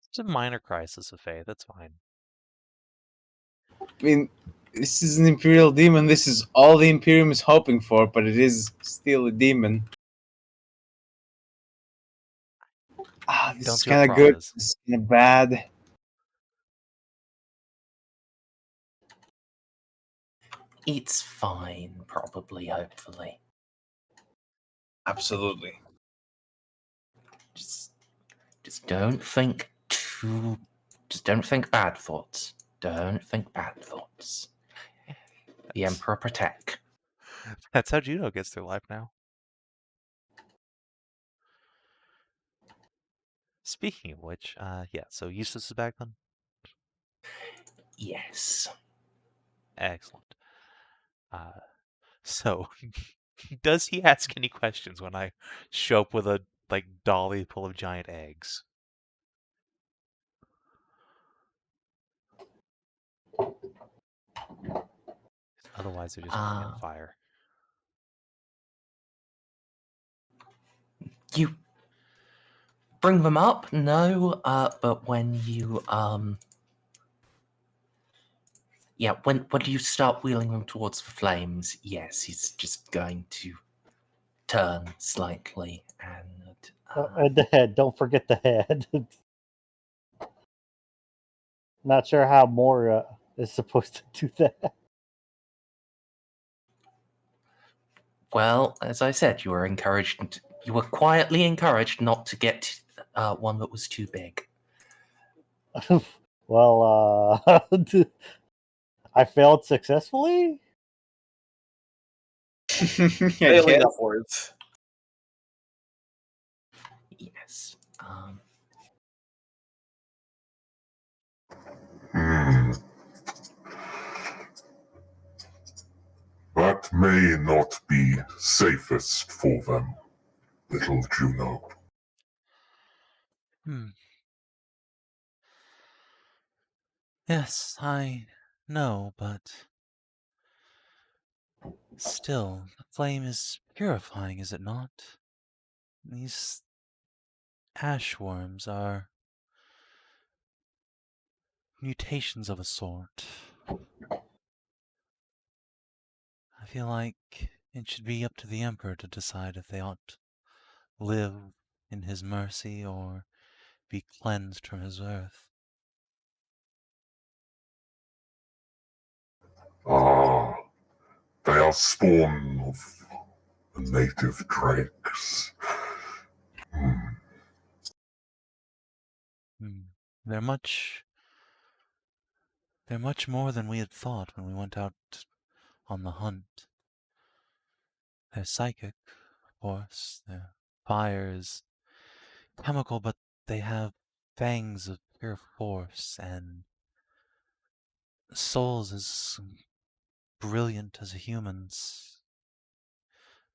It's a minor crisis of faith. That's fine. I mean, this is an Imperial demon. This is all the Imperium is hoping for, but it is still a demon. This Don't is see what kind the of good. problem is. This is kind of bad. It's fine, probably, hopefully. Absolutely. Just don't think don't think bad thoughts. Don't think bad thoughts. The Emperor protect. That's how Juno gets through life now. Speaking of which, so Eustace is back then? Yes. Excellent. So, does he ask any questions when I show up with a, dolly full of giant eggs? Otherwise, they're just going in fire. You bring them up? No, but when you, when you start wheeling them towards the flames, yes, he's just going to turn slightly and... the head. Don't forget the head. Not sure how Mora is supposed to do that. Well, as I said, you were quietly encouraged not to get one that was too big. Well, I failed successfully? Failing upwards. Yes. That may not be safest for them, little Juno. Yes, I know, but still, the flame is purifying, is it not? These ash worms are mutations of a sort. I feel like it should be up to the Emperor to decide if they ought to live in his mercy or be cleansed from his earth. They are spawn of the native dregs. They're much more than we had thought when we went out on the hunt. They're psychic, of course. Their fire is chemical, but they have fangs of pure force and souls as brilliant as a human's.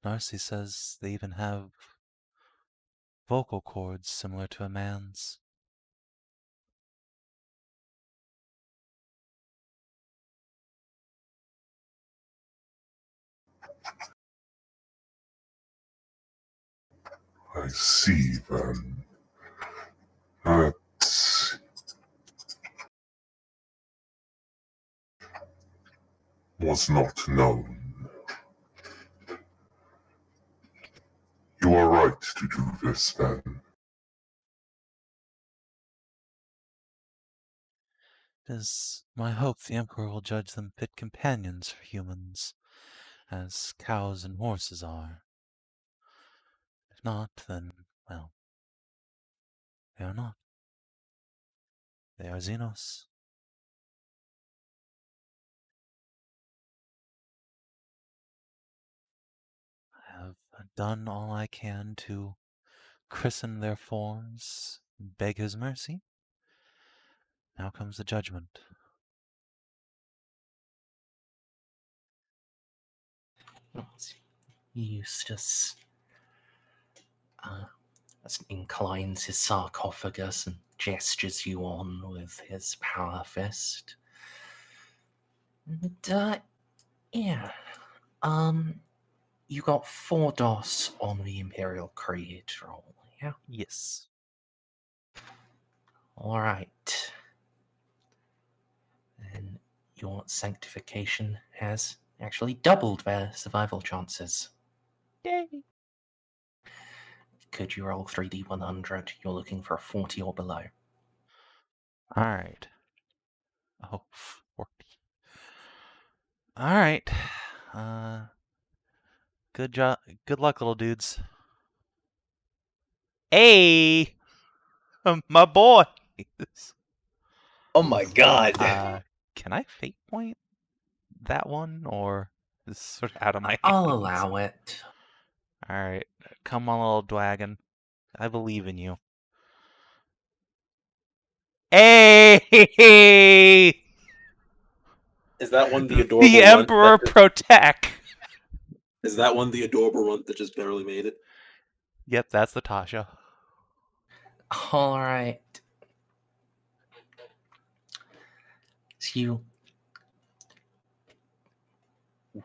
Narcia says they even have vocal cords similar to a man's. I see, then. That was not known. You are right to do this, then. It is my hope the Emperor will judge them fit companions for humans, as cows and horses are. If not, then, well, Xenos. I have done all I can to christen their forms, beg his mercy. Now comes the judgment. Eustace inclines his sarcophagus and gestures you on with his power fist. And, yeah. You got 4 DOS on the Imperial Creed roll, yeah? Yes. Alright. And your sanctification has actually doubled their survival chances. Yay! Could you roll 3d100? You're looking for a 40 or below. Alright. Oh, 40. Alright. Good job. Good luck, little dudes. Hey! My boy! Oh my god. Can I fate point that one, or is this sort of out of my hands? I'll allow it. Alright. Come on, little dragon. I believe in you. Hey! Is that one the adorable The one Emperor that protect! is that one the adorable one that just barely made it? Yep, that's the Tasha. Alright. So you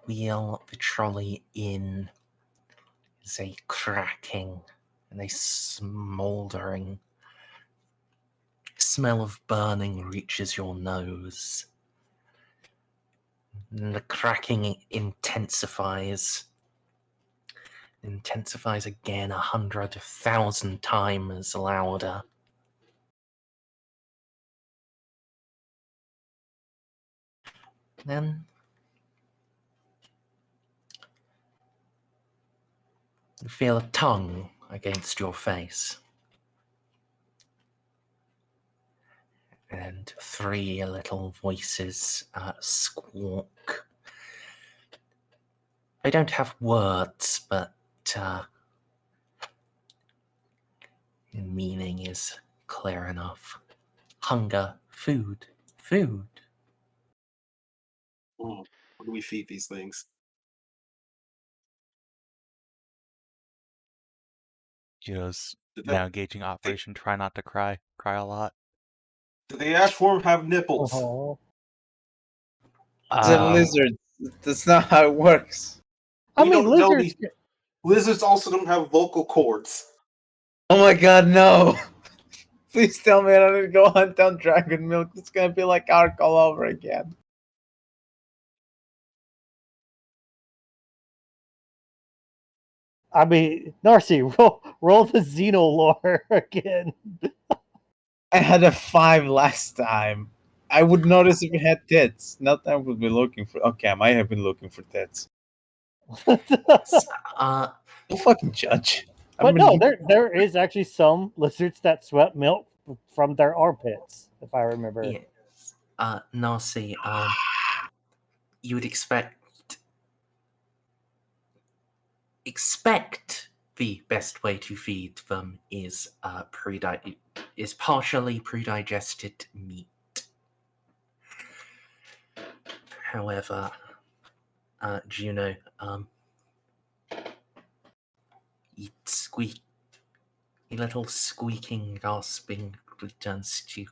wheel the trolley in. There's a cracking and a smouldering smell of burning reaches your nose. And the cracking intensifies again 100,000 times louder. Then you feel a tongue against your face. And 3 little voices squawk. They don't have words, but meaning is clear enough. Hunger, food, food. What do we feed these things? Juno's Did now engaging Operation Try Not to Cry. Cry a lot. Do the ash form have nipples? Oh. It's a lizard. That's not how it works. I We mean, don't know lizards. Lizards also don't have vocal cords. Oh my god, no. Please tell me I don't need to go hunt down dragon milk. It's gonna be like Ark all over again. I mean, Narcia, roll the Xenolore again. I had a 5 last time. I would notice if it had tits. Not that I would be looking for. Okay, I might have been looking for tits. Don't fucking judge. But no, there is actually some lizards that sweat milk from their armpits, if I remember. Yes. Narcy, you would expect the best way to feed them is partially pre-digested meat. However, Juno, a little squeaking, gasping returns to,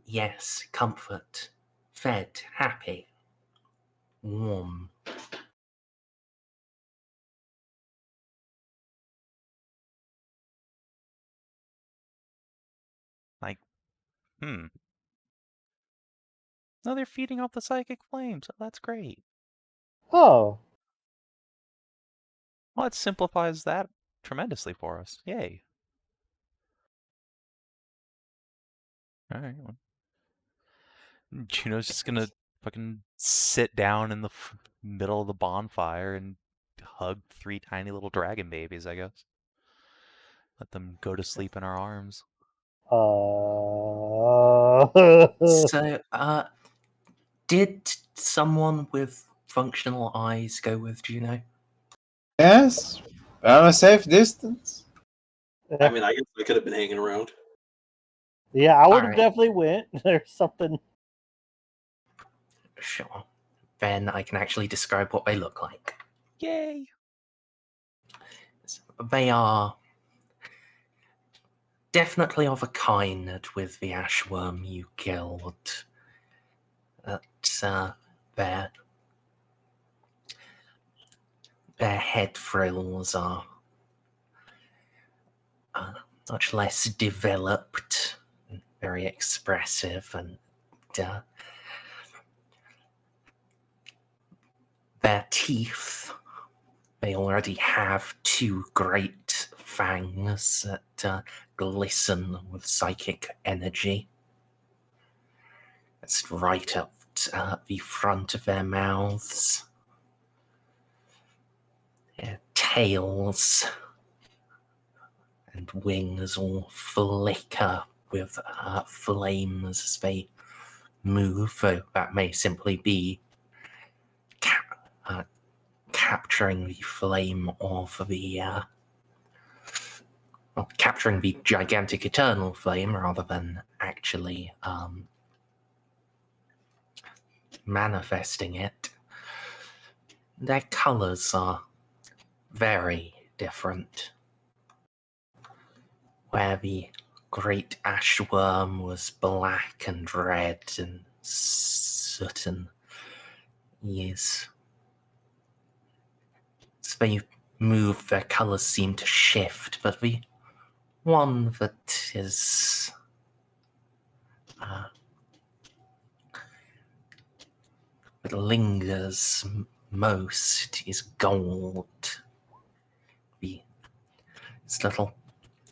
yes, comfort, fed, happy, warm. Like, No, they're feeding off the psychic flames. Oh, that's great. Oh. Well, it simplifies that tremendously for us. Yay. Alright. Well. Juno's just gonna fucking sit down in the middle of the bonfire and hug 3 tiny little dragon babies, I guess. Let them go to sleep in our arms. So, did someone with functional eyes go with Juno? Yes, I'm a safe distance. I mean, I guess I could have been hanging around. Yeah, I would have Alright. definitely went. There's something. Sure. Then I can actually describe what they look like. Yay! They are definitely of a kind with the ashworm you killed. Their head frills are much less developed, very expressive, and their teeth, they already have two great fangs that glisten with psychic energy. It's right up the front of their mouths. Their tails and wings all flicker with flames as they move, though that may simply be capturing the flame of the capturing the gigantic eternal flame rather than actually manifesting it. Their colors are very different. Where the great ashworm was black and red and sooten, as they move, their colors seem to shift, but the one that is that lingers most is gold. These little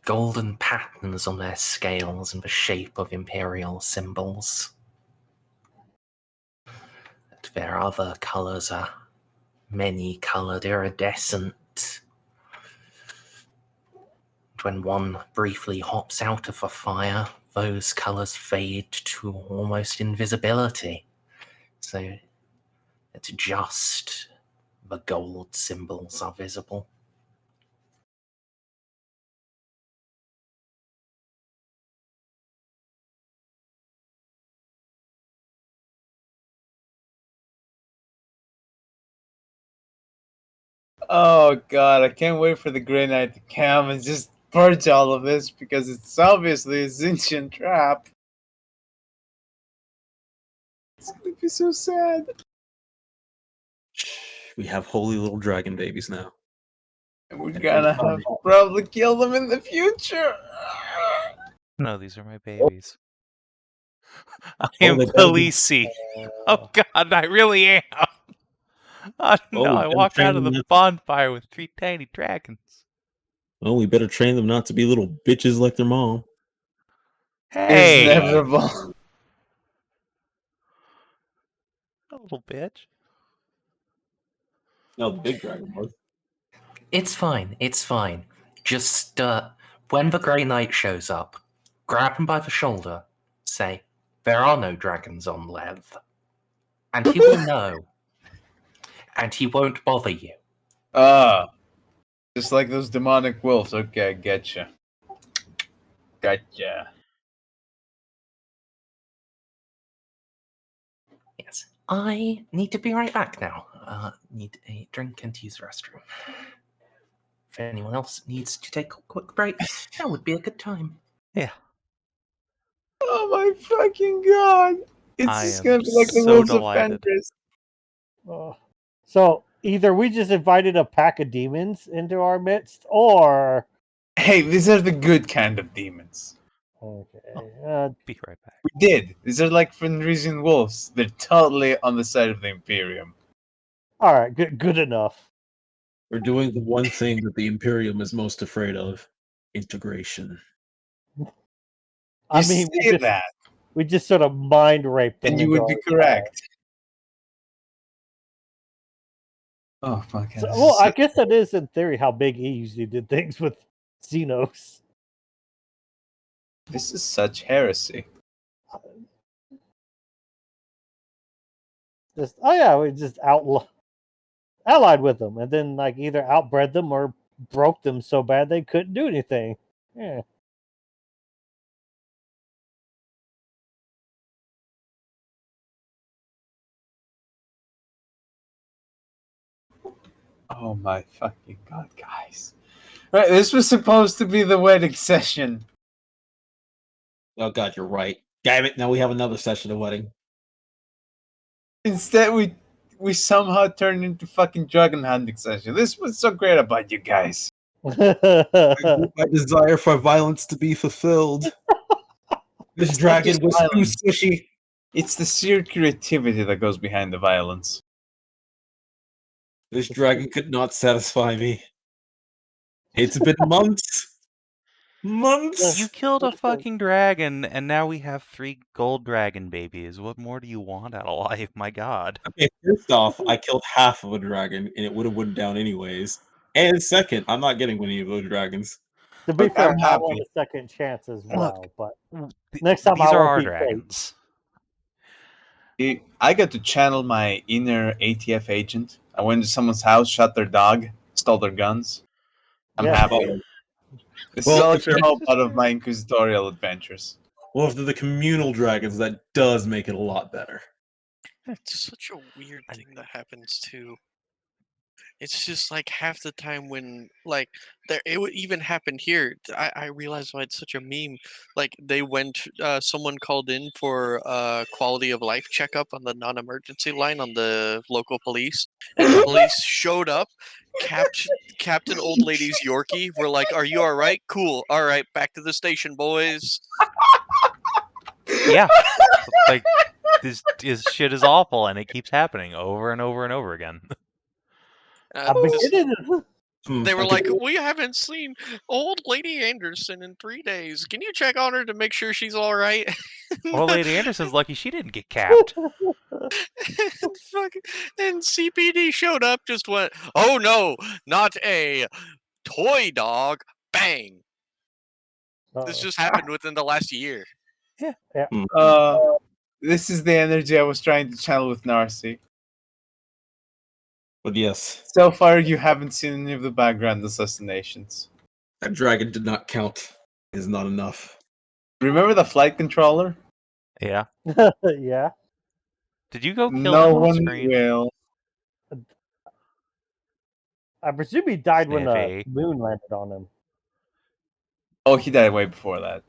golden patterns on their scales in the shape of imperial symbols. But their other colors are many-colored, iridescent. When one briefly hops out of a fire, those colors fade to almost invisibility. So it's just the gold symbols are visible. Oh god, I can't wait for the Grey Knight to come and just purge all of this because it's obviously a Zinchian trap. It's gonna be so sad. We have holy little dragon babies now. And we're gonna have to probably kill them in the future. No, these are my babies. I Oh, am they better be- Khaleesi. Oh god, I really am. Oh no, I better walk train out of them the not- bonfire with 3 tiny dragons. Well, we better train them not to be little bitches like their mom. Hey, It's inevitable. a little bitch. No, the big dragon was. It's fine, it's fine. Just, when the Grey Knight shows up, grab him by the shoulder, say, "There are no dragons on Lev." And he will know. And he won't bother you. Just like those demonic wolves. Okay, I getcha. Gotcha. Yes. I need to be right back now. Need a drink and use the restroom. If anyone else needs to take a quick break, that would be a good time. Yeah. Oh my fucking god! It's I just am gonna be like the so wolves delighted. of Fenris. So either we just invited a pack of demons into our midst, or Hey, these are the good kind of demons. okay, Be right back. We did. These are like Fenrisian wolves. They're totally on the side of the Imperium. all right, good enough. We're doing the one thing that the Imperium is most afraid of: integration. I You mean, say that, we just sort of mind raped them. and you would be correct. Oh my god. So, well, I guess that is in theory how Big E usually did things with Xenos. This is such heresy. Just we just allied with them, and then like either outbred them or broke them so bad they couldn't do anything. Yeah. Oh my fucking god, guys! Right, this was supposed to be the wedding session. Oh god, you're right. Damn it! Now we have another session of wedding. Instead, we somehow turned into fucking dragon hunting session. This was so great about you guys. My desire for violence to be fulfilled. This It's dragon not just was too violence. squishy. It's the sheer creativity that goes behind the violence. This dragon could not satisfy me. It's been months. Months. You killed a fucking dragon, and now we have 3 gold dragon babies. What more do you want out of life? My god. Okay, first off, I killed half of a dragon, and it would have went down anyways. And second, I'm not getting any of those dragons. To be Look, fair, I'm I want happy. a second chance as well. Look, But next time these I are won't our be fake. dragons. I got to channel my inner ATF agent. I went to someone's house, shot their dog, stole their guns. I'm Yeah. happy. This Well, is all if I you're- hope out of my inquisitorial adventures. Well, if they're the communal dragons, that does make it a lot better. It's such a weird thing that happens too. It's just like half the time when like it would even happen here. I realize why it's such a meme. Like they went, someone called in for quality of life checkup on the non-emergency line on the local police, and the police showed up, capped an old lady's Yorkie. We're like, "Are you all right? Cool. All right, back to the station, boys." Yeah. Like, this shit is awful, and it keeps happening over and over and over again. I've been Just- getting They were like, "We haven't seen old Lady Anderson in 3 days. Can you check on her to make sure she's all right?" Well, Lady Anderson's lucky she didn't get capped. And CPD showed up, just went, "Oh no, not a toy dog!" Bang! This just happened within the last year. This is the energy I was trying to channel with Narcia. But yes, So far, you haven't seen any of the background assassinations. that dragon did not count. Is not enough. Remember the flight controller? Yeah. yeah. Did you go kill No him on one screen? will. I presume he died when the Snippy. moon landed on him. Oh, he died way before that.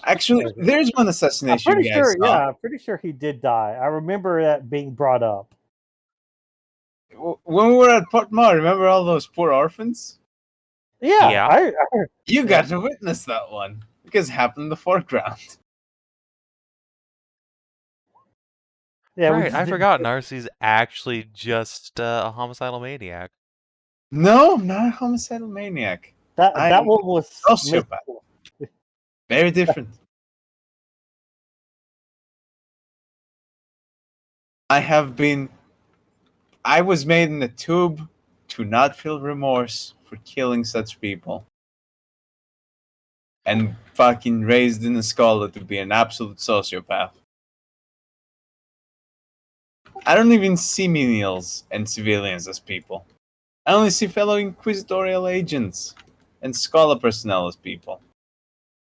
Actually, there's one I'm assassination pretty you guys sure. saw. Yeah, I'm pretty sure he did die. I remember that being brought up. When we were at Port Mar, remember all those poor orphans? Yeah. Yeah. You got to witness that one because it happened in the foreground. Yeah, we Right, just I didn't- forgot Narci's actually just a homicidal maniac. No, I'm not a homicidal maniac. That I'm one was sociopath. mystical. Very different. I was made in a tube to not feel remorse for killing such people. And fucking raised in a scholar to be an absolute sociopath. I don't even see menials and civilians as people. I only see fellow inquisitorial agents and scholar personnel as people.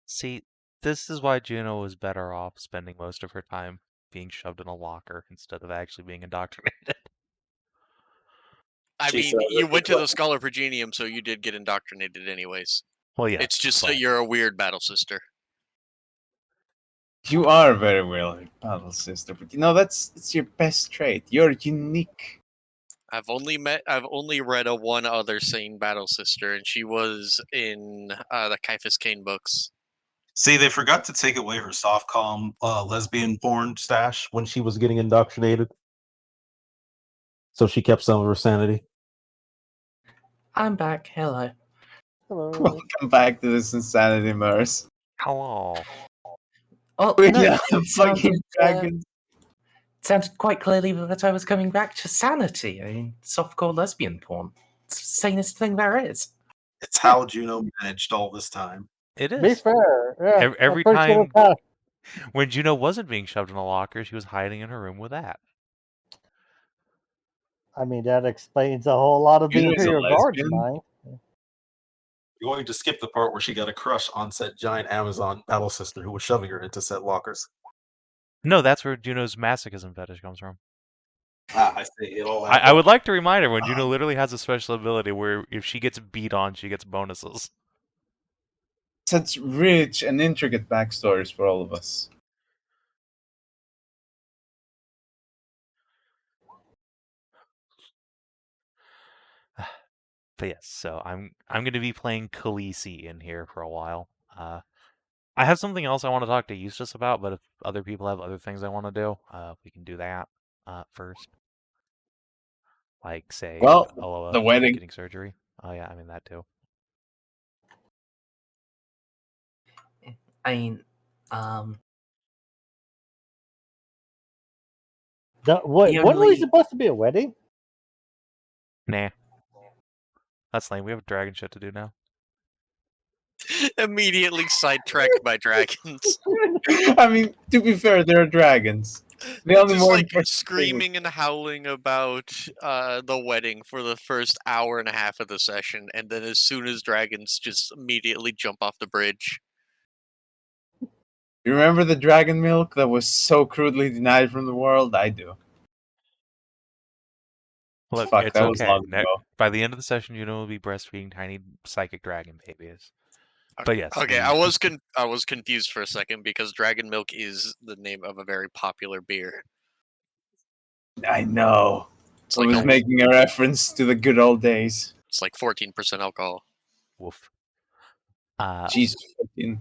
See, this is why Juno was better off spending most of her time being shoved in a locker instead of actually being indoctrinated. I She mean, said you that went to the was- Scholar Virginium, so you did get indoctrinated anyways. Well, yeah. It's just but- that you're a weird battle sister. You are very weird, battle sister, but you know it's your best trait. You're unique. I've only read a one other sane battle sister, and she was in the Caiaphas Cain books. See, they forgot to take away her softcom lesbian porn stash when she was getting indoctrinated. So she kept some of her sanity. I'm back. Hello. Hello. Welcome back to this insanity, Merz. Hello. Oh, We no, have it fucking sounded, dragons. it sounded quite clearly that I was coming back to sanity. I mean, softcore lesbian porn. It's the sanest thing there is. It's how Juno managed all this time. It Be is. fair. Yeah, Every I'm pretty sure time- that's how- When Juno wasn't being shoved in a locker, she was hiding in her room with that. I mean, that explains a whole lot of the Juno's a Imperial Guard's lesbian? mind. You're going to skip the part where she got a crush on said giant Amazon battle sister who was shoving her into said lockers. No, that's where Juno's masochism fetish comes from. I see. It all I would like to remind everyone, Juno literally has a special ability where if she gets beat on, she gets bonuses. Such rich and intricate backstories for all of us. But yes, so I'm going to be playing Khaleesi in here for a while. I have something else I want to talk to Eustace about, but if other people have other things I want to do, we can do that first. Like, say, Well, Eloa the wedding. getting surgery. Oh yeah, I mean that too. I mean, When was it supposed to be a wedding? Nah. That's lame. We have dragon shit to do now. Immediately sidetracked by dragons. I mean, to be fair, they're dragons. The only Just more like important screaming and howling about the wedding for the first hour and a half of the session, and then as soon as dragons just immediately jump off the bridge. You remember the dragon milk that was so crudely denied from the world? I do. Look, Fuck, it's that was okay. long ago. By the end of the session, Juno will be breastfeeding tiny psychic dragon babies. But yes. Okay, I was confused for a second because dragon milk is the name of a very popular beer. I know. It's I like was making a reference to the good old days. It's like 14% alcohol. Woof. Jesus. 14.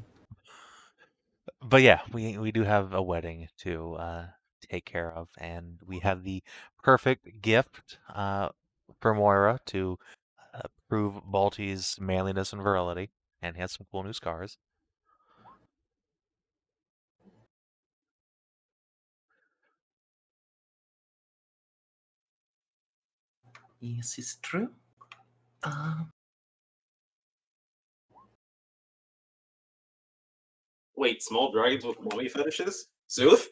But yeah, we do have a wedding to take care of, and we have the perfect gift for Moira to prove Balty's manliness and virility, and he has some cool new scars. Yes, it's true. Wait, small dragons with mommy fetishes? Zooth?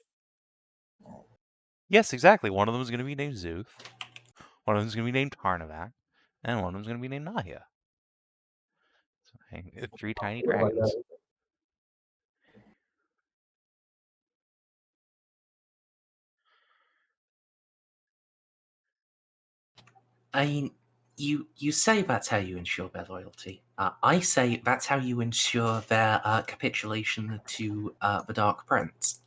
Yes, exactly. One of them is going to be named Zooth. One of them is going to be named Tarnavac, and one of them is going to be named Nahia. So, 3 tiny dragons. I mean, you say that's how you ensure their loyalty. I say that's how you ensure their capitulation to the Dark Prince.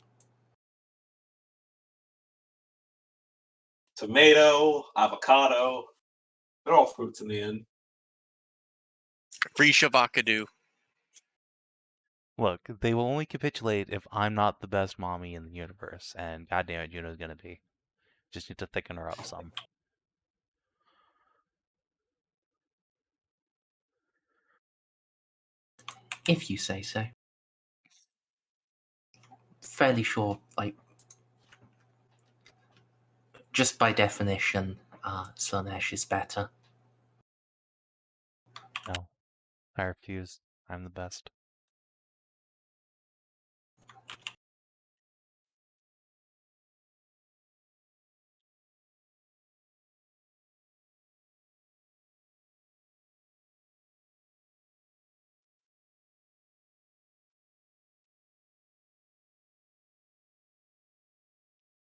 Tomato, avocado. They're all fruits in the end. Free Shavakadu. Look, they will only capitulate if I'm not the best mommy in the universe, and goddamn it, Juno's going to be. Just need to thicken her up some. If you say so. Fairly sure, like, just by definition, Slanesh is better. No, I refuse. I'm the best.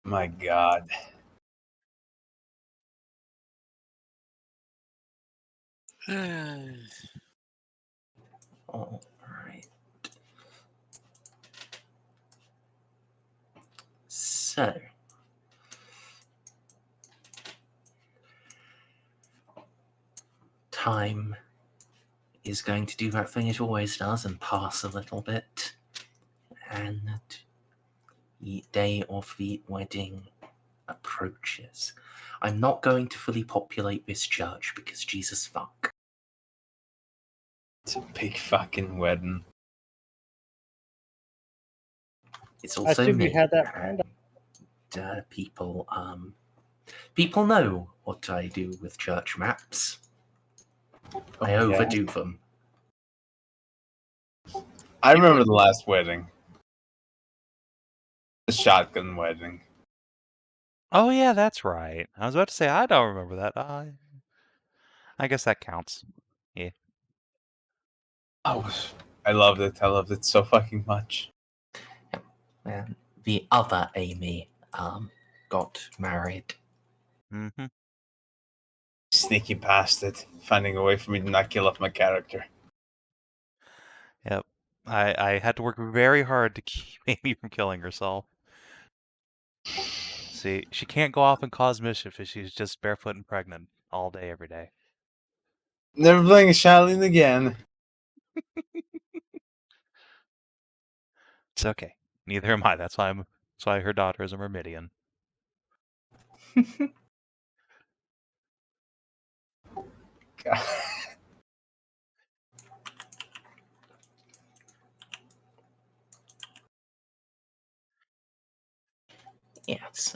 My God. All right. So, time is going to do that thing it always does and pass a little bit. And the day of the wedding approaches. I'm not going to fully populate this church because Jesus fuck. It's a big fucking wedding. It's also assume you me, had that and people know what I do with church maps. I Oh, yeah. overdo them. I remember the last wedding. The shotgun wedding. Oh yeah, that's right. I was about to say I don't remember that. I guess that counts. Yeah. Oh, I loved it. I loved it so fucking much. And the other Amy got married. Mm-hmm. Sneaky bastard, finding a way for me to not kill off my character. Yep. I had to work very hard to keep Amy from killing herself. See, she can't go off and cause mischief if she's just barefoot and pregnant all day, every day. Never playing a Shaolin again. It's okay. Neither am I. That's why her daughter is a Myrmidian. God. Yes.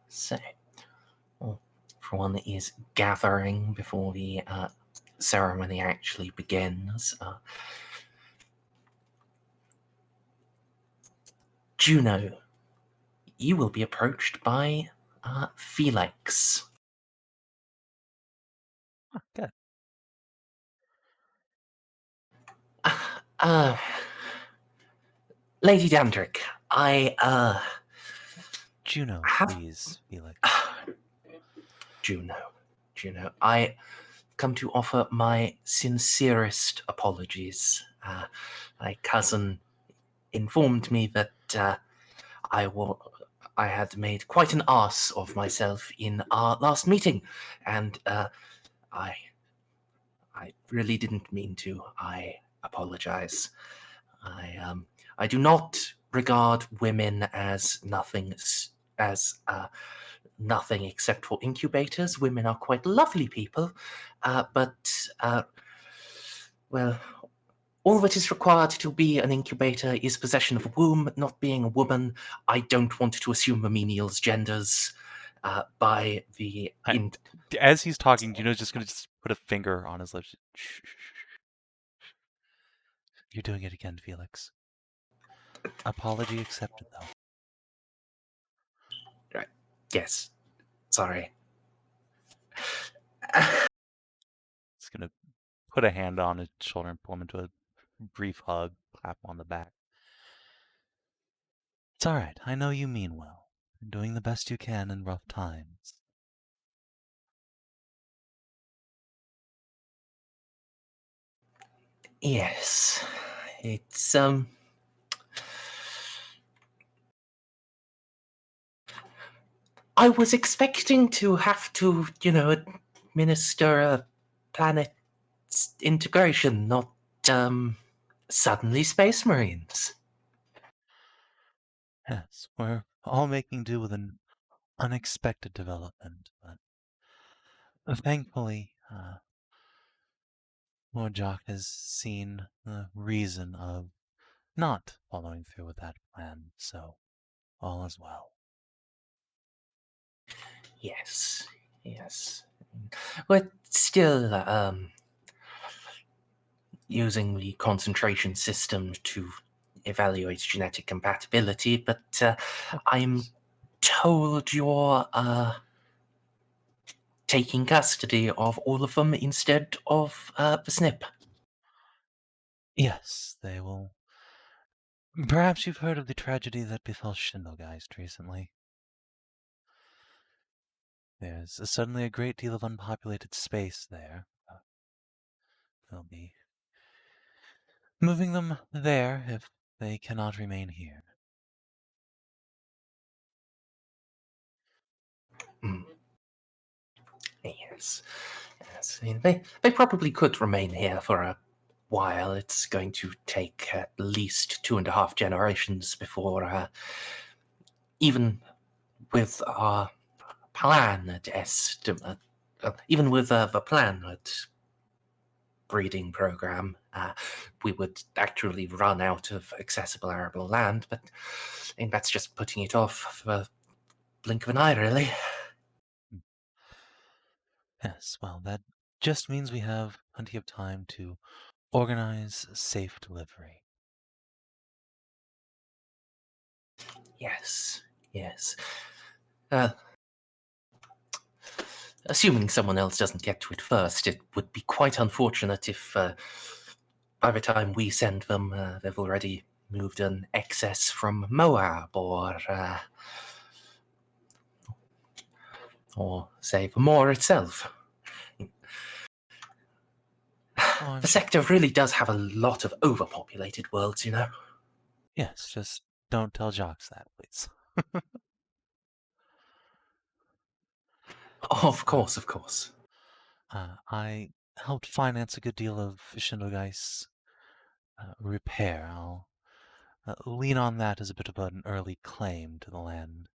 So, everyone is gathering before the ceremony actually begins. Juno, you will be approached by Felix. Oh, good. Lady Dandrick, Juno, please, Felix. Juno, I come to offer my sincerest apologies. My cousin informed me that I had made quite an ass of myself in our last meeting, and I really didn't mean to. I apologize. I do not regard women as nothing except for incubators. Women are quite lovely people, but well, all that is required to be an incubator is possession of a womb. Not being a woman, I don't want to assume a menial's genders by the... As he's talking, Juno's just going to put a finger on his lips. Shh. You're doing it again, Felix. Apology accepted, though. Right. Yes. Sorry. He's going to put a hand on his shoulder and pull him into a brief hug, clap him on the back. It's all right. I know you mean well. You're doing the best you can in rough times. Yes. It's, I was expecting to have to, administer a planet integration, not, suddenly Space Marines. Yes, we're all making do with an unexpected development, but thankfully, Lord Jock has seen the reason of not following through with that plan, so all is well. Yes. We're still using the concentration system to evaluate genetic compatibility, but I'm told you're taking custody of all of them instead of the Snip. Yes, they will. Perhaps you've heard of the tragedy that befell Schindelgeist recently. There's suddenly a great deal of unpopulated space there. They'll be moving them there if they cannot remain here. Yes. I mean, they probably could remain here for a while. It's going to take at least 2.5 generations before, even with our planet estimate, even with the planet breeding program, we would actually run out of accessible arable land, but I think that's just putting it off for a blink of an eye, really. Yes, well, that just means we have plenty of time to organize safe delivery. Yes, yes. Assuming someone else doesn't get to it first, it would be quite unfortunate if by the time we send them, they've already moved an excess from Moab or say, the Moor itself. The sector really does have a lot of overpopulated worlds, you know. Yes, just don't tell Jocks that, please. Of course, of course. I helped finance a good deal of Shindogeist's repair. I'll lean on that as a bit of an early claim to the land.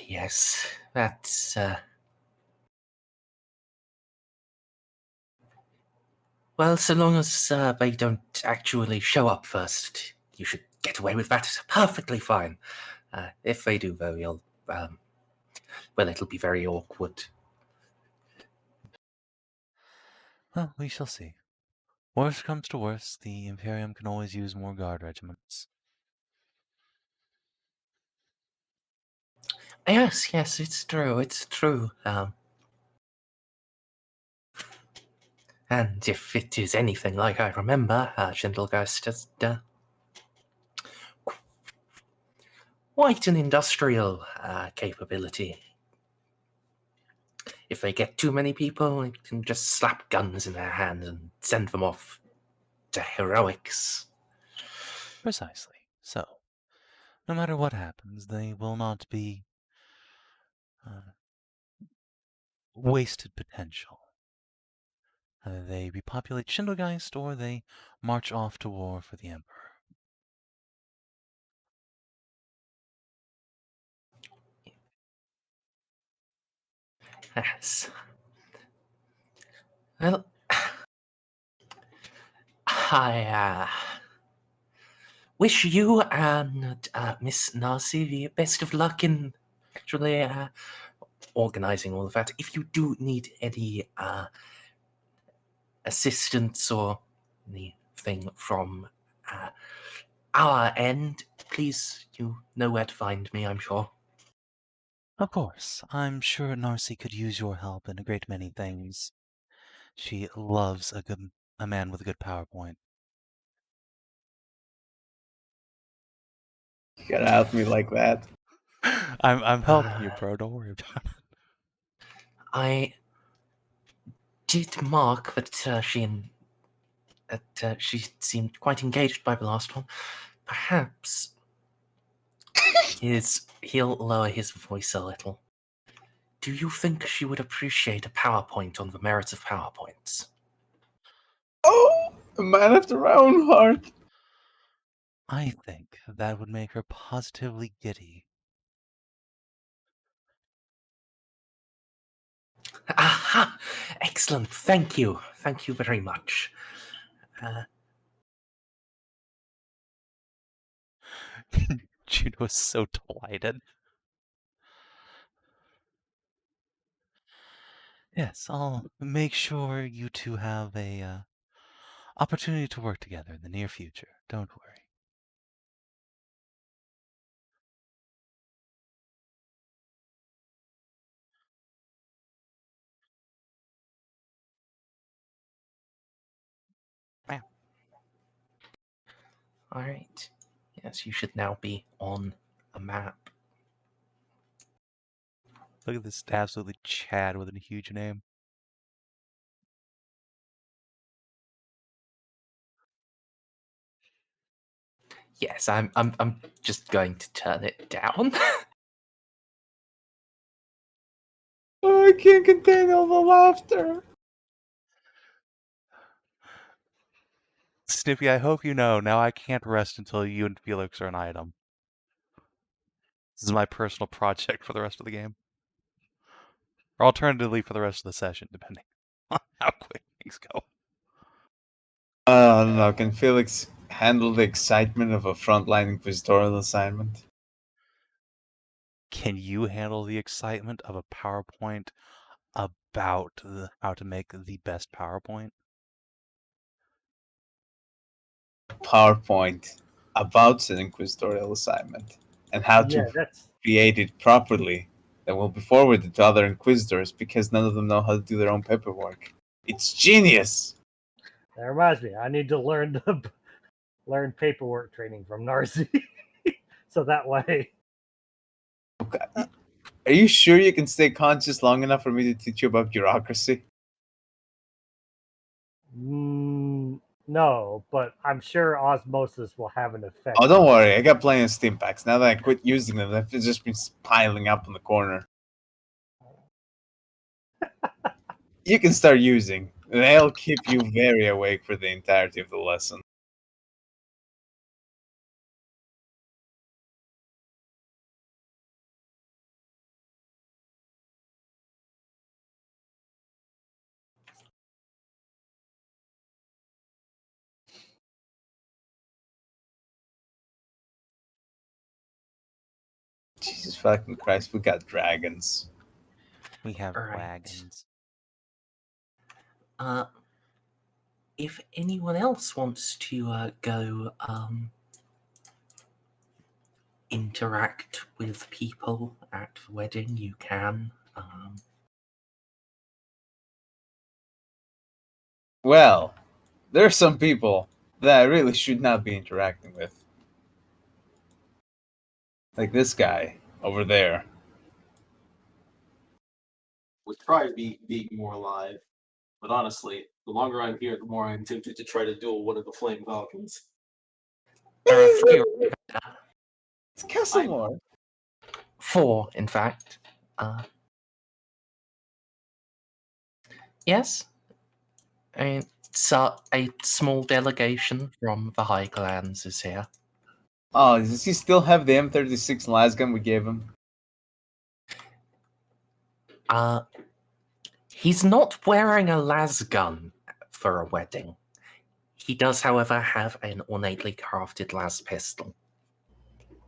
Yes. That's, well, so long as they don't actually show up first, you should get away with that perfectly fine. If they do, though, you'll, well, it'll be very awkward. Well, we shall see. Worst comes to worst, the Imperium can always use more guard regiments. Yes, it's true, it's true. And if it is anything like I remember, Schindelgeist has quite an industrial capability. If they get too many people, it can just slap guns in their hands and send them off to heroics. Precisely. So, no matter what happens, they will not be wasted potential. Either they repopulate Schindelgeist or they march off to war for the Emperor. Yes. Well, I wish you and Miss Narcia the best of luck in actually organizing all of that. If you do need any assistance or anything from our end, please, you know where to find me, I'm sure. Of course, I'm sure Narcia could use your help in a great many things. She loves a man with a good PowerPoint. You gotta help me like that. I'm helping you, bro. Don't worry about it. I did mark that she seemed quite engaged by the last one. Perhaps he'll lower his voice a little. Do you think she would appreciate a PowerPoint on the merits of PowerPoints? Oh, a man after my own heart. I think that would make her positively giddy. Aha! Excellent. Thank you. Thank you very much. Juno is so delighted. Yes, I'll make sure you two have a opportunity to work together in the near future. Don't worry. All right. Yes, you should now be on a map. Look at this absolutely Chad with a huge name. Yes, I'm just going to turn it down. Oh, I can't contain all the laughter. Snippy, I hope you know, now I can't rest until you and Felix are an item. This is my personal project for the rest of the game. Or alternatively for the rest of the session, depending on how quick things go. I don't know. Can Felix handle the excitement of a frontline inquisitorial assignment? Can you handle the excitement of a PowerPoint about how to make the best PowerPoint? PowerPoint about an inquisitorial assignment and how Yeah, to that's create it properly that will be forwarded to other inquisitors because none of them know how to do their own paperwork. It's genius. that reminds me. I need to learn paperwork training from Narcia, so that way. Okay. Are you sure you can stay conscious long enough for me to teach you about bureaucracy? No, but I'm sure osmosis will have an effect. Oh, don't worry. I got plenty of stim packs. Now that I quit using them, they've just been piling up in the corner. You can start using. They'll keep you very awake for the entirety of the lesson. Jesus fucking Christ, we got dragons. We have Right. wagons. If anyone else wants to go interact with people at the wedding, you can. Well, there are some people that I really should not be interacting with. Like this guy over there. Would try to be more alive, but honestly, the longer I'm here, the more I'm tempted to try to duel one of the Flame Falcons. There are three. It's Castlemore. Four, in fact. Yes. So a small delegation from the Highlands is here. Oh, does he still have the M36 lasgun we gave him? He's not wearing a lasgun for a wedding. He does, however, have an ornately crafted las pistol.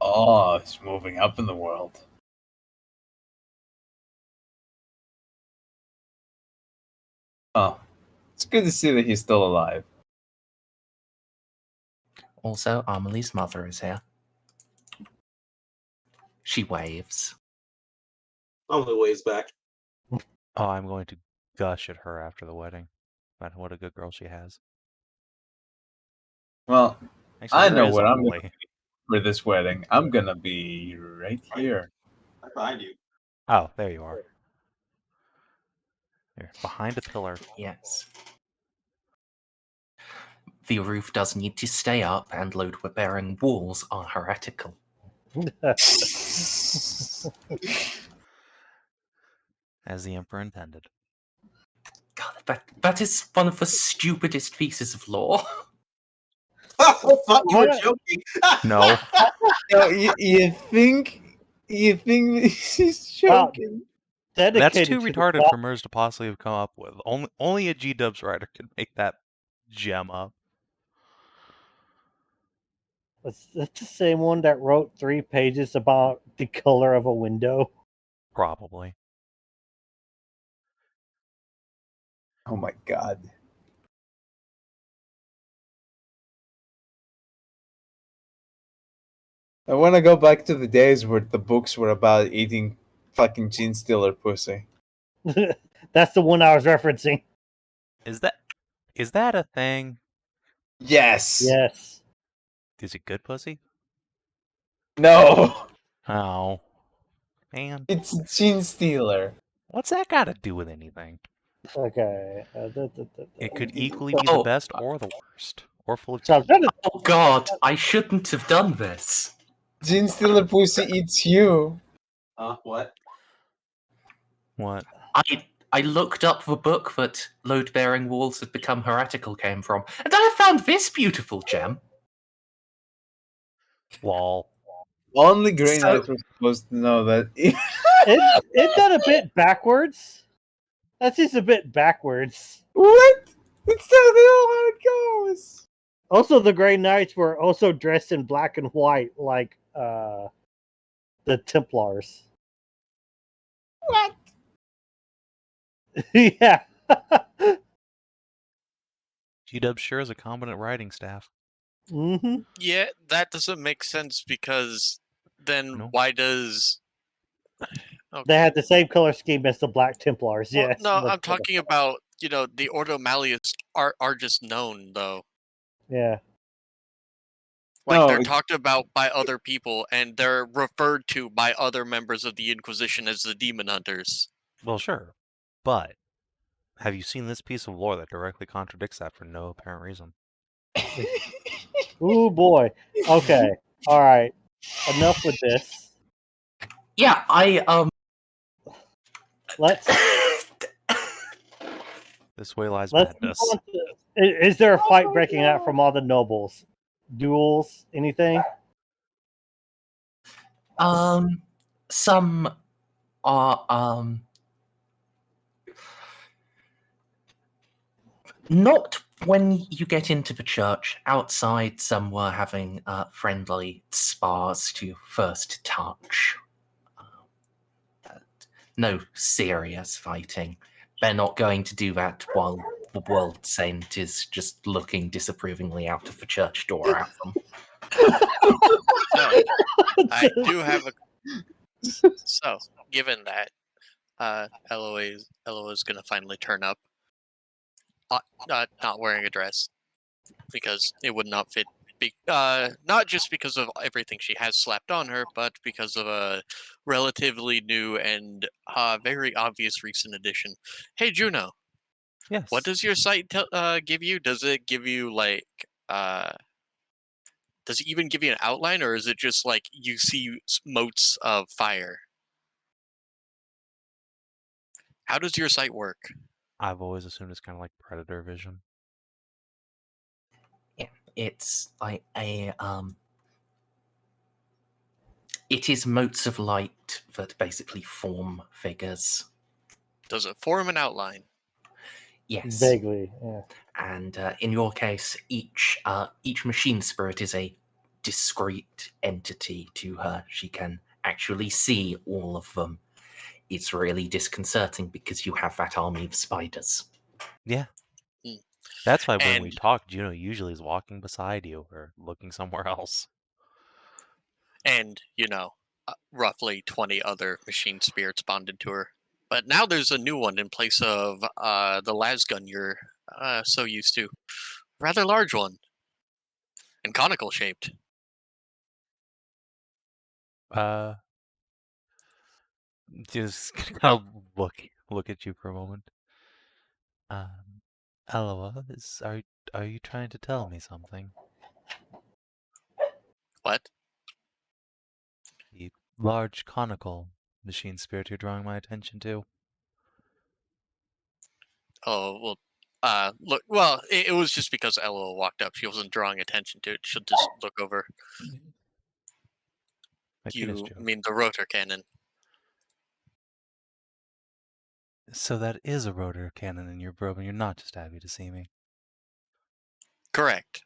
Oh, it's moving up in the world. Oh, it's good to see that he's still alive. Also, Amelie's mother is here. She waves. Only ways back. Oh, I'm going to gush at her after the wedding. But what a good girl she has. Well, Actually, I where know is what I'm Amelie? going to be for this wedding. I'm going to be right here. I'm behind you. Oh, there you are. There, behind a pillar. Yes. The roof does need to stay up, and load-bearing walls are heretical. As the Emperor intended. God, that is one of the stupidest pieces of law. I thought you were joking. No. No, you think this is joking? That's too retarded for Merz to possibly have come up with. Only a G-Dubs writer could make that gem up. That's the same one that wrote 3 pages about the color of a window. Probably. Oh my god. I want to go back to the days where the books were about eating fucking gene stealer pussy. That's the one I was referencing. Is that a thing? Yes. Yes. Is it good pussy? No. Oh. Man. It's gene stealer. What's that got to do with anything? Okay. It could equally be the best or the worst. Or full of... Oh god, I shouldn't have done this. Gene stealer pussy eats you. What? What? I looked up the book that load-bearing walls have become heretical came from, and I found this beautiful gem. Wall. Only Grey Knights were supposed to know that. Isn't that a bit backwards? That's just a bit backwards. What? It's not how it goes. Also, the Grey Knights were also dressed in black and white, like the Templars. What? Yeah. G-Dub sure is a competent writing staff. Mm-hmm. Yeah, that doesn't make sense because then No. why does... They had the same color scheme as the Black Templars, Well, yes. no, but- I'm talking about, the Ordo Malleus are just known, though. Yeah. Like, No, they're it- talked about by other people, and they're referred to by other members of the Inquisition as the Demon Hunters. Well, sure. But have you seen this piece of lore that directly contradicts that for no apparent reason? Ooh, boy. Okay. All right. Enough with this. Yeah, Let's This way lies let's move madness. on to, is there a fight breaking out from all the nobles? Duels? Anything? some are not when you get into the church. Outside, some were having friendly spars to first touch. But no serious fighting. They're not going to do that while the World Saint is just looking disapprovingly out of the church door at them. No, I do have a... So, given that, Eloa is going to finally turn up, not wearing a dress, because it would not fit. Not just because of everything she has slapped on her, but because of a relatively new and very obvious recent addition. Hey, Juno, Yes. what does your site give you? Does it give you, like, does it even give you an outline, or is it just like you see motes of fire? How does your site work? I've always assumed it's kind of like Predator vision. Yeah, it's like a it is motes of light that basically form figures. Does it form an outline? Yes. Vaguely, yeah. And in your case, each machine spirit is a discrete entity to her. She can actually see all of them. It's really disconcerting because you have that army of spiders. Yeah. Mm. That's why when we And- talk, Juno usually is walking beside you or looking somewhere else. And, roughly 20 other machine spirits bonded to her. But now there's a new one in place of the lasgun you're so used to. Rather large one. And conical shaped. Just kind of look at you for a moment. Eloa, are you trying to tell me something? What? The large conical machine spirit you're drawing my attention to. Oh, well, look, well, it was just because Eloa walked up. She wasn't drawing attention to it. She'll just look over. You mean the rotor cannon? So that is a rotor cannon in your probe, and you're not just happy to see me. Correct.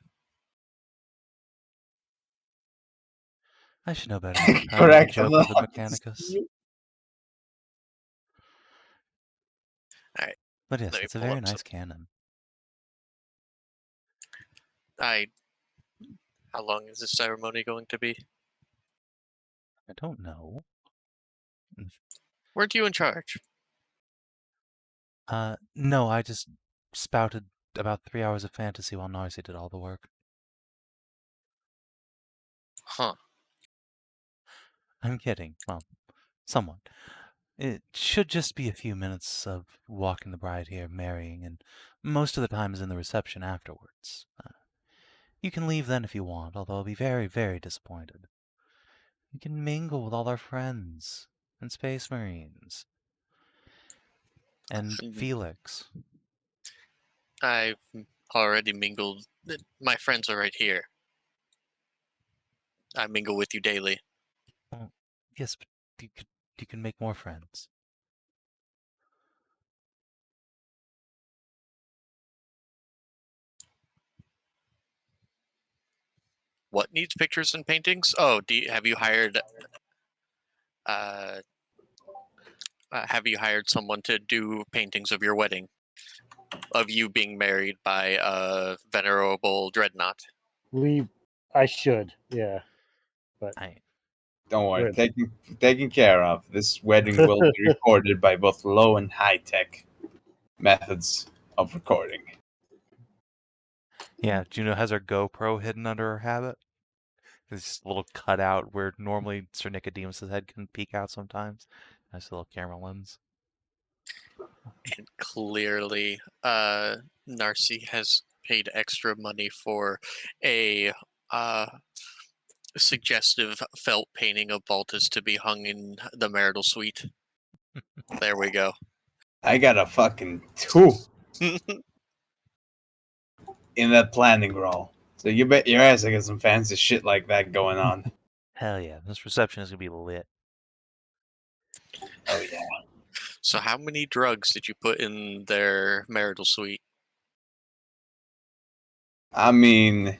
I should know better. Correct. Joke with the Mechanicus. Alright. But yes, Let me it's a pull very up nice cannon. How long is this ceremony going to be? I don't know. Weren't you in charge? No, I just spouted about 3 hours of fantasy while Narcia did all the work. Huh. I'm kidding. Well, somewhat. It should just be a few minutes of walking the bride here, marrying, and most of the time is in the reception afterwards. You can leave then if you want, although I'll be very, very disappointed. You can mingle with all our friends and Space Marines. And Felix. I've already mingled. My friends are right here. I mingle with you daily. Well, yes, but you can make more friends. What needs pictures and paintings? Oh, have you hired have you hired someone to do paintings of your wedding? Of you being married by a venerable dreadnought? I should, yeah. But Don't worry, Good. taken care of. This wedding will be recorded by both low and high tech methods of recording. Yeah, Juno has her GoPro hidden under her habit. This little cutout where normally Sir Nicodemus' head can peek out sometimes. Nice little camera lens. And clearly, Narcia has paid extra money for a suggestive felt painting of Baltus to be hung in the marital suite. There we go. I got a fucking 2 in that planning roll. So you bet your ass I got some fancy shit like that going on. Hell yeah, this reception is gonna be lit. Oh yeah. So how many drugs did you put in their marital suite? I mean,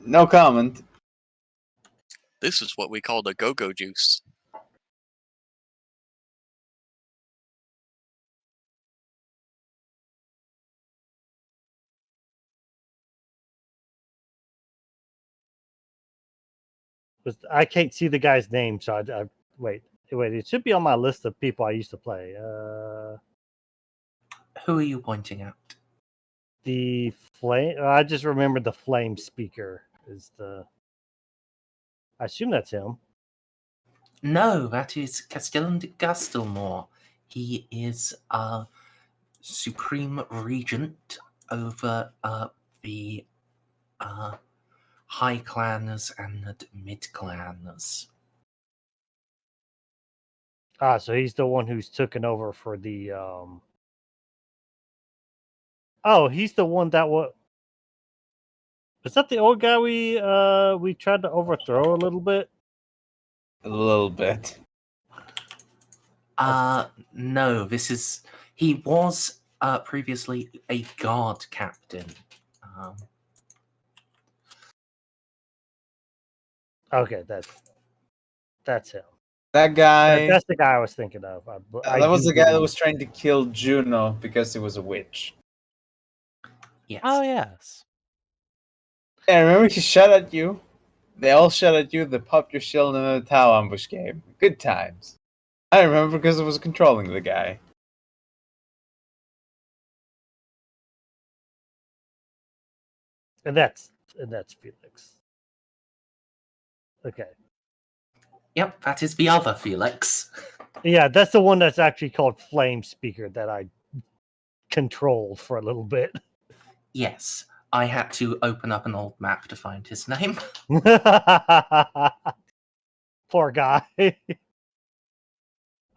no comment. This is what we call the go-go juice. I can't see the guy's name, so I wait. It should be on my list of people I used to play. Who are you pointing at? The flame. I just remembered the flame speaker is the. I assume that's him. No, that is Castellan de Gastelmore. He is Supreme Regent over the High Clanners and the Mid Clanners. So he's the one who's taken over for the. Oh, he's the one that was. Is that the old guy we tried to overthrow a little bit? A little bit. No, this is. He was previously a guard captain. Okay, that's him. That guy. That's the guy I was thinking of. That was the guy that was trying to kill Juno because he was a witch. Yes. Oh yes. Yeah, remember he shot at you? They all shot at you, they popped your shield in the Tau ambush game. Good times. I remember because I was controlling the guy. And that's Felix. Okay. Yep, that is the other Felix. Yeah, that's the one that's actually called Flame Speaker that I controlled for a little bit. Yes, I had to open up an old map to find his name. Poor guy. I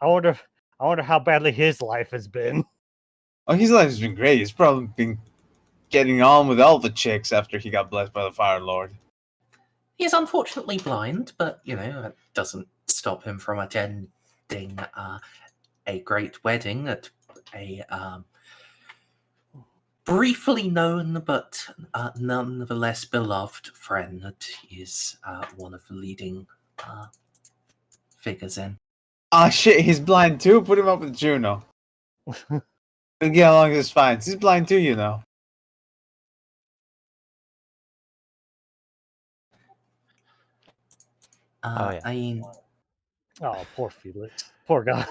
wonder how badly his life has been. Oh, his life has been great. He's probably been getting on with all the chicks after he got blessed by the Fire Lord. He is unfortunately blind, but, that doesn't stop him from attending a great wedding at a briefly known but nonetheless beloved friend that is one of the leading figures in. Ah, shit, he's blind too? Put him up with Juno. They'll get along just fine. He's blind too, you know. Oh, poor Felix. Poor guy.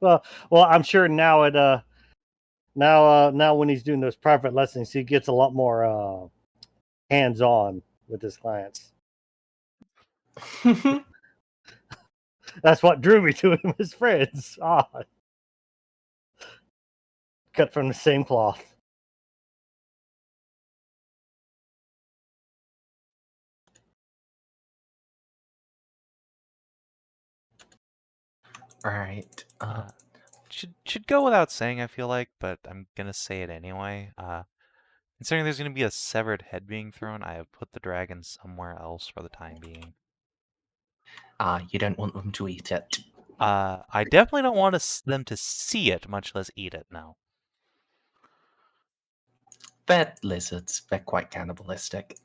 well, I'm sure now now when he's doing those private lessons, he gets a lot more hands-on with his clients. That's what drew me to him as friends. Cut from the same cloth. Right. Should go without saying, I feel like, but I'm gonna say it anyway. Considering there's gonna be a severed head being thrown, I have put the dragon somewhere else for the time being. You don't want them to eat it. I definitely don't want them to see it, much less eat it now. They're lizards. They're quite cannibalistic.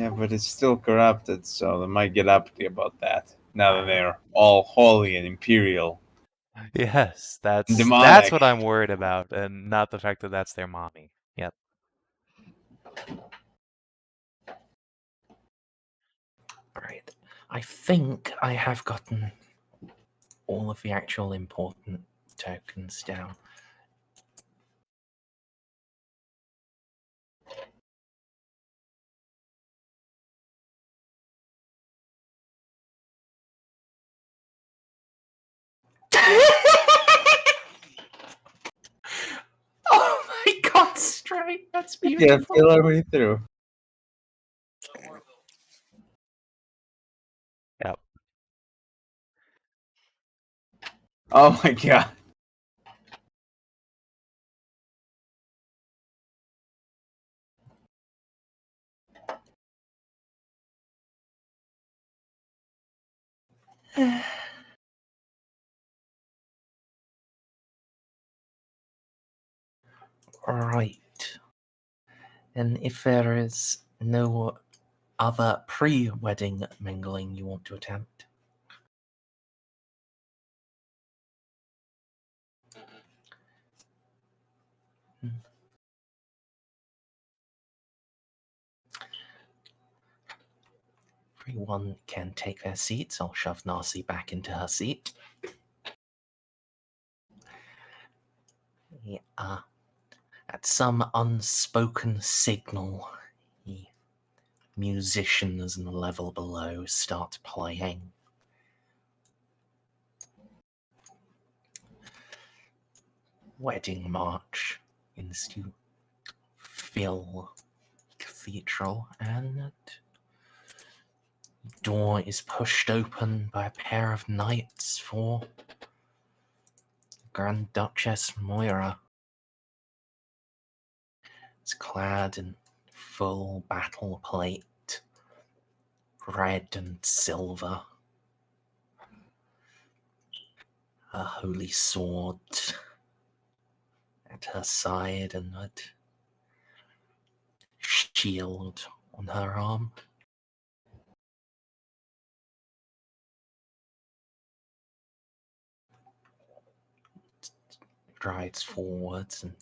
Yeah, but it's still corrupted, so they might get uppity about that. Now that they're all holy and imperial. Yes, that's Demonic. what I'm worried about, and not the fact that that's their mommy. Yep. Alright. I think I have gotten all of the actual important tokens down. Oh my god, straight! That's Yeah, beautiful. feel our way through. Yep. Oh my god. Right. And if there is no other pre-wedding mingling you want to attempt? Everyone can take their seats. I'll shove Narcia back into her seat. At some unspoken signal, the musicians in the level below start playing. Wedding march begins to fill cathedral, and door is pushed open by a pair of knights for Grand Duchess Moira. Is clad in full battle plate, red and silver. Her holy sword at her side and a shield on her arm. Strides forwards, and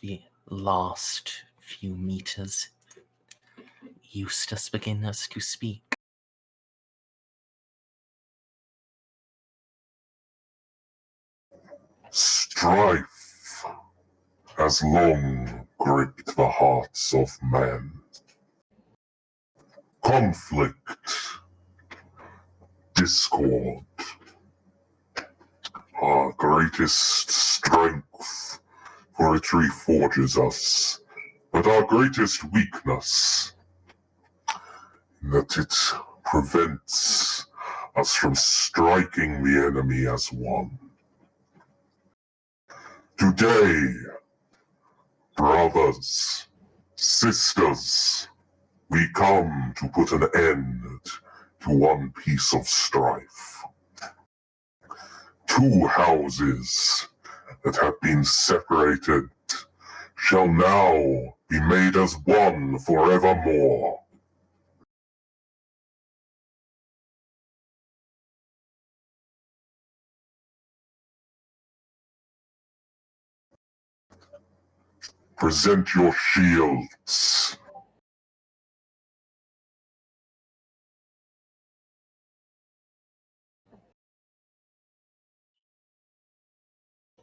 the last few meters, Eustace begins to speak. Strife has long gripped the hearts of men. Conflict, discord, our greatest strength, for it reforges us, but our greatest weakness, in that it prevents us from striking the enemy as one. Today, brothers, sisters, we come to put an end to one piece of strife. Two houses that have been separated shall now be made as one forevermore. Present your shields.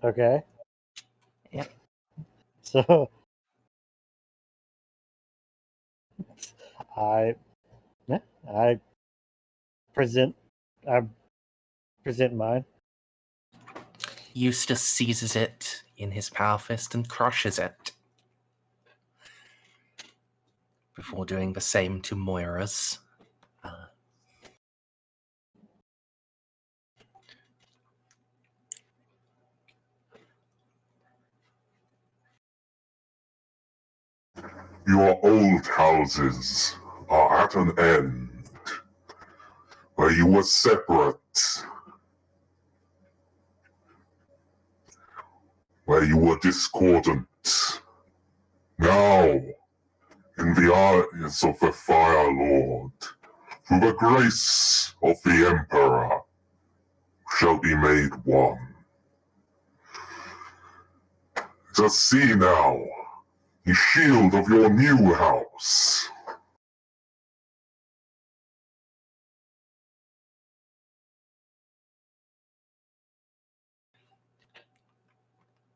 Okay. Yep. So I present mine. Eustace seizes it in his power fist and crushes it, before doing the same to Moira's. Your old houses are at an end, where you were separate, where you were discordant. Now, in in the eyes of the Fire Lord, through the grace of the Emperor, shall be made one. Let us see now the shield of your new house.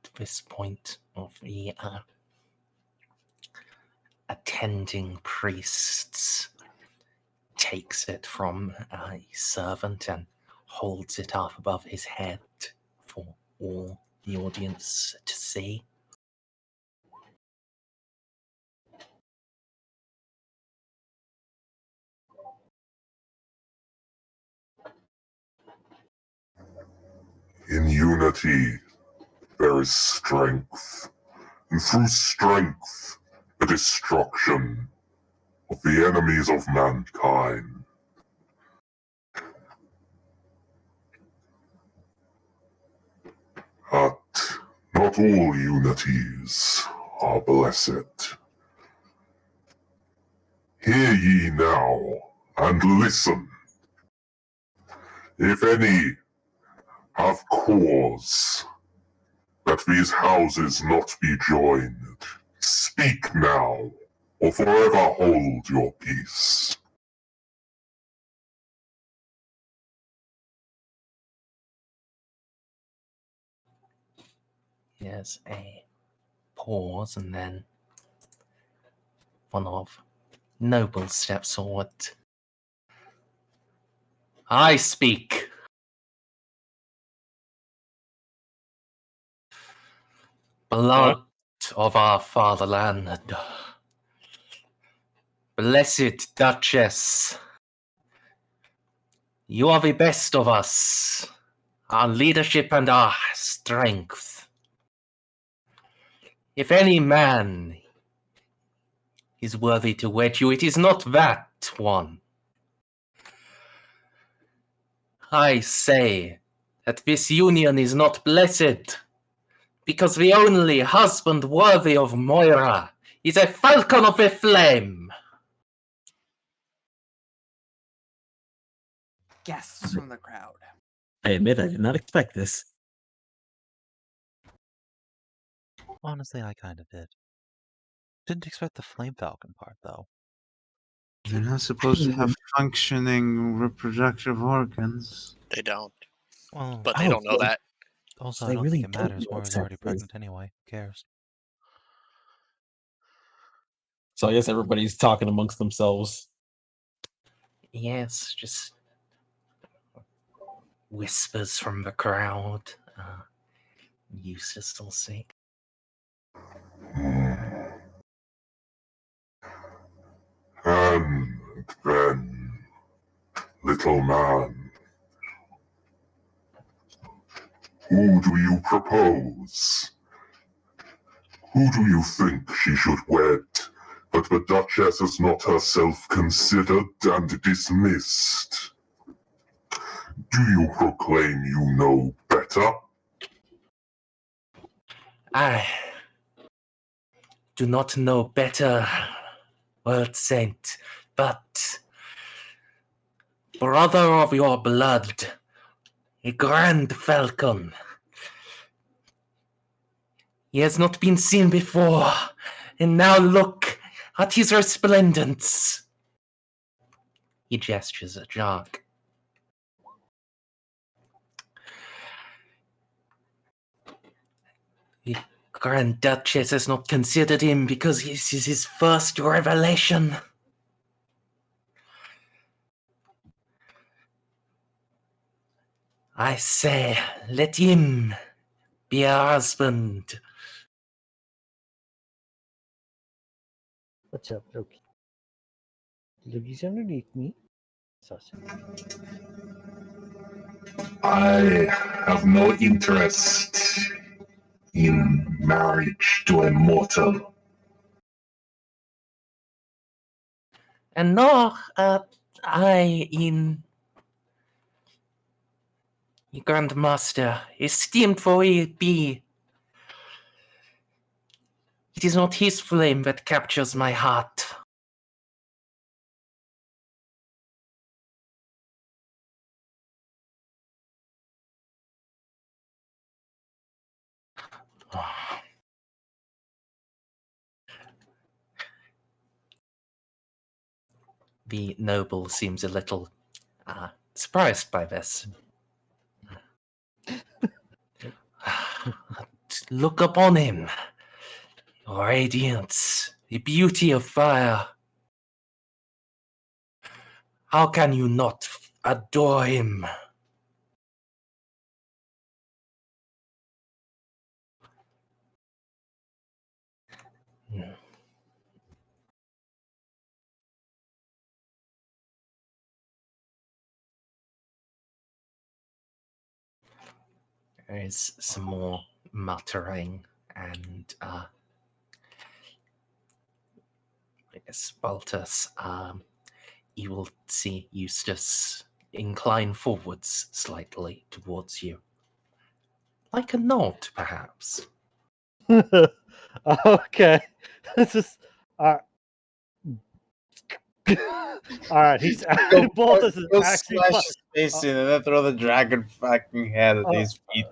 At this point of the attending priests takes it from a servant and holds it up above his head for all the audience to see. In unity, there is strength, and through strength, the destruction of the enemies of mankind. But not all unities are blessed. Hear ye now, and listen. If any have cause that these houses not be joined, speak now, or forever hold your peace. There's a pause, and then one of noble steps forward. I speak. Blood of our fatherland. Blessed Duchess. You are the best of us. Our leadership and our strength. If any man is worthy to wed you, it is not that one. I say that this union is not blessed, because the only husband worthy of Moira is a falcon of the flame. Gasps from the crowd. I admit I did not expect this. Honestly, I kind of did. Didn't expect the Flame Falcon part, though. They're not supposed to have functioning reproductive organs. They don't. Well, But they don't know that. Also, They I don't really think it don't matters. know Moira's already exactly. pregnant anyway. Who cares? So I guess everybody's talking amongst themselves. Yes, just whispers from the crowd. Eustace will say. And then, little man, who do you propose? Who do you think she should wed, but the Duchess is not herself considered and dismissed? Do you proclaim you know better? I do not know better, World Saint, but brother of your blood, a grand falcon. He has not been seen before, and now look at his resplendence. He gestures at Jacques. The Grand Duchess has not considered him because this is his first revelation. I say, let him be her husband. What's up, Loki? Loki's underneath me. I have no interest in marriage to a mortal. And nor I in the Grandmaster, esteemed for he be. It is not his flame that captures my heart, The noble seems a little surprised by this. Look upon him. Your radiance, the beauty of fire. How can you not adore him? There is some more muttering, and yes, Baltus, you will see Eustace incline forwards slightly towards you. Like a nod, perhaps. Okay. This is all right. He's Baltus is Go actually smash his face in and then throw the dragon fucking head at his feet.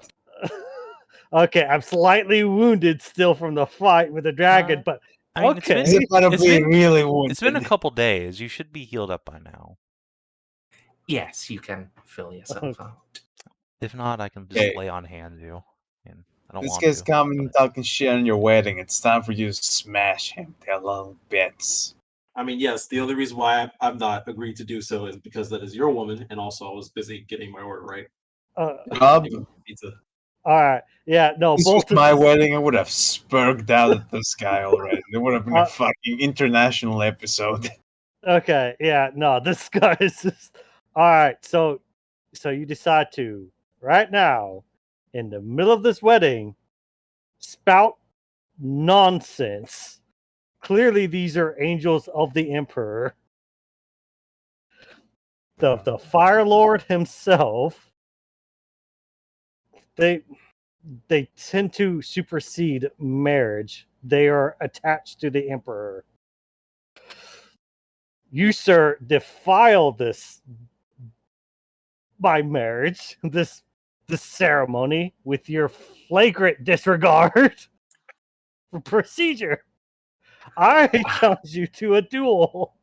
okay. I'm slightly wounded still from the fight with the dragon, but I mean, okay. It's been a couple days. You should be healed up by now. Yes, you can fill yourself out. If not, I can just lay on hands you. And I don't This want guy's to. coming and talking shit on your wedding. It's time for you to smash him, their little bits. I mean, yes, the only reason why I'm not agreed to do so is because that is your woman, and also I was busy getting my order right. All right. Yeah. No. This was Baltus. my wedding. I would have spurged out at this guy already. There would have been a fucking international episode. Okay. Yeah. No. This guy is just. All right. So you decide to right now, in the middle of this wedding, spout nonsense. Clearly, these are angels of the Emperor. The Fire Lord himself. They tend to supersede marriage. They are attached to the Emperor. You, sir, defile this by marriage, this ceremony, with your flagrant disregard for procedure. I challenge you to a duel.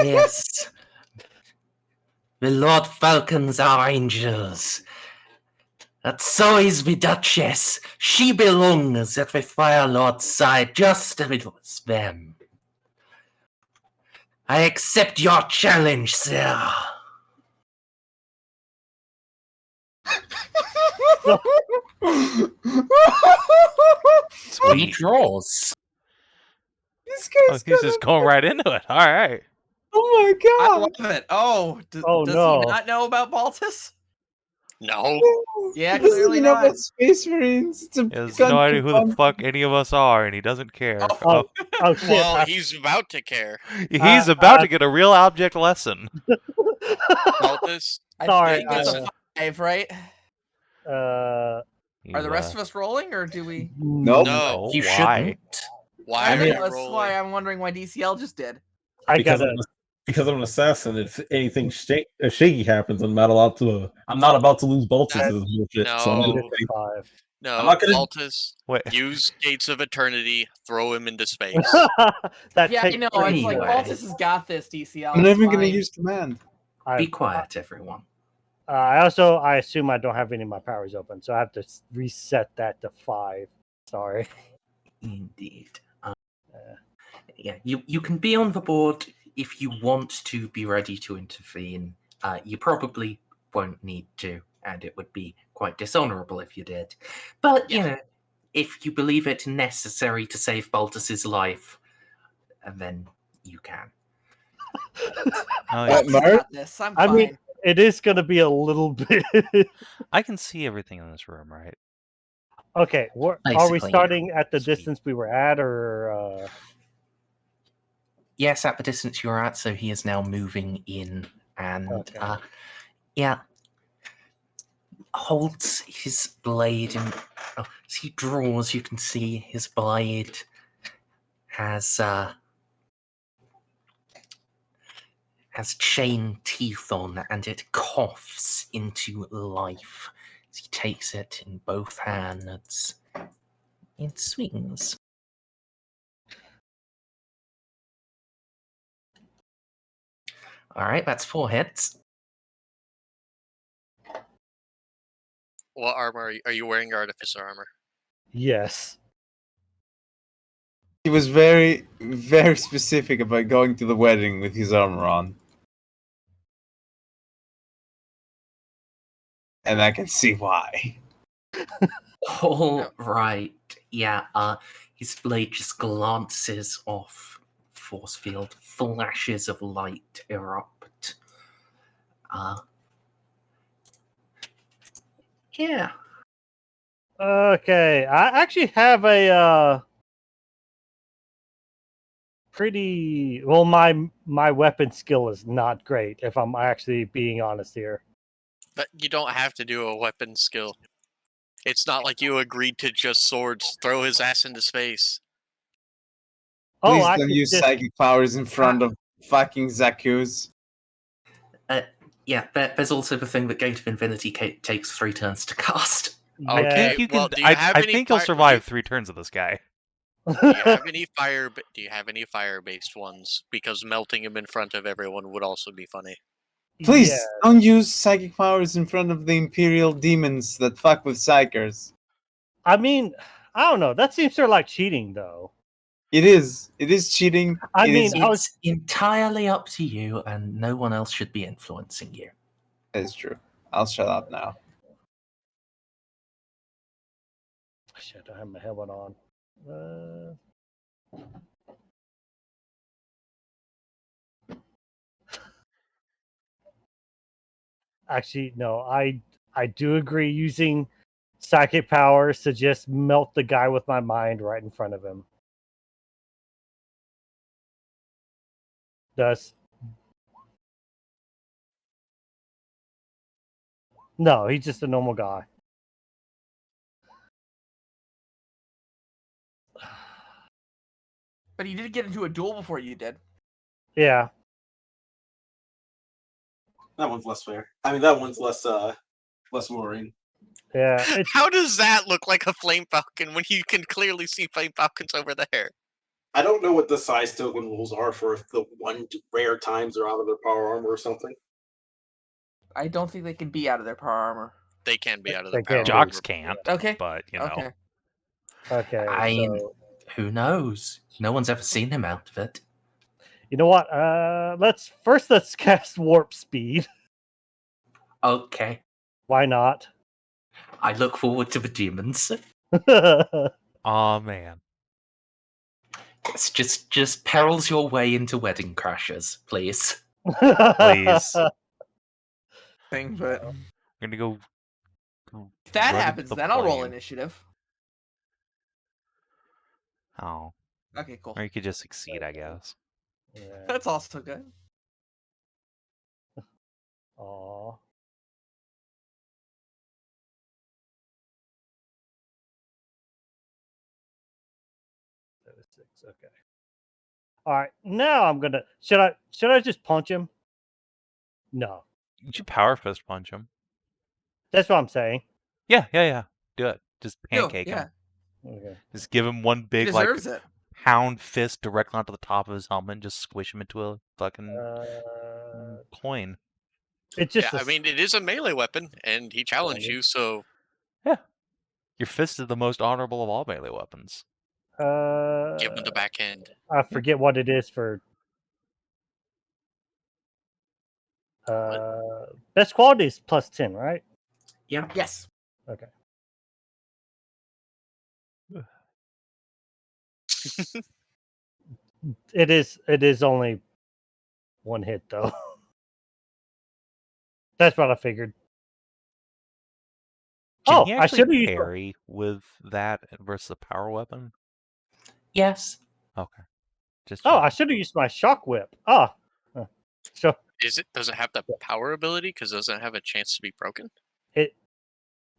Yes. The Lord Falcons are angels. And so is the Duchess. She belongs at the Fire Lord's side, just as it was them. I accept your challenge, sir. He draws. This guy's he's just going right into it. All right. Oh my god! I love it. Oh, does no. he not know about Baltus? No. Yeah, He doesn't clearly even know not. about Space Marines. It's a He has no idea who the fuck any of us are, and he doesn't care. Oh shit! Well, he's about to care. He's about to get a real object lesson. Baltus. Sorry, I think it's a 5, right? Uh, Are the rest of us rolling, or do we? Nope. No. You Why? shouldn't. Why I are mean, you that's rolling? why I'm wondering why DCL just did. Because I'm an assassin. If anything shaky happens, I'm not allowed to. I'm not about to lose Baltus to this bullshit. So I'm gonna say, No, I'm not gonna- Baltus, use Gates of Eternity, throw him into space. that Yeah, I know. It's like Anyway. Baltus has got this. DCL. I'm not even it's going to fine. use command. Be quiet, everyone. I assume I don't have any of my powers open, so I have to reset that to 5. Sorry. Indeed. Yeah, you can be on the board if you want to be ready to intervene. You probably won't need to, and it would be quite dishonorable if you did. But, you know, if you believe it necessary to save Baltus's life, then you can. Baltus Merz? got this. I'm fine. I mean, it is going to be a little bit. I can see everything in this room, right? Okay, are we Basically, starting at the distance we were at, or? Yes, at the distance you're at, so he is now moving in, and holds his blade, and as he draws, you can see his blade has chain teeth on, and it coughs into life as he takes it in both hands and swings. Alright, that's 4 hits. What armor are you wearing? Your artificer armor. Yes. He was very, very specific about going to the wedding with his armor on. And I can see why. All right. Yeah, his blade just glances off force field. Flashes of light erupt. Yeah. Okay, I actually have a pretty well. My weapon skill is not great, if I'm actually being honest here. But you don't have to do a weapon skill. It's not like you agreed to just swords. Throw his ass into space. Please don't use psychic powers in front of fucking Zaku's. Yeah, there's also the thing that Gate of Infinity takes 3 turns to cast. I think I think he'll survive 3 turns of this guy. Do you have any fire? Do you have any fire-based ones? Because melting him in front of everyone would also be funny. Please don't use psychic powers in front of the Imperial demons that fuck with psychers. I mean, I don't know. That seems sort of like cheating, though. It is. It is cheating. It's entirely up to you, and no one else should be influencing you. That's true. I'll shut up now. Shit, I have my helmet on. Actually, no. I do agree. Using psychic powers to just melt the guy with my mind right in front of him. No, he's just a normal guy. But he did get into a duel before you did. Yeah. That one's less fair. I mean, that one's less worrying. Yeah. How does that look like a flame falcon when you can clearly see flame falcons over there? I don't know what the size token rules are for if the one rare times they're out of their power armor or something. I don't think they can be out of their power armor. They can be out of their power armor. Jocks can't. Okay. But, you know. Okay. Who knows? No one's ever seen him out of it. You know what? Let's cast warp speed. Okay. Why not? I look forward to the demons. Oh man. It's just perils your way into wedding crashers, please. Please. Thing, but I'm gonna go. If that run happens, the then I'll roll plane. initiative. Oh. Okay, cool. Or you could just succeed, I guess. That's also good. Aw. Okay. All right. Now I'm gonna. Should I just punch him? No. You should power fist punch him. That's what I'm saying. Yeah. Do it. Just pancake him. Okay. Just give him one big deserves it. pound fist directly onto the top of his helmet and just squish him into a fucking coin. It's just. I mean, it is a melee weapon, and he challenged you, so. Yeah. Your fist is the most honorable of all melee weapons. Give him the backhand. I forget what it is for. Best quality is +10, right? Yeah. Yes. Okay. It is only one hit though. That's what I figured. Can he I actually should have used. parry with that versus a power weapon? Yes. Okay. Just I should have used my shock whip. So Does it have the power ability? Because doesn't it have a chance to be broken?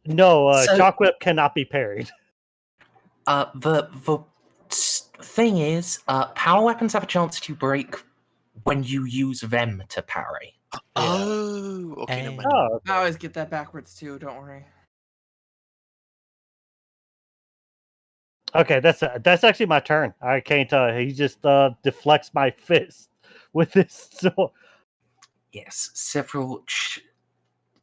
Shock whip cannot be parried. The thing is, power weapons have a chance to break when you use them to parry. Oh, okay. I always get that backwards too. Don't worry. Okay, that's actually my turn. I can't. He just deflects my fist with his sword. Yes, several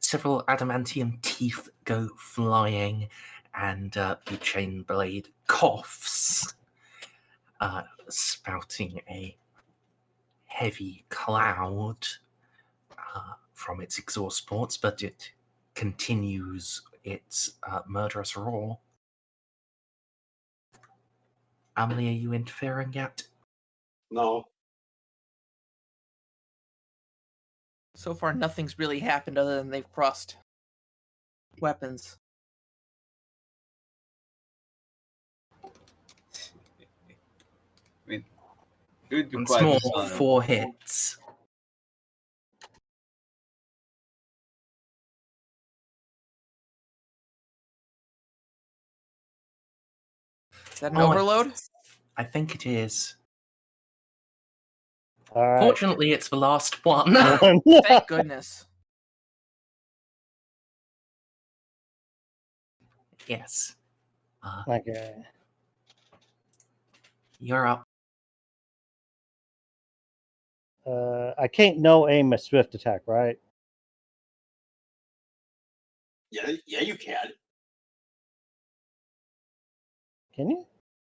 adamantium teeth go flying, and the chain blade coughs, spouting a heavy cloud from its exhaust ports, but it continues its murderous roar. Amelie, are you interfering yet? No. So far, nothing's really happened other than they've crossed weapons. I mean, it would be Once quite more, dishonorable. 4 hits. Is that an overload? I think it is. All right. Fortunately, it's the last one. Thank goodness. Yes. Okay. You're up. I can't no aim a swift attack, right? Yeah, you can. Can you?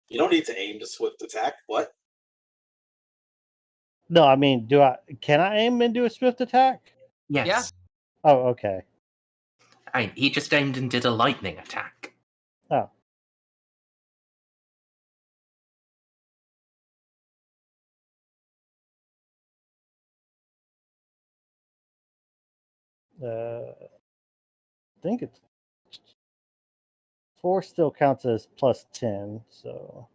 You don't need to aim to swift attack. What? No, I mean, can I aim and do a swift attack? Yes. Yeah. Oh, okay. He just aimed and did a lightning attack. Oh. I think it's 4 still counts as plus 10, so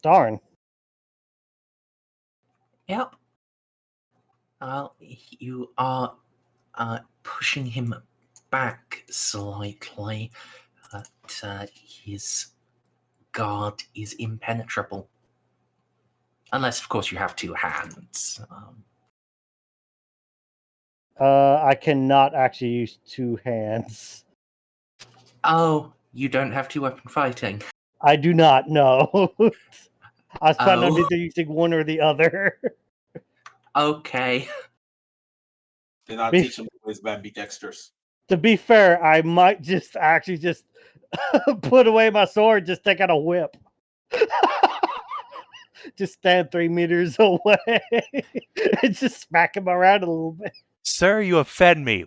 darn. Yep. You are pushing him back slightly, but his guard is impenetrable. Unless, of course, you have 2 hands. I cannot actually use 2 hands. Oh, you don't have 2-weapon fighting? I do not know. I was planning on Oh. either using one or the other. Okay. Did not Be- teach them always bad be dexterous. To be fair, I might just actually just put away my sword, just take out a whip. Just stand 3 meters away and just smack him around a little bit. Sir, you offend me.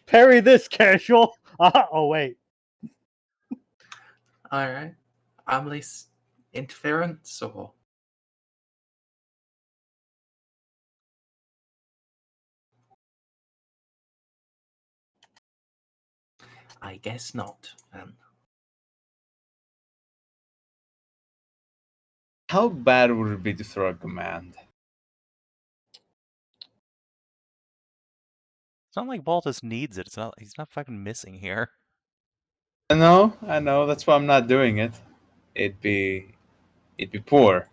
Parry this, casual. Oh, wait. Alright. Amelie's interference, or? I guess not, then. How bad would it be to throw a command? It's not like Baltus needs it. He's not fucking missing here. I know. That's why I'm not doing it. It'd be poor.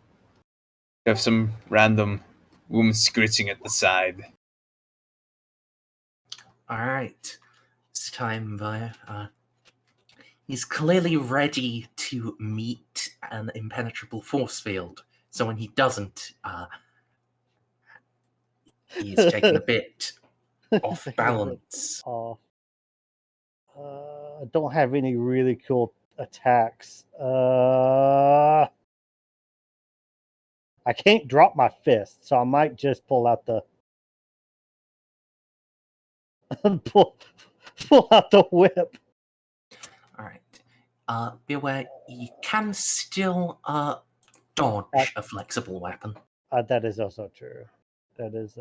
You have some random woman screeching at the side. Alright. It's time, he's clearly ready to meet an impenetrable force field. So when he doesn't, he's taken a bit off balance. I don't have any really cool attacks. I can't drop my fist, so I might just pull out the pull out the whip. Alright. Be aware, you can still dodge a flexible weapon. That is also true. That is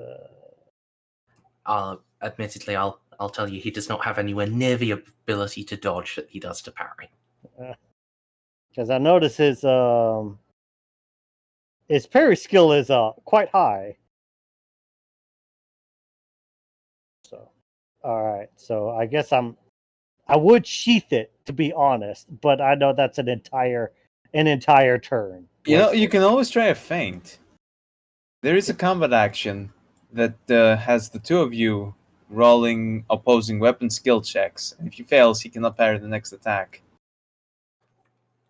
admittedly, I'll tell you, he does not have anywhere near the ability to dodge that he does to parry. because I notice his parry skill is quite high. All right, so I guess I would sheath it, to be honest, but I know that's an entire turn. You can always try a feint. There is a combat action that has the two of you rolling opposing weapon skill checks. And if he fails, he cannot parry the next attack.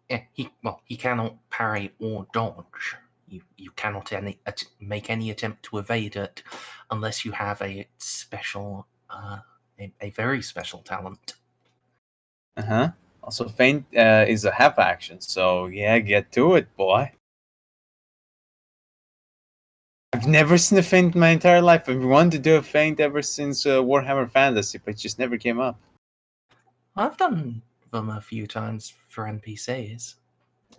Yeah, he cannot parry or dodge. You cannot make any attempt to evade it unless you have a special, a very special talent. Also, feint is a half action, so yeah, get to it, boy. I've never seen a feint in my entire life. I've wanted to do a feint ever since Warhammer Fantasy, but it just never came up. I've done them a few times for NPCs.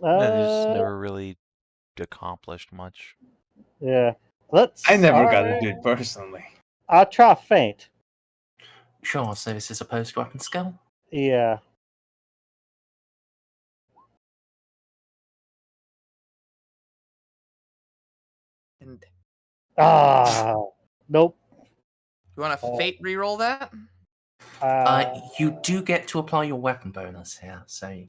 They just never really accomplished much. Yeah, I never got to do it personally. I'll try feint. Sure. So this is a post-weapon skill. Yeah. And nope. You want to fate reroll that? You do get to apply your weapon bonus here, so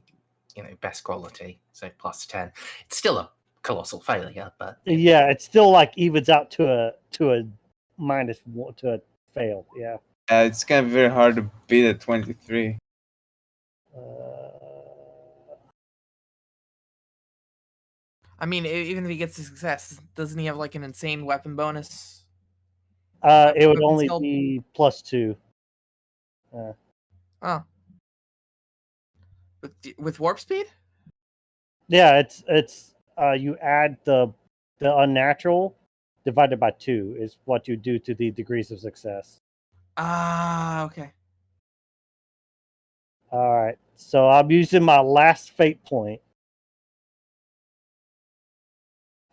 best quality, so +10. It's still a colossal failure, but Yeah, it still like evens out to a -1 to a fail. Yeah. It's gonna be very hard to beat a 23. I mean, even if he gets a success, doesn't he have like an insane weapon bonus? It would only be +2. Oh. With warp speed? Yeah, it's you add the unnatural divided by 2 is what you do to the degrees of success. Okay. All right, so I'm using my last fate point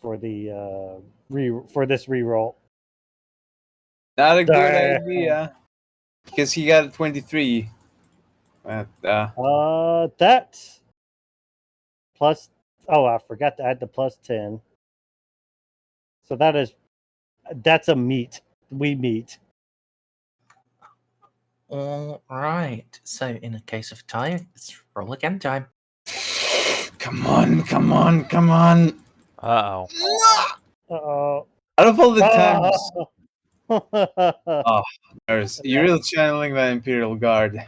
for the for this reroll. Not a good idea, because he got a 23. That plus. Oh, I forgot to add the +10. So that's a meet. We meet. all right. So in a case of tie, it's roll again time. Come on, come on, come on. Uh-oh. Uh-oh. Out of all the times. Oh, Merz, you're really channeling that Imperial Guard.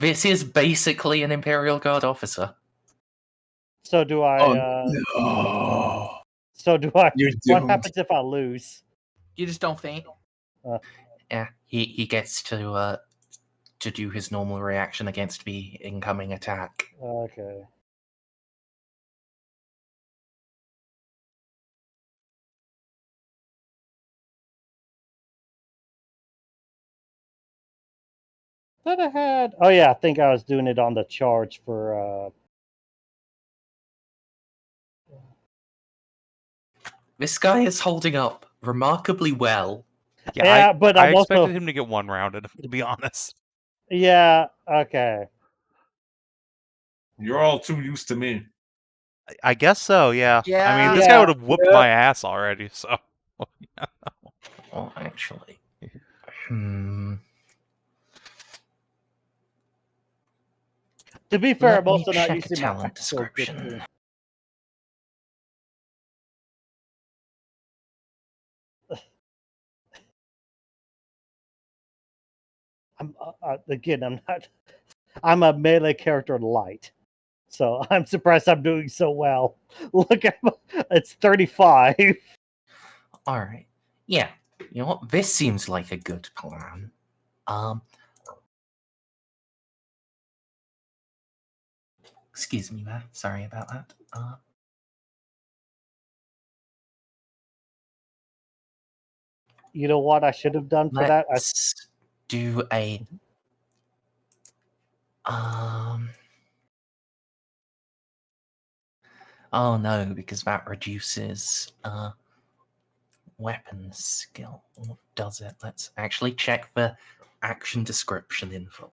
This is basically an Imperial Guard officer. So do I. No. So do I. You're What doomed. happens if I lose? You just don't faint. Yeah, he gets to do his normal reaction against the incoming attack. Okay. That I had. Oh yeah, I think I was doing it on the charge for. This guy is holding up remarkably well. Yeah, but I I'm expected also- him to get one rounded, to be honest. Yeah. Okay. You're all too used to me. I guess so, yeah. I mean, this Yeah. guy would have whooped my ass already, so. Well, actually. To be fair, Let I'm me also not check a using my talent tactical description. ability. I'm again. I'm not. I'm a melee character light, so I'm surprised I'm doing so well. Look at it's 35. All right. Yeah. You know what? This seems like a good plan. Excuse me there. Sorry about that. You know what I should have done for that? Let's do a Oh no, because that reduces weapon skill. Or does it? Let's actually check the action description info.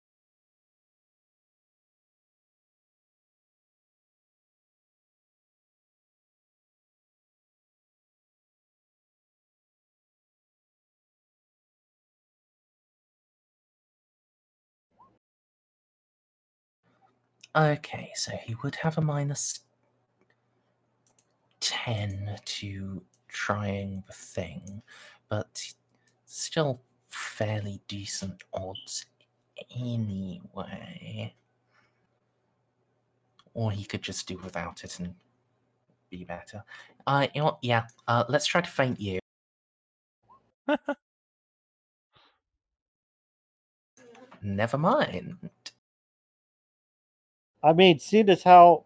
Okay, so he would have a minus 10 to trying the thing, but still fairly decent odds anyway. Or he could just do without it and be better. You know what? Yeah, let's try to feint you. Never mind. I mean, seeing as how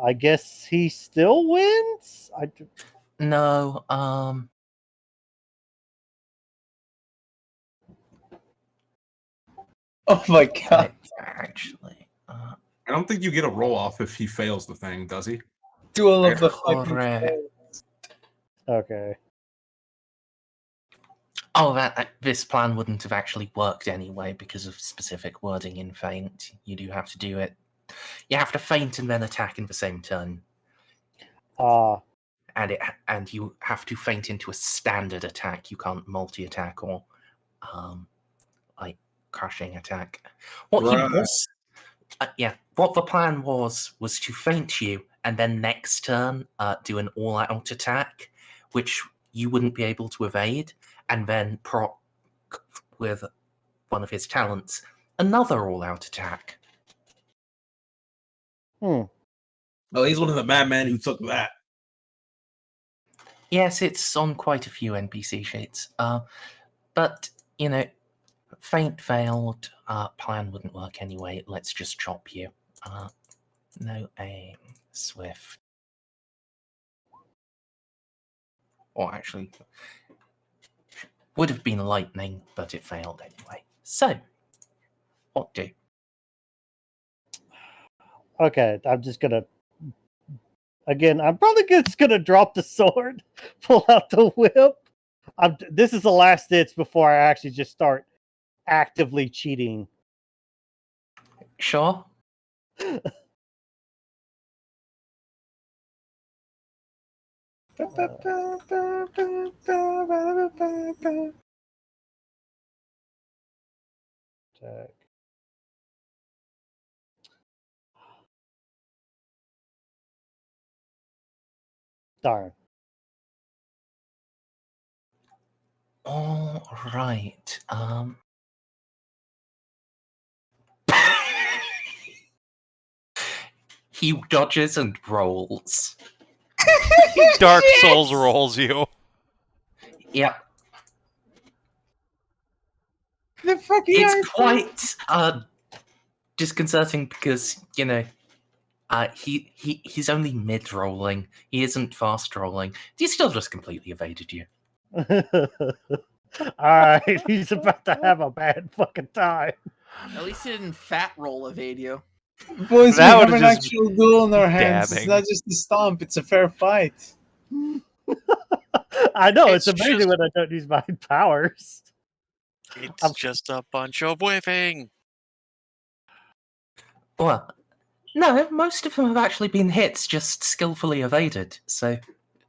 I guess he still wins. No, Oh my god. Actually, I don't think you get a roll off if he fails the thing, does he? Do all of the fucking correct. Okay. Oh, this plan wouldn't have actually worked anyway because of specific wording in feint. You do have to do it. You have to feint and then attack in the same turn. And you have to feint into a standard attack. You can't multi-attack or like crushing attack. What the plan was to feint you and then next turn do an all-out attack, which you wouldn't be able to evade, and then proc with one of his talents another all-out attack. Oh, he's one of the madmen who took that. Yes, it's on quite a few NPC sheets. But, you know, feint failed, plan wouldn't work anyway. Let's just chop you. No aim, swift. Or actually, would have been lightning, but it failed anyway. So, what do? Okay, I'm just gonna. Again, I'm probably just gonna drop the sword, pull out the whip. This is the last ditch before I actually just start actively cheating. Sure. Attack. Darn. All right. He dodges and rolls. Dark Souls rolls you. Yep. It's quite disconcerting because, you know, he's only mid rolling. He isn't fast rolling. He still just completely evaded you. Alright, he's about to have a bad fucking time. At least he didn't fat roll evade you. Boys, That we have would've an just actual duel in our hands. dabbing. It's not just a stomp, it's a fair fight. I know, it's It's amazing just- when I don't use my powers. It's just a bunch of whiffing. Well, no, most of them have actually been hits, just skillfully evaded. So,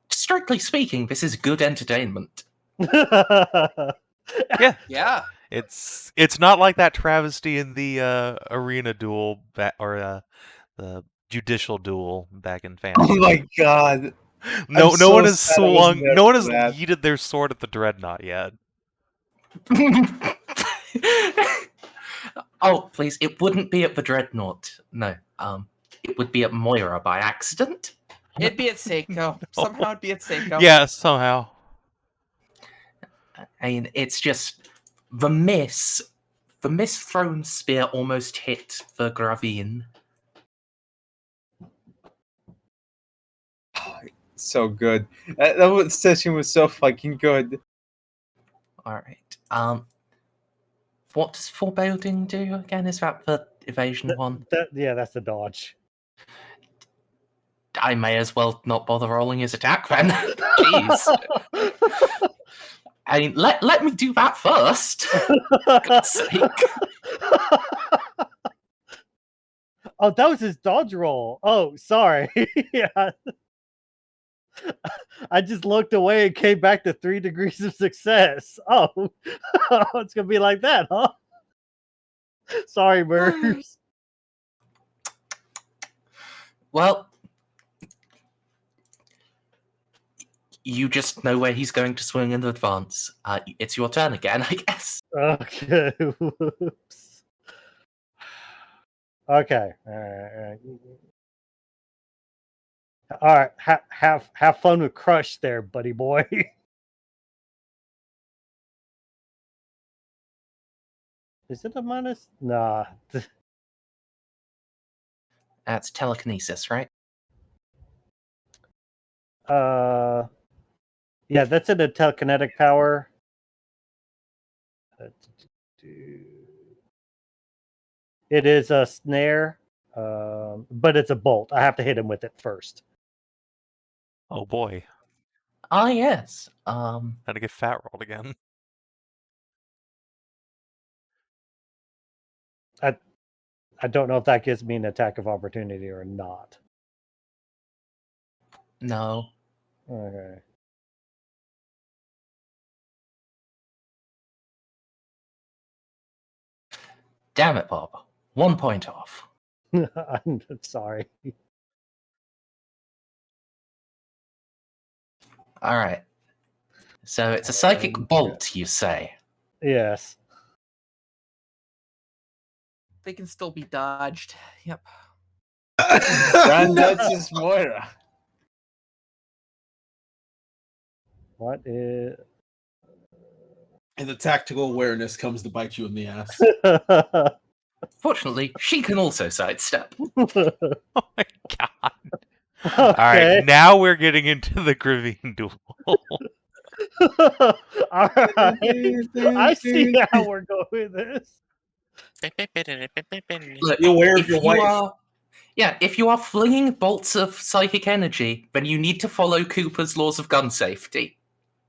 strictly speaking, this is good entertainment. Yeah. Yeah. It's not like that travesty in the arena duel or the judicial duel back in fantasy. Oh my god. No I'm so one has sad I wasn't swung. there No one for has that. yeeted their sword at the dreadnought yet. Oh, please, it wouldn't be at the Dreadnought. No, it would be at Moira by accident. It'd be at Ceiko. Somehow it'd be at Ceiko. Yeah, somehow. I mean, it's just the miss thrown spear almost hit the Gravine. So good. That session was so fucking good. Alright. What does foreboding do again? Is that the evasion one? Yeah, that's the dodge. I may as well not bother rolling his attack then. Jeez. I mean, let me do that first. For God's sake. Oh, that was his dodge roll. Oh, sorry. Yeah. I just looked away and came back to 3 degrees of success. Oh, it's gonna be like that, huh? Sorry, Merz. Well, you just know where he's going to swing in advance. It's your turn again, I guess. Okay. Whoops. Okay. All right. Have fun with Crush there, buddy boy. Is it a minus? Nah. That's telekinesis, right? Yeah, that's in a telekinetic power. It is a snare, but it's a bolt. I have to hit him with it first. Oh boy. Ah, yes. Had to get fat rolled again. I don't know if that gives me an attack of opportunity or not. No. Okay. Damn it, Bob. 1 point off. I'm sorry. All right. So it's a psychic bolt, you say? Yes. They can still be dodged. Yep. Granddad's Moira. What is? And the tactical awareness comes to bite you in the ass. Fortunately, she can also sidestep. Oh my god. All right, now we're getting into the Gravine duel. All right. I see how we're going with this. Look, Be aware of if your you wife. are, if you are flinging bolts of psychic energy, then you need to follow Cooper's laws of gun safety.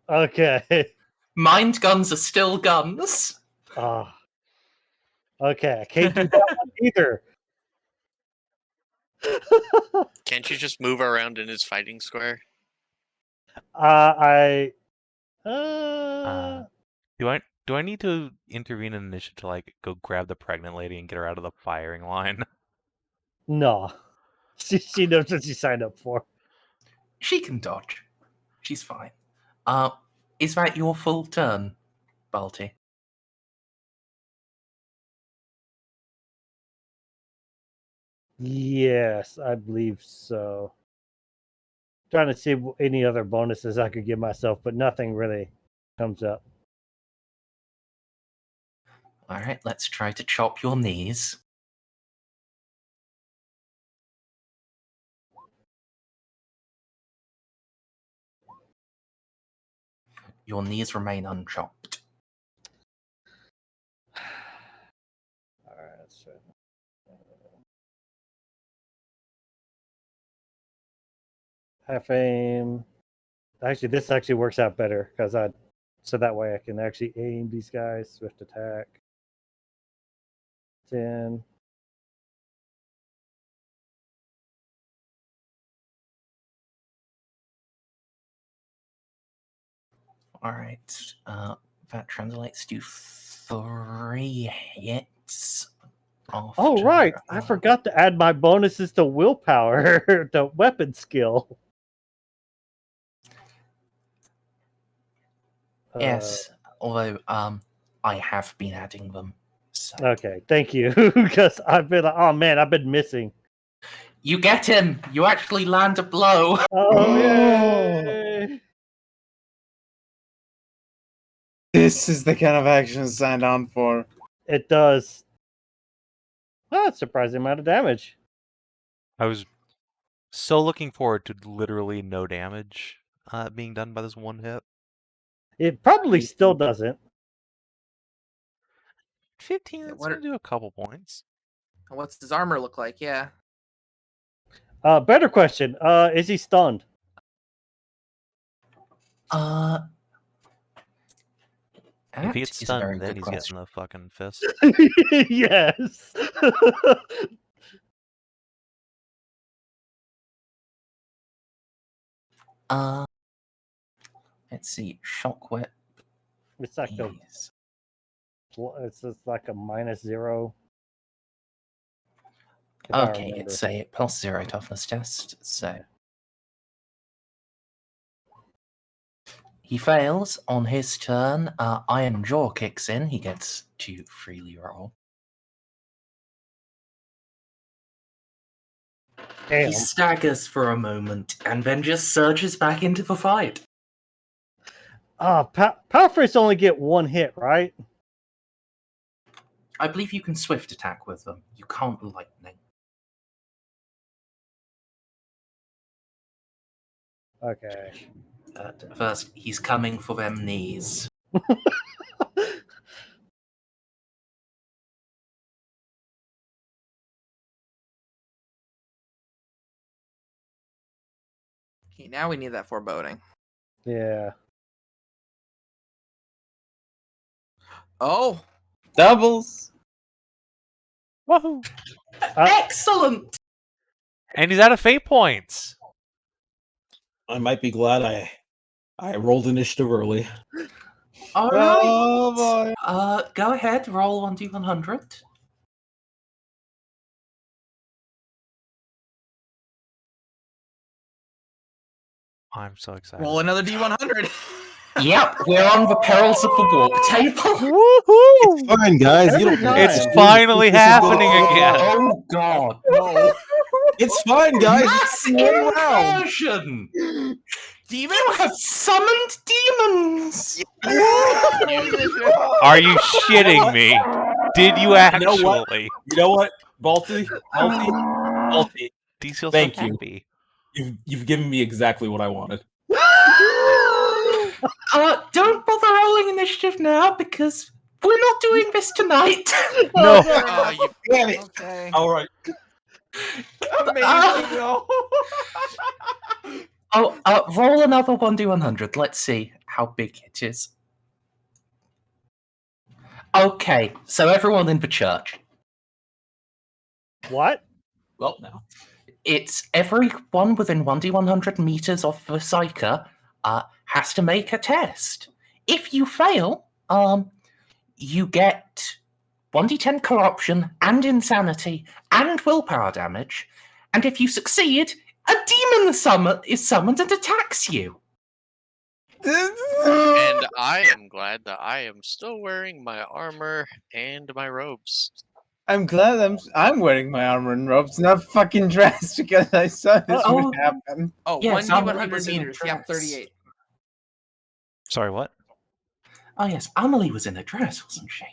Okay. Mind guns are still guns. Oh. Okay, I can't do that one either. Can't you just move around in his fighting square? Do I need to intervene in initiative to like go grab the pregnant lady and get her out of the firing line? No. She knows what she signed up for. She can dodge. She's fine. Is that your full turn, Balty? Yes, I believe so. Trying to see any other bonuses I could give myself, but nothing really comes up. All right, let's try to chop your knees. Your knees remain unchopped. All right, let's try. Half aim. Actually, this actually works out better because so that way I can actually aim these guys. Swift attack. 10. All right, that translates to 3 hits. Oh, right. I forgot to add my bonuses to willpower, the weapon skill. Yes, although I have been adding them. So. Okay, thank you. Because I've been, oh man, I've been missing. You get him. You actually land a blow. Oh, yay. This is the kind of action signed on for. It does. Oh, surprising amount of damage. I was so looking forward to literally no damage being done by this one hit. It probably still doesn't. 15, that's going to do a couple points. What's his armor look like? Yeah. Better question. Is he stunned? If he gets stunned, then he's getting the fucking fist. Yes. Let's see. Shock whip. It's like it's just like a -0. if I Okay, remember. it's a +0 toughness test. So he fails on his turn. Iron Jaw kicks in. He gets to freely roll. Damn. He staggers for a moment and then just surges back into the fight. Power Fists only get one hit, right? I believe you can swift attack with them. You can't lightning. Okay. First, he's coming for them knees. Okay, now we need that foreboding. Yeah. Oh, doubles. Woohoo! Excellent. And he's out of fate points. I might be glad I rolled initiative early. All right. Oh boy. Go ahead. Roll 1d100. I'm so excited. roll another D100. Yep, we're on the perils of the warp table. Woohoo! It's fine, guys. You don't. It's finally happening again. Oh god, no. It's fine, guys. Mass It's one round. inversion! Demons? You have summoned demons! Are you shitting me? Did you actually? You know what? Balty. These feel Thank so you. happy. You've given me exactly what I wanted. Don't bother rolling initiative now because we're not doing this tonight. No. Damn it. Okay. All right. Roll another 1d100. Let's see how big it is. Okay, so everyone in the church. What? Well, now. It's everyone within 1d100 meters of the Ceiko has to make a test. If you fail, you get 1d10 corruption and insanity and willpower damage. And if you succeed, a demon is summoned and attacks you. And I am glad that I am still wearing my armor and my robes. I'm glad I'm wearing my armor and robes, not fucking dressed because I saw this would happen. Oh, Yes, 1d100 was in a meters. Yep, dress. 38. Sorry, what? Oh yes, Amelie was in a dress, wasn't she?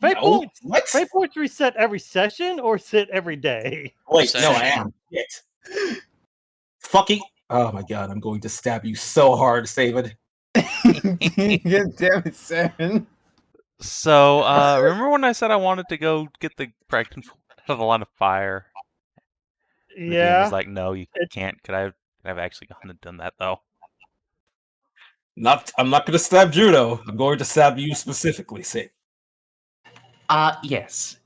Fate No. points. What? Fate points reset every session or sit every day. Wait, no, I Session. am. Shit. Fucking. Oh my god, I'm going to stab you so hard, Savin. God damn it, Savin. So, remember when I said I wanted to go get the pregnant out of the line of fire? The game was like, no, you can't. Could I have actually gone and done that, though? I'm not going to stab Juno. I'm going to stab you specifically, Savin. Yes.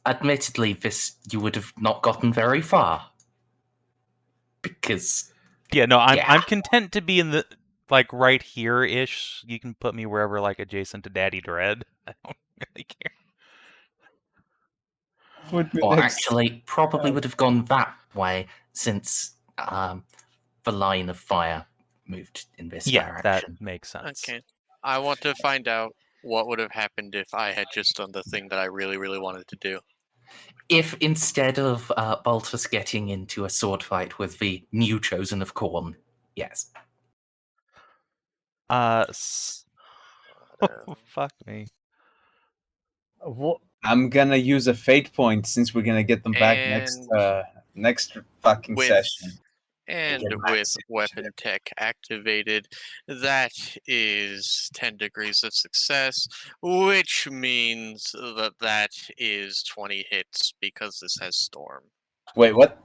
Admittedly, you would have not gotten very far. Because... Yeah, no, I'm content to be in the, like, right here-ish. You can put me wherever, like, adjacent to Daddy Dread. I don't really care. Or actually, probably would have gone that way, since the line of fire moved in this direction. That makes sense. Okay. I want to find out what would have happened if I had just done the thing that I really, really wanted to do. If instead of Baltus getting into a sword fight with the new Chosen of Khorne, yes. Fuck me. I'm gonna use a fate point since we're gonna get them back next fucking session. And with weapon tech activated, that is 10 degrees of success, which means that is 20 hits because this has storm. Wait, what?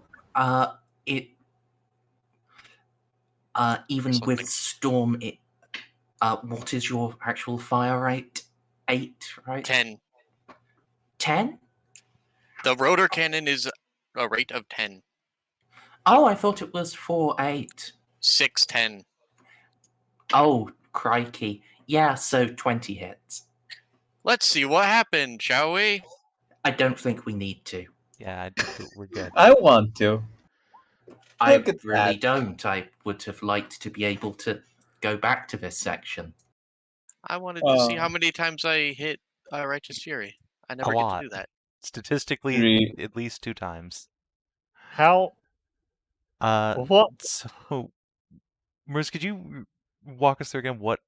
Even with storm, what is your actual fire rate? 8, right? 10. 10? The rotor cannon is a rate of 10. Oh, I thought it was 4-8. 6-10. Oh, crikey. Yeah, so 20 hits. Let's see what happened, shall we? I don't think we need to. Yeah, I think we're good. I want to. I Look at really that. don't. I would have liked to be able to go back to this section. I wanted to see how many times I hit Righteous Fury. I never A get lot. to do that. Statistically, 3. at least 2 times. How? What? So, Merz, could you walk us through again what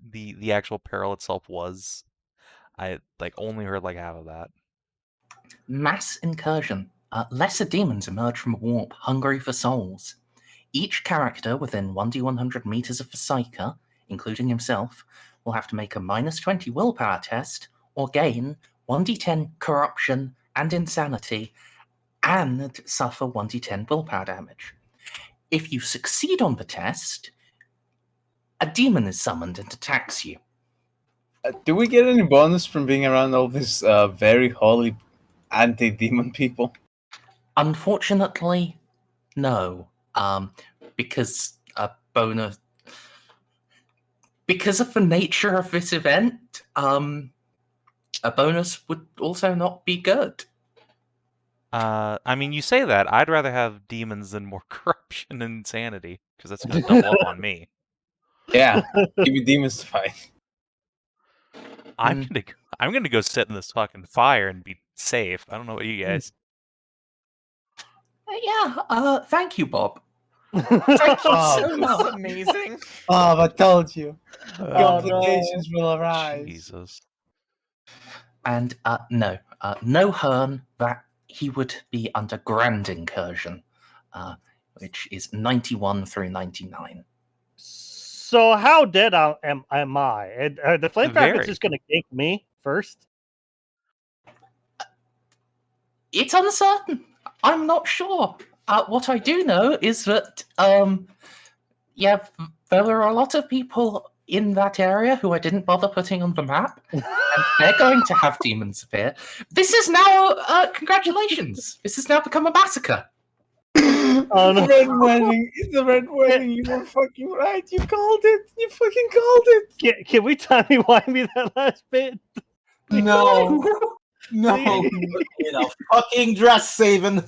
the actual peril itself was? I only heard half of that. Mass incursion. Lesser demons emerge from a warp, hungry for souls. Each character within 1d100 meters of the Ceiko, including himself, will have to make a -20 willpower test or gain 1d10 corruption and insanity and suffer 1d10 willpower damage. If you succeed on the test, a demon is summoned and attacks you. Do we get any bonus from being around all these very holy anti-demon people? Unfortunately, no. Because a bonus... Because of the nature of this event, a bonus would also not be good. I mean, you say that. I'd rather have demons than more corruption and insanity, because that's going to double up on me. Yeah, give me demons to fight. I'm gonna go sit in this fucking fire and be safe. I don't know about you guys. Thank you, Bob. Thank you so This is much. amazing. Oh, I told you. Oh, Complications will arise. Jesus. And no Hearn, that he would be under grand incursion, which is 91 through 99. So how dead am I? Are the flame Very. fabrics just going to gank me first? It's uncertain. I'm not sure. What I do know is that, there were a lot of people in that area who I didn't bother putting on the map, and they're going to have demons appear. This is now, congratulations! This has now become a massacre. Oh, no. Red wedding. It's a red wedding. You were fucking right. You called it. You fucking called it. Can we timey-wimey me that last bit? No. No. In a fucking dress, Savin.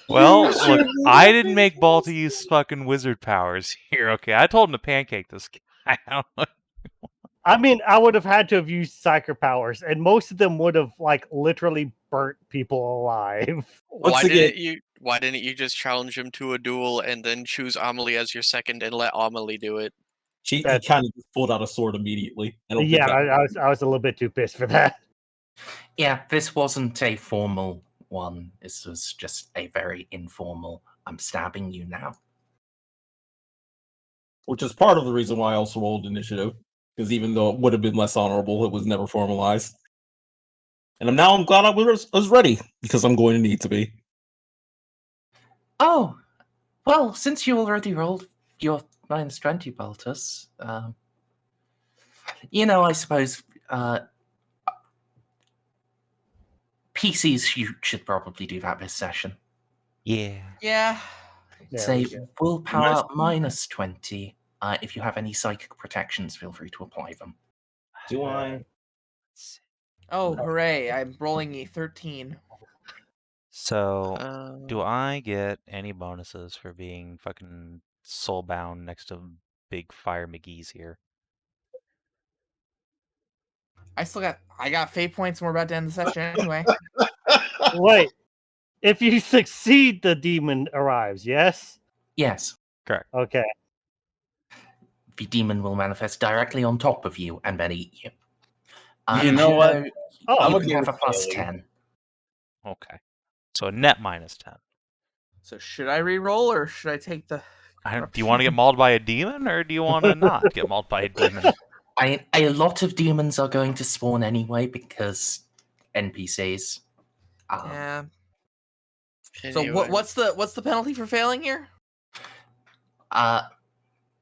Well, look, I didn't make Balty use fucking wizard powers here, okay? I told him to pancake this guy. I don't know. I mean, I would have had to have used psyker powers, and most of them would have literally burnt people alive. Why didn't you just challenge him to a duel and then choose Amelie as your second and let Amelie do it? He kind of just pulled out a sword immediately. I was a little bit too pissed for that. Yeah, this wasn't a formal one. This was just a very informal, I'm stabbing you now. Which is part of the reason why I also rolled initiative. Because even though it would have been less honorable, it was never formalized. And I'm glad I was ready, because I'm going to need to be. Oh, well, since you already rolled your -20, Baltus, I suppose PCs should probably do that this session. Yeah. Yeah. Say willpower -20. If you have any psychic protections, feel free to apply them. Do I? Oh, hooray. I'm rolling a 13. So, do I get any bonuses for being fucking soulbound next to big fire McGee's here? I got fate points and we're about to end the session anyway. Wait. If you succeed, the demon arrives, yes? Yes. Correct. Okay. The demon will manifest directly on top of you and then eat you. You know what? You can have a +10. Okay. So a net -10. So should I re-roll or should I take the... Do you want to get mauled by a demon, or do you want to not get mauled by a demon? A lot of demons are going to spawn anyway because NPCs. Yeah. Anyway. So what's the penalty for failing here?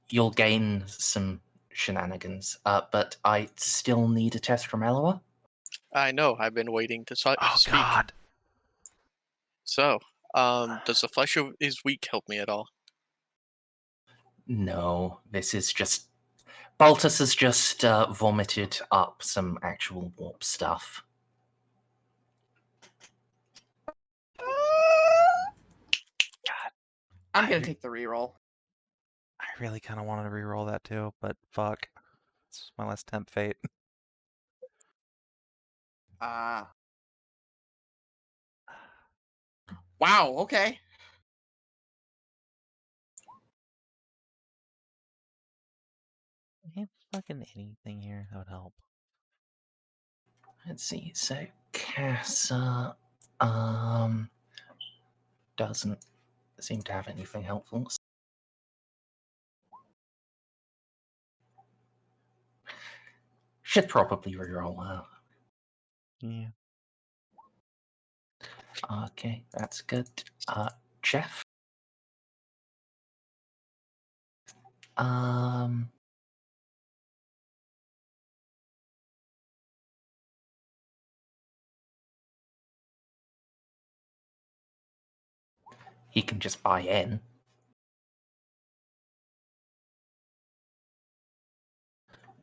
You'll gain some shenanigans, but I still need a test from Eloa. I know. I've been waiting to speak. God. So, does the flesh of his weak help me at all? No, this is just... Baltus has just vomited up some actual warp stuff. I'm gonna take the reroll. I really kind of wanted to reroll that too, but fuck. It's my last temp fate. Wow, okay. Ain't fucking anything here that would help. Let's see, so Casa doesn't seem to have anything helpful. Should probably reroll her. Yeah. Okay, that's good. Jeff? He can just buy in.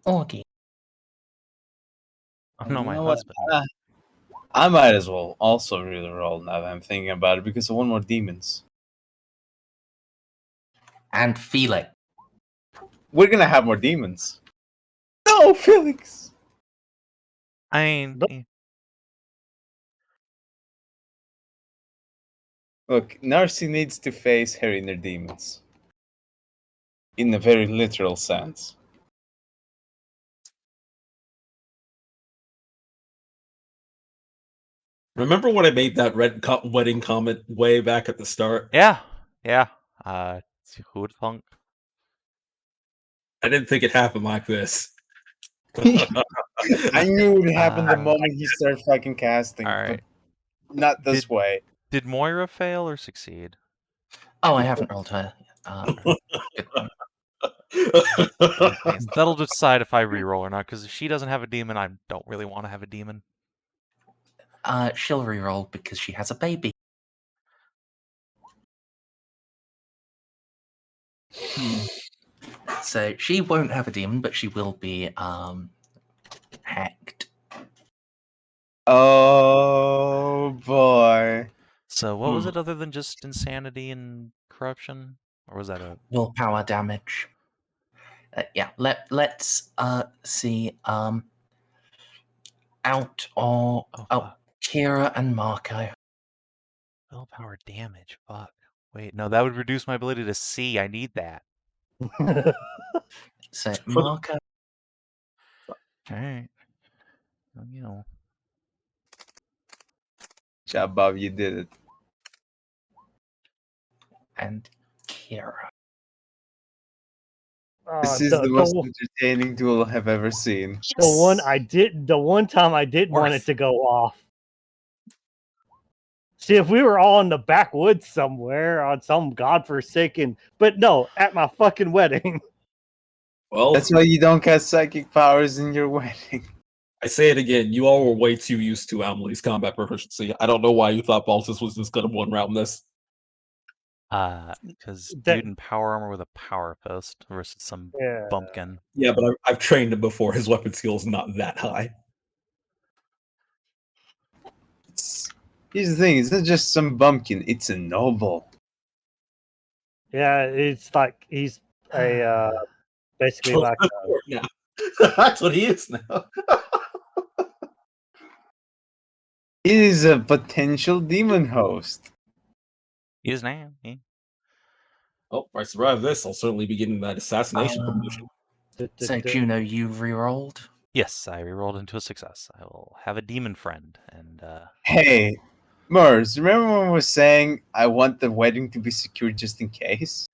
Okay. Oh, no, my You know what? husband. I might as well also reroll now that I'm thinking about it because I want more demons. And feeling. We're gonna have more demons. No, Felix! I mean... Look, Narcia needs to face her inner demons. In a very literal sense. Remember when I made that wedding comment way back at the start? Yeah. Who would thunk? I didn't think it happened like this. I knew it would happen the moment he started fucking casting. All right. But not this way. Did Moira fail or succeed? Oh, I haven't rolled her. That'll decide if I reroll or not, because if she doesn't have a demon, I don't really want to have a demon. She'll reroll because she has a baby. So she won't have a demon, but she will be hacked. Oh boy. So what was it other than just insanity and corruption? Or was that a willpower damage? Yeah, let's see. Out or Kira and Marco. willpower damage? Fuck. Wait, no, that would reduce my ability to see. I need that. So Marco. Alright. Well, you know. Job, Bob, you did it. And Kira. This is the most entertaining duel I've ever seen. The one time I did want it to go off. See, if we were all in the backwoods somewhere on some godforsaken, but no, at my fucking wedding. Well, that's why you don't cast psychic powers in your wedding. I say it again, you all were way too used to Amelie's combat proficiency. I don't know why you thought Baltus was just gonna one-round this. Because dude in power armor with a power fist versus some bumpkin. Yeah, but I've trained him before. His weapon skill is not that high. Here's the thing, it's not just some bumpkin, it's a noble. Yeah, it's like he's a basically like yeah. That's what he is now. He is a potential demon host. He is now. Yeah. Oh, if I survive this, I'll certainly be getting that assassination promotion. So Juno, you rerolled? Yes, I rerolled into a success. I will have a demon friend, and Hey, Merz, remember when I was saying I want the wedding to be secured just in case?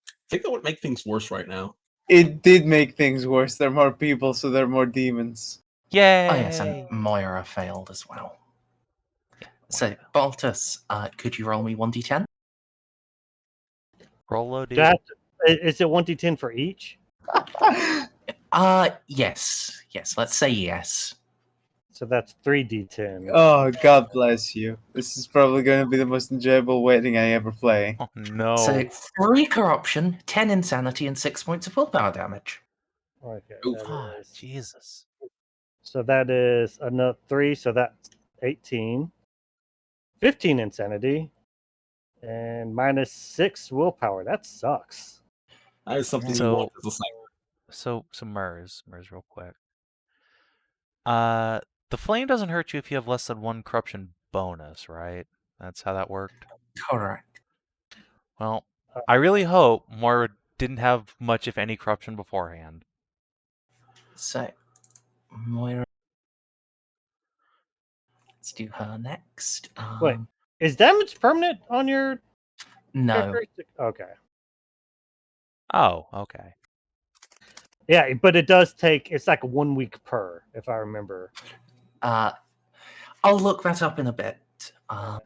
I think that would make things worse right now. It did make things worse. There are more people, so there are more demons. Yay! Oh yes, and Moira failed as well. So, Baltus, could you roll me 1d10? Roll low, dude. Is it 1d10 for each? Yes. Let's say yes. So that's 3d10. Oh, God bless you. This is probably going to be the most enjoyable wedding I ever play. Oh, no. So 3 corruption, 10 insanity, and 6 points of willpower damage. Okay. Ah, Jesus. So that is another 3, so that's 18. 15 insanity. And minus 6 willpower. That sucks. That is something you So, want as a psychic. so Merz, real quick. The flame doesn't hurt you if you have less than 1 corruption bonus, right? That's how that worked? Correct. Well, I really hope Moira didn't have much, if any, corruption beforehand. So, Moira. Let's do her next. Wait, is damage permanent on your No. characteristic? Okay. Oh, okay. Yeah, but it does take, it's like 1 week per, if I remember. I'll look that up in a bit. Oh.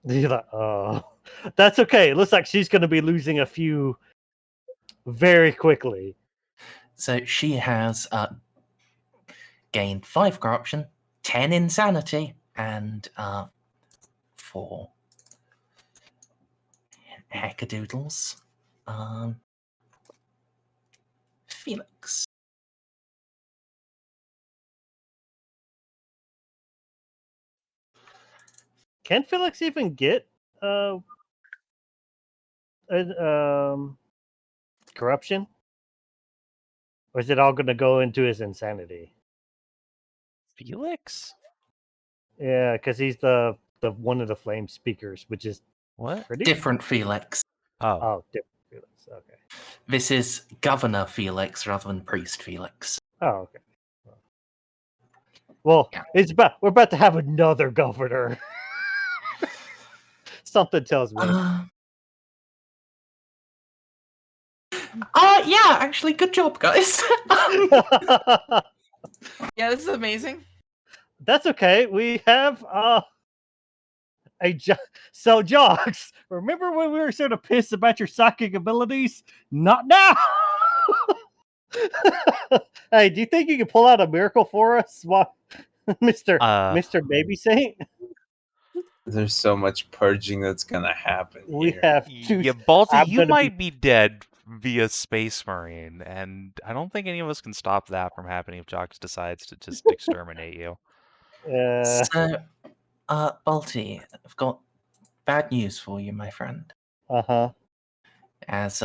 You're like, oh. That's okay. It looks like she's going to be losing a few very quickly. So she has gained 5 corruption, 10 insanity, and 4 heckadoodles. Felix. Can Felix even get corruption? Or is it all going to go into his insanity? Felix? Yeah, because he's the one of the flame speakers, which is what? Different Felix. Oh, different Felix. Okay. This is Governor Felix rather than Priest Felix. Oh, okay. Well, we're about to have another governor. Something tells me. Yeah, actually, good job, guys. Yeah, this is amazing. That's okay. We have so Jogs, remember when we were sort of pissed about your psychic abilities? Not now. Hey, do you think you can pull out a miracle for us, Mr. Baby Saint? There's so much purging that's gonna happen. We have to. Yeah, Balty, you might be dead via Space Marine, and I don't think any of us can stop that from happening if Jox decides to just exterminate you. So, Balty, I've got bad news for you, my friend. Uh-huh. As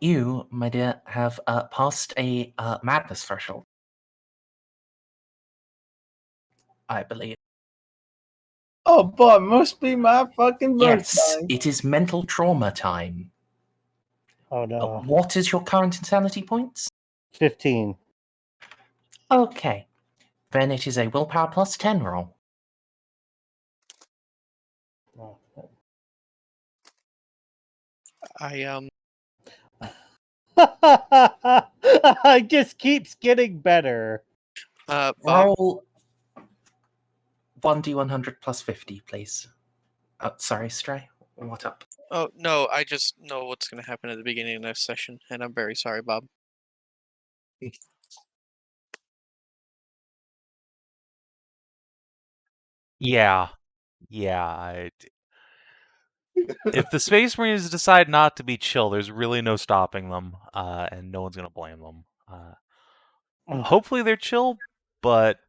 you, my dear, have passed a madness threshold. I believe. Oh boy, must be my fucking birthday. Yes, it is mental trauma time. Oh no. What is your current insanity points? 15. Okay. Then it is a willpower plus 10 roll. It just keeps getting better. Roll 1d100 plus 50, please. Oh, sorry, Stray. What up? Oh, no, I just know what's going to happen at the beginning of this session, and I'm very sorry, Bob. Yeah. If the Space Marines decide not to be chill, there's really no stopping them, and no one's going to blame them. Hopefully they're chill, but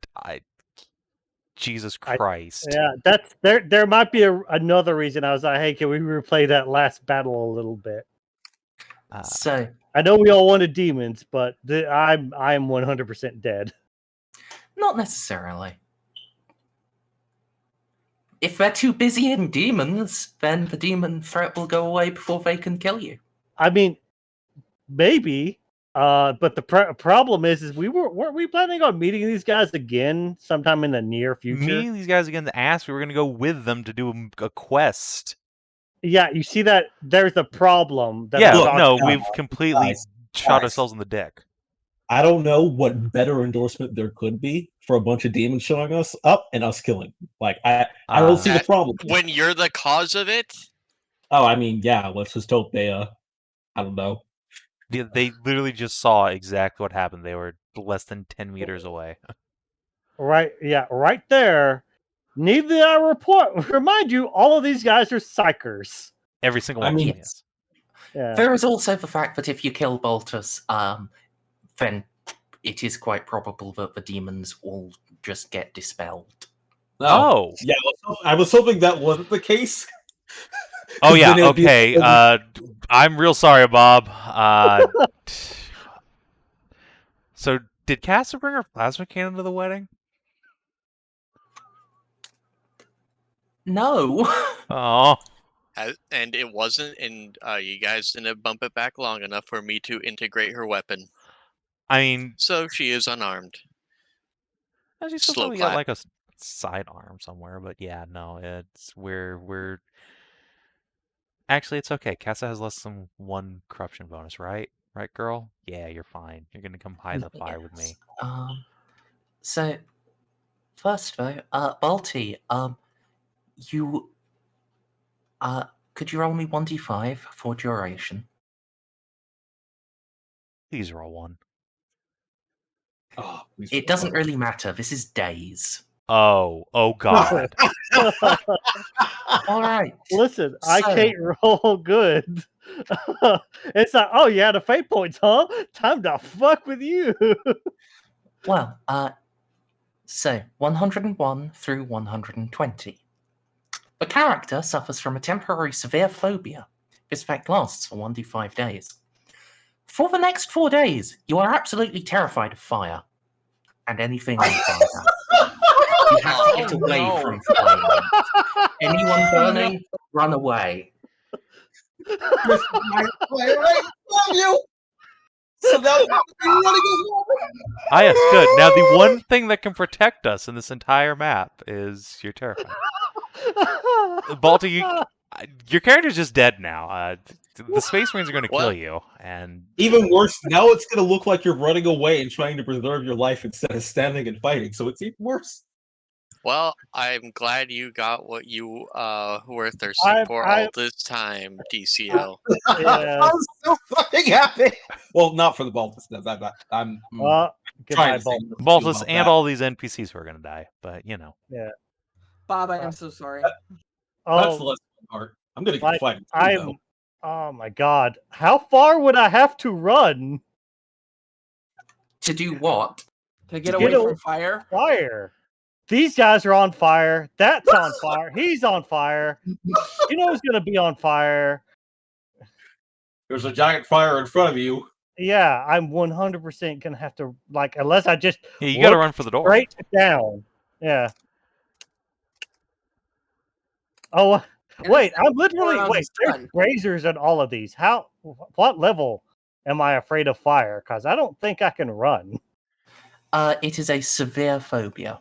Jesus Christ. Yeah, that's there might be another reason I was like, hey, can we replay that last battle a little bit? So I know we all wanted demons, but I'm 100% dead. Not necessarily. If they're too busy in demons, then the demon threat will go away before they can kill you. I mean, maybe. But the problem is weren't we planning on meeting these guys again sometime in the near future? Meeting these guys again to ask, we were going to go with them to do a quest. Yeah, you see that there's a problem. We've completely shot ourselves in the dick. I don't know what better endorsement there could be for a bunch of demons showing us up and us killing. Like, I don't see the problem. When you're the cause of it? Oh, I mean, yeah, let's just hope they I don't know. They literally just saw exactly what happened. They were less than 10 meters away. Right, yeah, right there. Need the report. Remind you, all of these guys are psychers. Every single one of them, yes. Yeah. There is also the fact that if you kill Baltus, then it is quite probable that the demons will just get dispelled. Oh. Yeah, I was hoping that wasn't the case. Oh yeah, okay. I'm real sorry, Bob. So did Cassa bring her plasma cannon to the wedding? No. Oh. And it wasn't, and you guys didn't bump it back long enough for me to integrate her weapon. I mean, so she is unarmed. She's still got like a sidearm somewhere, but yeah, no, it's we're. Actually, it's okay. Cassa has less than 1 corruption bonus, right? Right, girl? Yeah, you're fine. You're gonna come high the fire with me. So first though, Balty, you could you roll me 1d5 for duration? Please roll 1. Oh, it doesn't really matter. This is days. Oh God. All right. Listen, I can't roll good. It's like, oh yeah, the fate points, huh? Time to fuck with you. Well, so 101 through 120. The character suffers from a temporary severe phobia. This effect lasts for 1d5 days. For the next 4 days, you are absolutely terrified of fire. And anything on fire. You have to get away from fire. Anyone burning, run away. I love you! So now Ah, yes, good. Now, the one thing that can protect us in this entire map is you're terrified. Balty, your character's just dead now. The Space Marines are going to kill you, and even worse, now it's going to look like you're running away and trying to preserve your life instead of standing and fighting. So it's even worse. Well, I'm glad you got what you were thirsting for all this time, DCL. Yeah. I'm so fucking happy. Well, not for the Baltus. I'm trying to think Baltus and that. all these NPCs who are going to die, but you know. Yeah. Bob, I am so sorry. That's the less part. I'm going to keep fighting. Oh my God! How far would I have to run? To do what? To get away from fire? Fire. These guys are on fire. That's on fire. He's on fire. You know who's going to be on fire. There's a giant fire in front of you. Yeah, I'm 100% going to have to, like, unless I just... Yeah, you got to run for the door. Straight down. Yeah. Oh, wait, I'm literally... Wait, there's razors in all of these. What level am I afraid of fire? Because I don't think I can run. It is a severe phobia.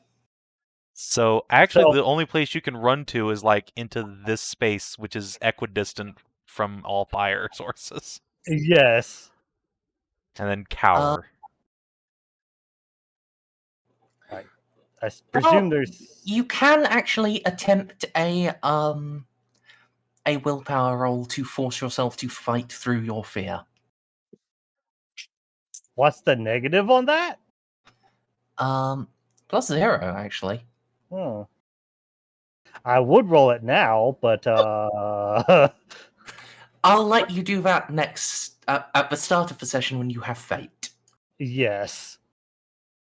So actually, the only place you can run to is like into this space, which is equidistant from all fire sources. Yes. And then cower. I presume there's. You can actually attempt a willpower roll to force yourself to fight through your fear. What's the negative on that? +0 actually. Oh. I would roll it now, but I'll let you do that next at the start of the session when you have fate. Yes.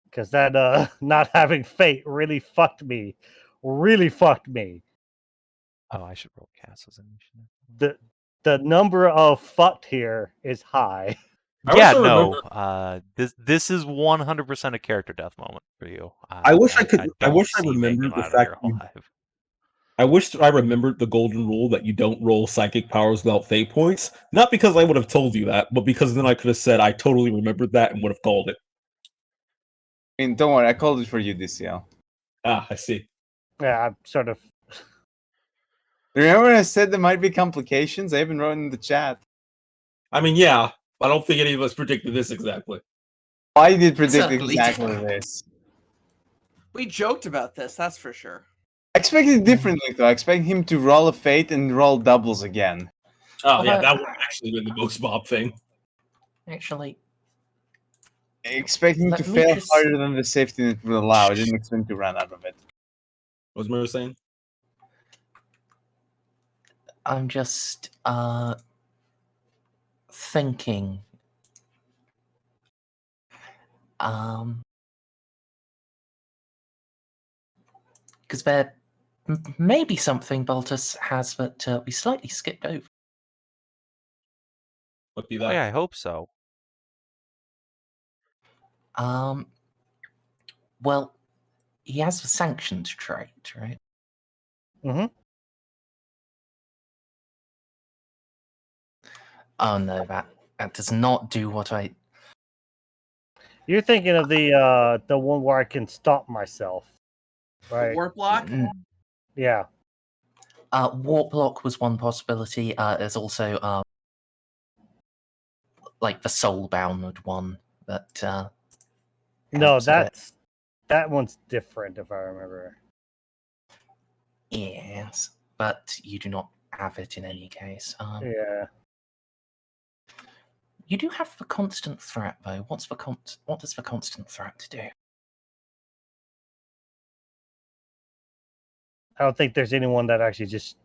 Because that not having fate really fucked me. Really fucked me. Oh, I should roll Cassa's initiative. The number of fucked here is high. Yeah, no. This is 100% a character death moment for you. I wish I remembered the fact. I wish I remembered the golden rule that you don't roll psychic powers without fate points. Not because I would have told you that, but because then I could have said I totally remembered that and would have called it. I mean, don't worry, I called it for you, DCL. Ah, I see. Yeah, I'm sort of. Remember I said there might be complications? I even wrote in the chat. I mean, yeah. I don't think any of us predicted this exactly. I did predict exactly this. We joked about this, that's for sure. I expected it differently, though. I expect him to roll a fate and roll doubles again. Oh yeah, that would actually been the most Bob thing. Actually, Expecting let to me fail just- harder than the safety net would allow. I didn't expect to run out of it. What was Merz saying? I'm just thinking. Because there may be something Baltus has that we slightly skipped over. What be Oh, that? yeah, I hope so. Well, he has the sanctioned trait, right? Mm-hmm. Oh no, that does not do what I. You're thinking of the one where I can stop myself, right? Warp block? Yeah. Warp block was one possibility. There's also like the soul-bound one that. No, that one's different if I remember. Yes, but you do not have it in any case. Yeah. You do have the constant threat, though. What does the constant threat do? I don't think there's anyone that actually just.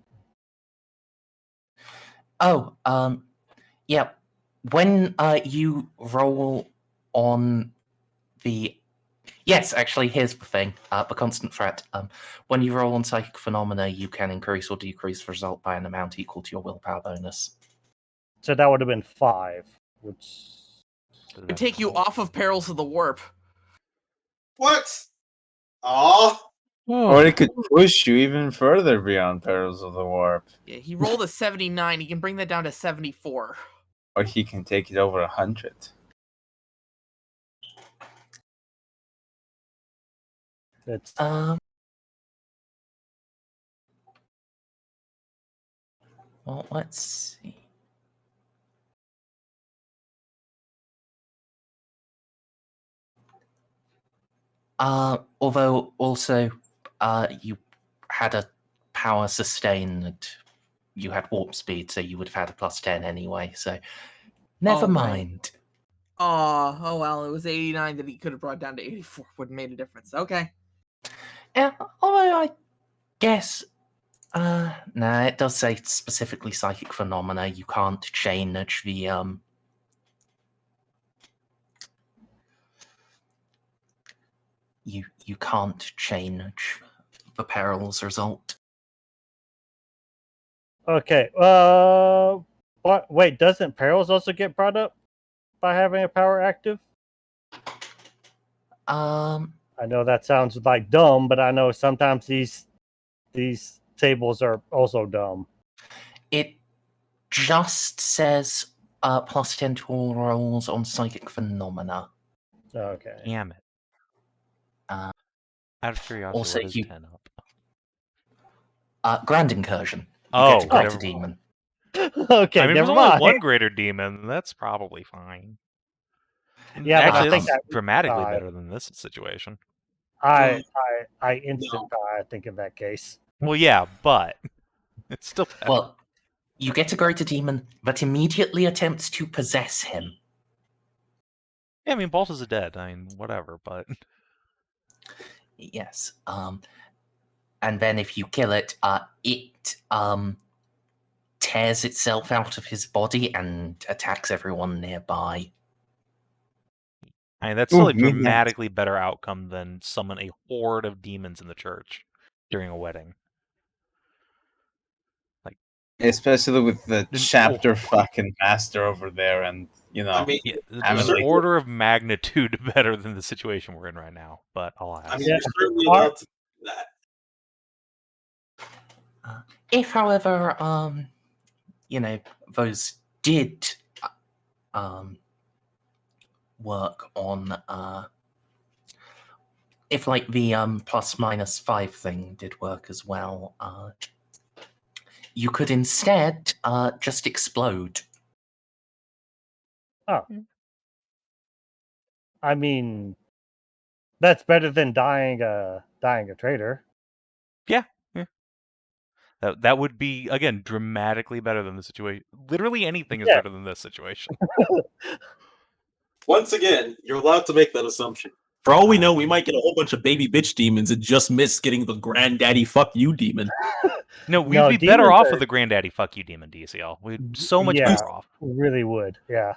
Oh, yeah. When you roll on the. Yes, actually, here's the thing. The constant threat. When you roll on psychic phenomena, you can increase or decrease the result by an amount equal to your willpower bonus. So that would have been 5, which would take you off of Perils of the Warp. What? Oh. Or it could push you even further beyond Perils of the Warp. Yeah, he rolled a 79. He can bring that down to 74. Or he can take it over 100. It's well, let's see. Although also, you had a power sustain and you had warp speed, so you would have had a +10 anyway. So, never Oh, right. mind. Oh well, it was 89 that he could have brought down to 84. Would have made a difference. Okay. Yeah, although I guess, nah, it does say specifically psychic phenomena. You can't change the You can't change the perils result. okay. Wait, doesn't Perils also get brought up by having a power active? I know that sounds like dumb, but I know sometimes these tables are also dumb. It just says +10 to all rolls on psychic phenomena. Okay. Damn it. Out of curiosity, Also, what is 10 up? Grand Incursion. You Oh, get a greater never demon. Okay, I mean, if never there's only mind. one greater demon, that's probably fine. Yeah, but actually, I think this is that dramatically better than this situation. I instant die, I think, in that case. Well, yeah, but it's still better. Well, you get a greater demon that immediately attempts to possess him. Yeah, I mean, Baltus is dead. I mean, whatever, but Yes. And then if you kill it, it tears itself out of his body and attacks everyone nearby. I mean, that's still a dramatically better outcome than summon a horde of demons in the church during a wedding. Like, especially with the chapter fucking master over there, and you know, I mean, an order of magnitude better than the situation we're in right now. But alas, I mean, you're certainly allowed to do that. If, however, those did work on if like the ±5 thing did work as well, you could instead just explode. Oh. I mean, that's better than dying a traitor. Yeah. That would be, again, dramatically better than the situation. Literally anything is better than this situation. Once again, you're allowed to make that assumption. For all we know, we might get a whole bunch of baby bitch demons and just miss getting the granddaddy fuck you demon. No, we'd be better off with the granddaddy fuck you demon, DCL. We'd so much better off. Really would, yeah.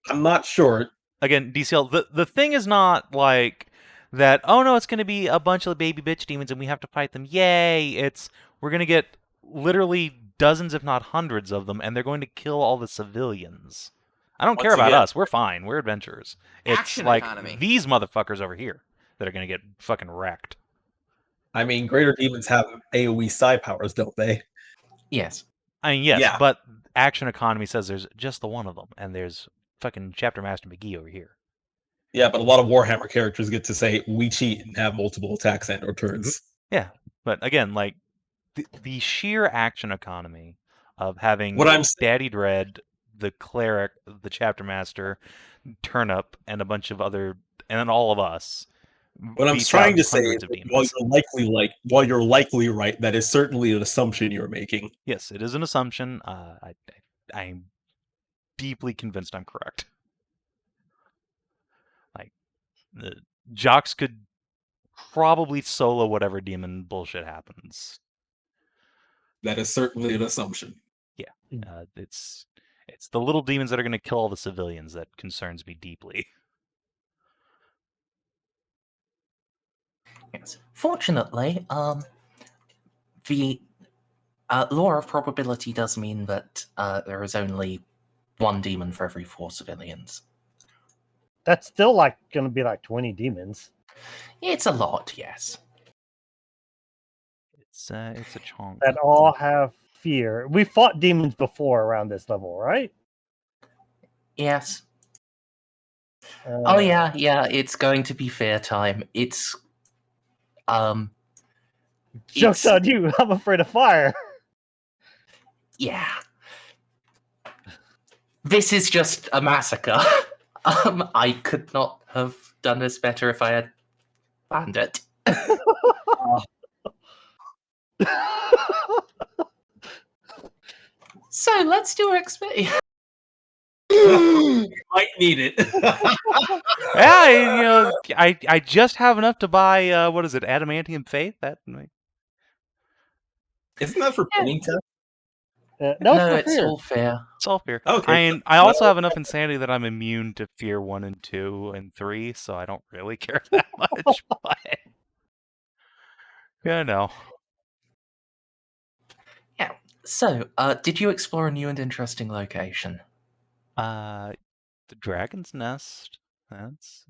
I'm not sure. Again, DCL, the thing is not like that, oh no, it's going to be a bunch of baby bitch demons and we have to fight them. Yay! We're going to get literally dozens, if not hundreds of them, and they're going to kill all the civilians. I don't care about us. We're fine. We're adventurers. It's Action like economy. these motherfuckers over here that are going to get fucking wrecked. I mean, greater demons have AoE psi powers, don't they? Yes. I mean, yes, but action economy says there's just the one of them, and there's fucking Chapter Master McGee over here. Yeah, but a lot of Warhammer characters get to say, we cheat and have multiple attacks and or turns. Yeah, but again, like, the sheer action economy of having Daddy Dread, the Cleric, the Chapter Master, Turnip, and a bunch of other, and then all of us. What I'm trying to say is, while you're likely right, that is certainly an assumption you're making. Yes, it is an assumption. I'm deeply convinced I'm correct. Like, Jocks could probably solo whatever demon bullshit happens. That is certainly an assumption. Yeah, it's the little demons that are going to kill all the civilians that concerns me deeply. Yes. Fortunately, the law of probability does mean that there is only one demon for every 4 civilians. That's still like going to be like 20 demons. It's a lot, yes. It's a chunk. That all have fear. We fought demons before around this level, right? Yes. Oh yeah, it's going to be fair time. It's joke's on you. I'm afraid of fire. Yeah. This is just a massacre. I could not have done this better if I had planned it. So let's do XP. You might need it. Yeah, I just have enough to buy what is it, Adamantium Faith? Isn't that for pinning test? No, it's all fair. It's all fair. Okay. I also have enough insanity that I'm immune to fear 1 and 2 and 3, so I don't really care that much. But no. Yeah. So, did you explore a new and interesting location? The Dragon's Nest. That's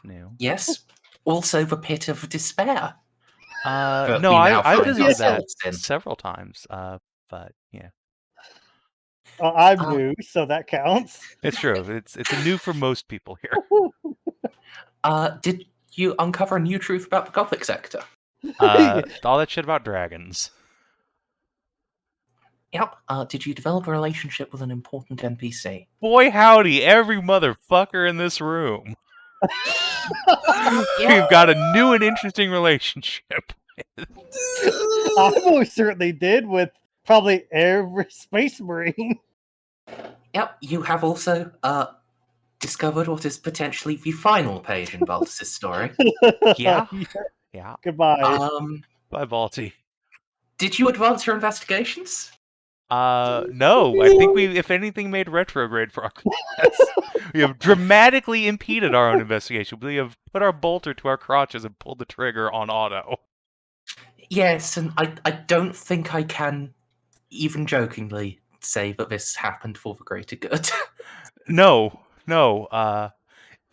new. Yes. Also, the Pit of Despair. No, I visited that several times. But yeah. I'm new, so that counts. It's true. It's a new for most people here. Did you uncover a new truth about the Gothic sector? All that shit about dragons. Yep. Did you develop a relationship with an important NPC? Boy, howdy, every motherfucker in this room. We've got a new and interesting relationship. I most certainly did with probably every Space Marine. Yep. You have also discovered what is potentially the final page in Baltus' story. Yeah. Goodbye. Bye, Balty. Did you advance your investigations? No. I think we, if anything, made retrograde progress. We have dramatically impeded our own investigation. We have put our bolter to our crotches and pulled the trigger on auto. Yes, and I don't think I can even jokingly say that this happened for the greater good. No.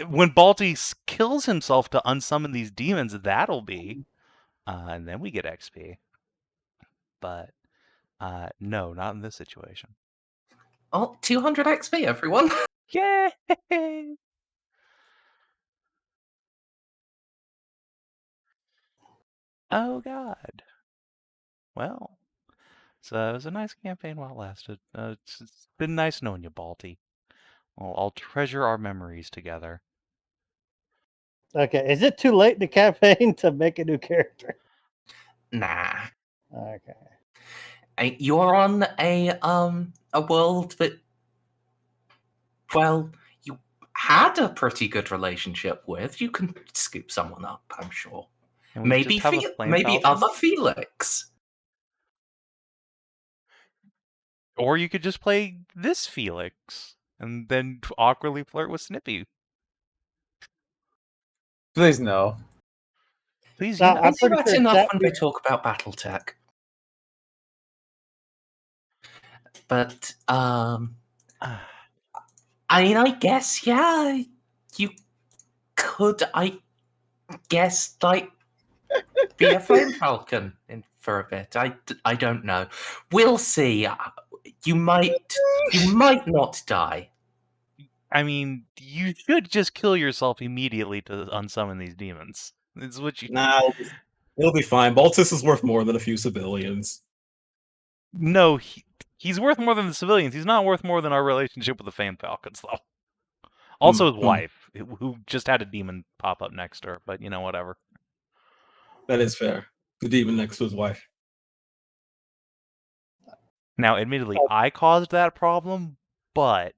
When Balty kills himself to unsummon these demons, that'll be. And then we get XP. But, no, not in this situation. Oh, 200 XP, everyone. Yay! Oh, God. Well, so it was a nice campaign while it lasted. It's been nice knowing you, Balty. I'll treasure our memories together. Okay, is it too late in the campaign to make a new character? Nah. Okay. You're on a world that, well, you had a pretty good relationship with. You can scoop someone up, I'm sure. Maybe other Felix. Or you could just play this Felix and then awkwardly flirt with Snippy. Please no. Please, No, yeah. I think that's enough when we talk about BattleTech. But I mean, I guess, yeah, you could, I guess, like, be a Flame Falcon for a bit. I don't know. We'll see. You might not die. I mean, you should just kill yourself immediately to unsummon these demons. It's what you. Nah, it'll be fine. Baltus is worth more than a few civilians. No, he's worth more than the civilians. He's not worth more than our relationship with the Flame Falcons, though. Also, his wife, who just had a demon pop up next to her. But you know, whatever. That is fair. The demon next to his wife. Now, admittedly, I caused that problem, but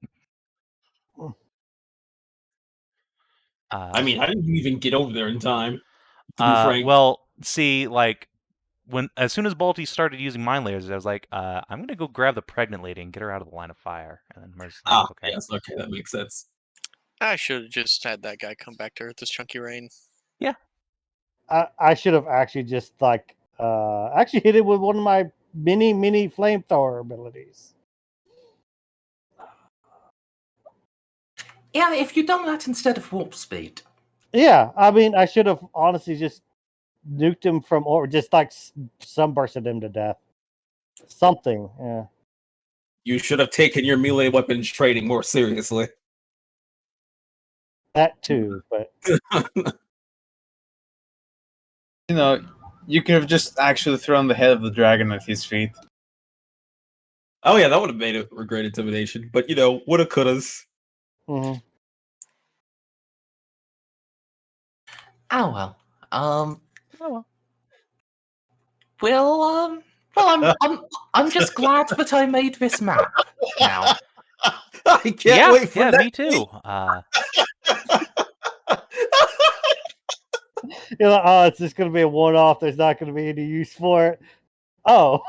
I mean, I didn't even get over there in time. To be frank. Well, see, like as soon as Balty started using mind layers, I was like, I'm gonna go grab the pregnant lady and get her out of the line of fire. And then Merz, okay, yes, okay, that makes sense. I should have just had that guy come back to Earth as Chunky Rain. Yeah. I should have actually just actually hit it with one of my mini flamethrower abilities. Yeah, if you'd done that instead of warp speed. Yeah, I mean, I should have honestly just nuked him from, or just like sunbursted him to death. Something, yeah. You should have taken your melee weapons training more seriously. That too, but you know, you could have just actually thrown the head of the dragon at his feet. Oh yeah, that would have made it a great intimidation. But you know, woulda, couldas. Mm-hmm. Oh well. Well, I'm just glad that I made this map now. I can't wait for that. Yeah, me too. You're like, oh, it's just going to be a one-off. There's not going to be any use for it. Oh,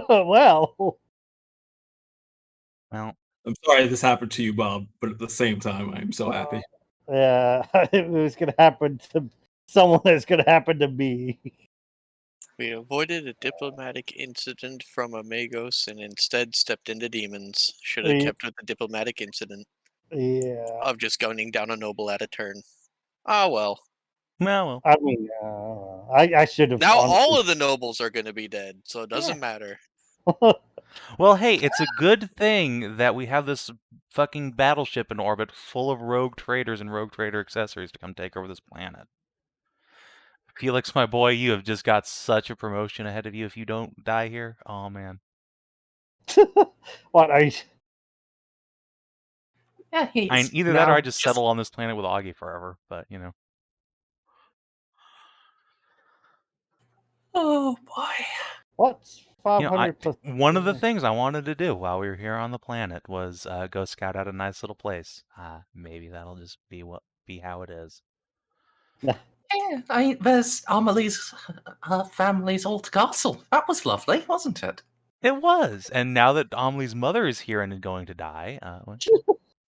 well. Well, I'm sorry this happened to you, Bob, but at the same time, I'm so happy. Yeah, it was going to happen to someone that's going to happen to me. We avoided a diplomatic incident from Amagos and instead stepped into demons. Should have kept with the diplomatic incident. Yeah. Of just gunning down a noble at a turn. Oh well. Well. I mean, I should have. Now all of the nobles are going to be dead, so it doesn't matter. Well, hey, it's a good thing that we have this fucking battleship in orbit full of rogue traders and rogue trader accessories to come take over this planet. Felix, my boy, you have just got such a promotion ahead of you if you don't die here. Oh, man. What are you... Yeah, either that or I just settle on this planet with Augie forever, but, you know. Oh, boy. What's 500 plus? One of the things I wanted to do while we were here on the planet was go scout out a nice little place. Maybe that'll just be how it is. Yeah, there's Amelie's family's old castle. That was lovely, wasn't it? It was. And now that Amelie's mother is here and going to die.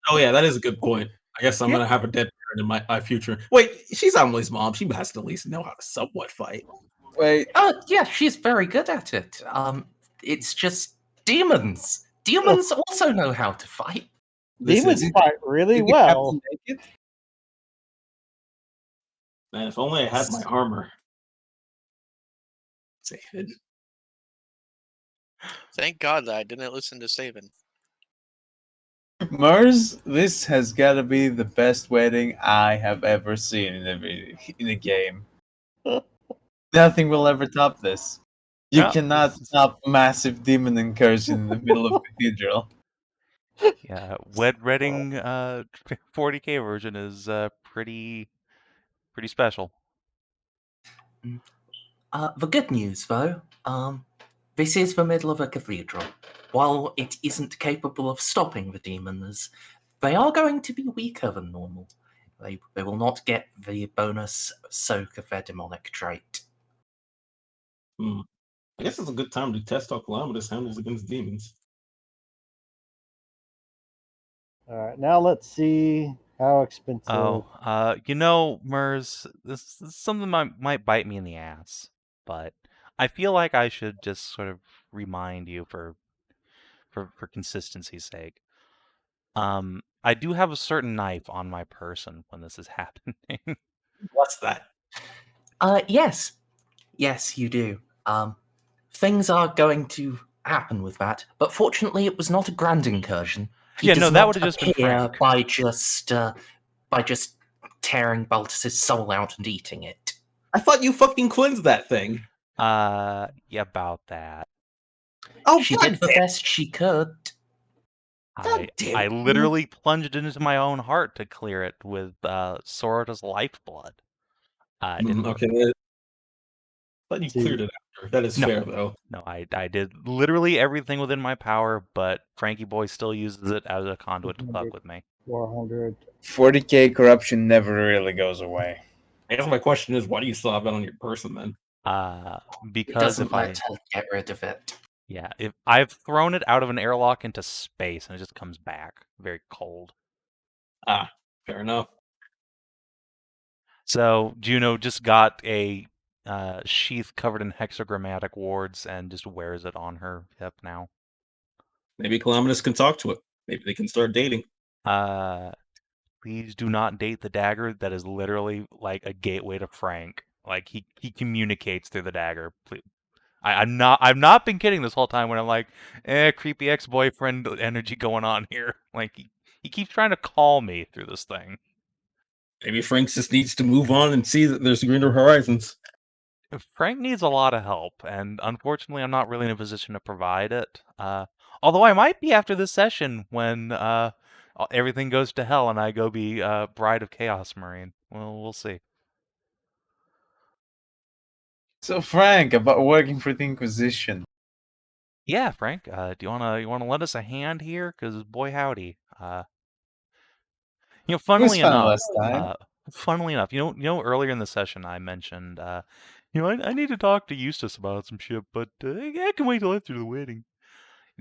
Oh, yeah, that is a good point. I guess I'm going to have a dead parent in my future. Wait, she's Amelie's mom. She has to at least know how to somewhat fight. Wait. Yeah, she's very good at it. It's just demons. Demons also know how to fight. Demons fight really well. Man, if only I had my armor. Savin. Thank God that I didn't listen to Savin. Merz, this has got to be the best wedding I have ever seen in a game. Nothing will ever top this. You cannot stop massive demon incursion in the middle of a cathedral. Yeah, Wed Redding 40k version is pretty special. The good news, though, This is the middle of a cathedral. While it isn't capable of stopping the demons, they are going to be weaker than normal. They will not get the bonus soak of their demonic trait. I guess it's a good time to test how Calamitous handles against demons. All right, now let's see how expensive. Merz, this is something might bite me in the ass, but I feel like I should just sort of remind you for consistency's sake. I do have a certain knife on my person when this is happening. What's that? Yes. Yes, you do. Things are going to happen with that, but fortunately it was not a grand incursion. He does that not would have just been appear Frank. by just tearing Baltus's soul out and eating it. I thought you fucking cleansed that thing. Yeah, about that. Oh, she did the best she could. I literally plunged into my own heart to clear it with Sororitas' lifeblood. Okay, but you cleared it after. That is fair, though. No, I did literally everything within my power, but Frankie Boy still uses it as a conduit to fuck with me. 400. 40k corruption never really goes away. I guess my question is, why do you still have that on your person then? Because if I get rid of it. Yeah, if I've thrown it out of an airlock into space and it just comes back very cold. Fair enough. So Juno just got a sheath covered in hexagrammatic wards and just wears it on her hip now. Maybe Calamitous can talk to it. Maybe they can start dating. Please do not date the dagger. That is literally like a gateway to Frank. Like he communicates through the dagger. Please. I've not been kidding this whole time when I'm like, creepy ex-boyfriend energy going on here. Like he keeps trying to call me through this thing. Maybe Frank just needs to move on and see that there's greener horizons. Frank needs a lot of help, and unfortunately I'm not really in a position to provide it. Although I might be after this session when everything goes to hell and I go be Bride of Chaos Marine. Well, we'll see. So Frank, about working for the Inquisition. Yeah, Frank. Do you wanna lend us a hand here? Because boy howdy. Funnily enough, earlier in the session I mentioned, I need to talk to Eustace about some shit, but I can wait till after the wedding.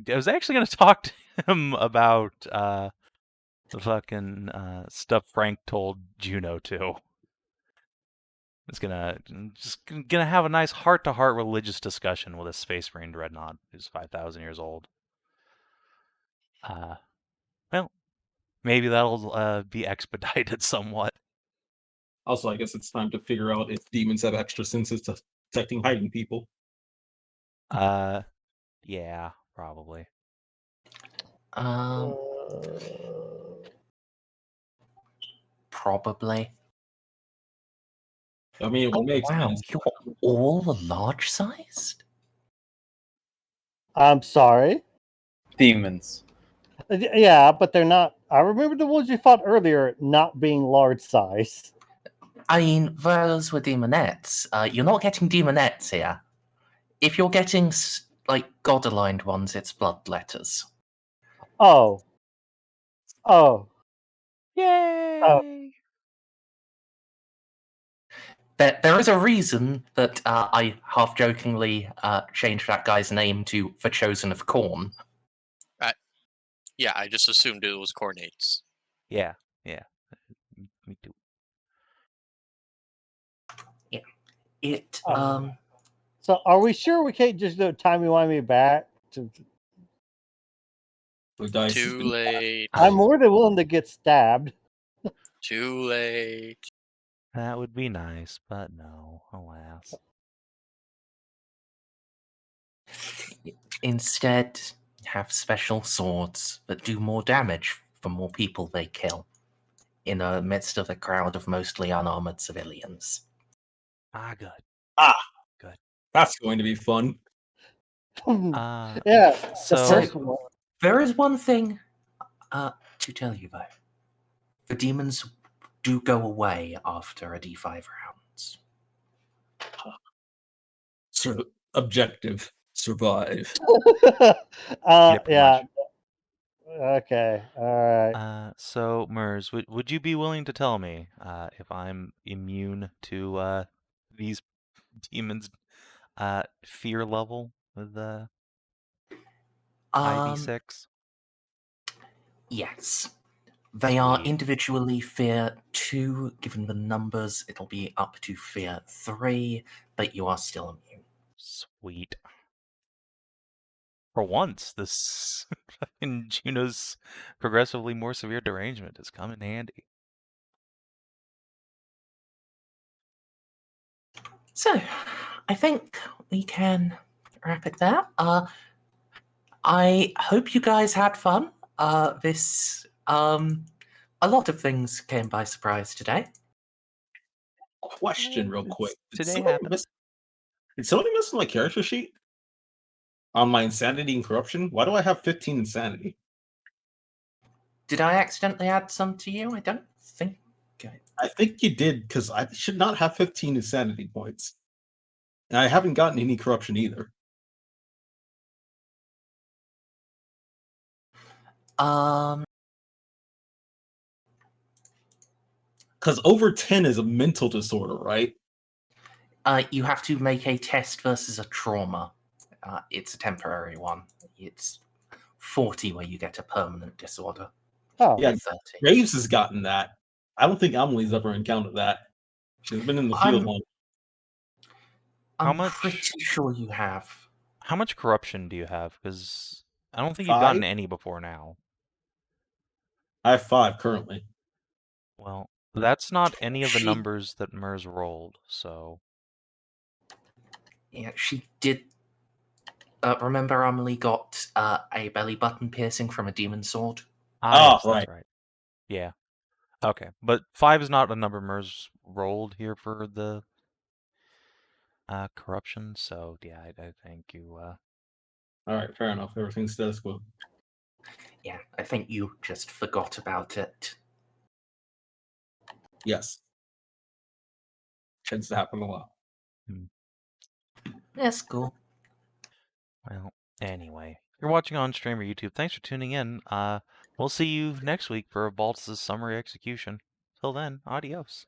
I was actually going to talk to him about the fucking stuff Frank told Juno too. It's gonna have a nice heart-to-heart religious discussion with a Space Marine Dreadnought who's 5,000 years old. Well, maybe that'll be expedited somewhat. Also, I guess it's time to figure out if demons have extra senses to detecting hiding people. Yeah, probably. Probably. I mean, it would make sense. You're all large-sized? I'm sorry? Demons. Yeah, but they're not. I remember the ones you fought earlier not being large size. I mean, those were demonettes. You're not getting demonettes here. If you're getting, God-aligned ones, it's bloodletters. Oh. Yay! Oh. There is a reason that I half-jokingly changed that guy's name to The Chosen of Corn. Yeah, I just assumed it was Cornates. Yeah. Me too. Yeah. So are we sure we can't just do timey-wimey back? Too late. I'm more than willing to get stabbed. Too late. That would be nice, but no, alas. Instead, have special swords that do more damage the more people they kill, in the midst of a crowd of mostly unarmored civilians. Good. Good. That's going to be fun. Yeah. So there is one thing to tell you though. The demons do go away after a D5 rounds. Sort of objective. Survive. Yeah. Okay. All right. So Merz, would you be willing to tell me if I'm immune to these demons' fear level with IV6? Yes. They are Sweet. individually fear 2. Given the numbers, it'll be up to fear 3, but you are still immune. Sweet. For once, this fucking Juno's progressively more severe derangement has come in handy. So, I think we can wrap it there. I hope you guys had fun. A lot of things came by surprise today. Question real quick. Today happened. Did somebody miss my character sheet? On my insanity and corruption? Why do I have 15 insanity? Did I accidentally add some to you? I don't think I think you did, because I should not have 15 insanity points. And I haven't gotten any corruption either. Because over 10 is a mental disorder, right? You have to make a test versus a trauma. It's a temporary one. It's 40 where you get a permanent disorder. Oh, yeah. 30. Graves has gotten that. I don't think Amelie's ever encountered that. She's been in the field long. I'm pretty sure you have. How much corruption do you have? Because I don't think you've 5? gotten any before now. I have 5 currently. Well, that's not any of the numbers that Merz rolled, so... Yeah, she did. Remember, Amelie got a belly button piercing from a demon sword? Yes, that's right. Yeah. Okay, but 5 is not a number Merz rolled here for the corruption, so yeah, I think you... Alright, fair enough. Everything's status quo. Yeah, I think you just forgot about it. Yes. Tends to happen a lot. That's cool. Well, anyway, if you're watching on stream or YouTube, thanks for tuning in. We'll see you next week for Baltus' summary execution. Till then, adios.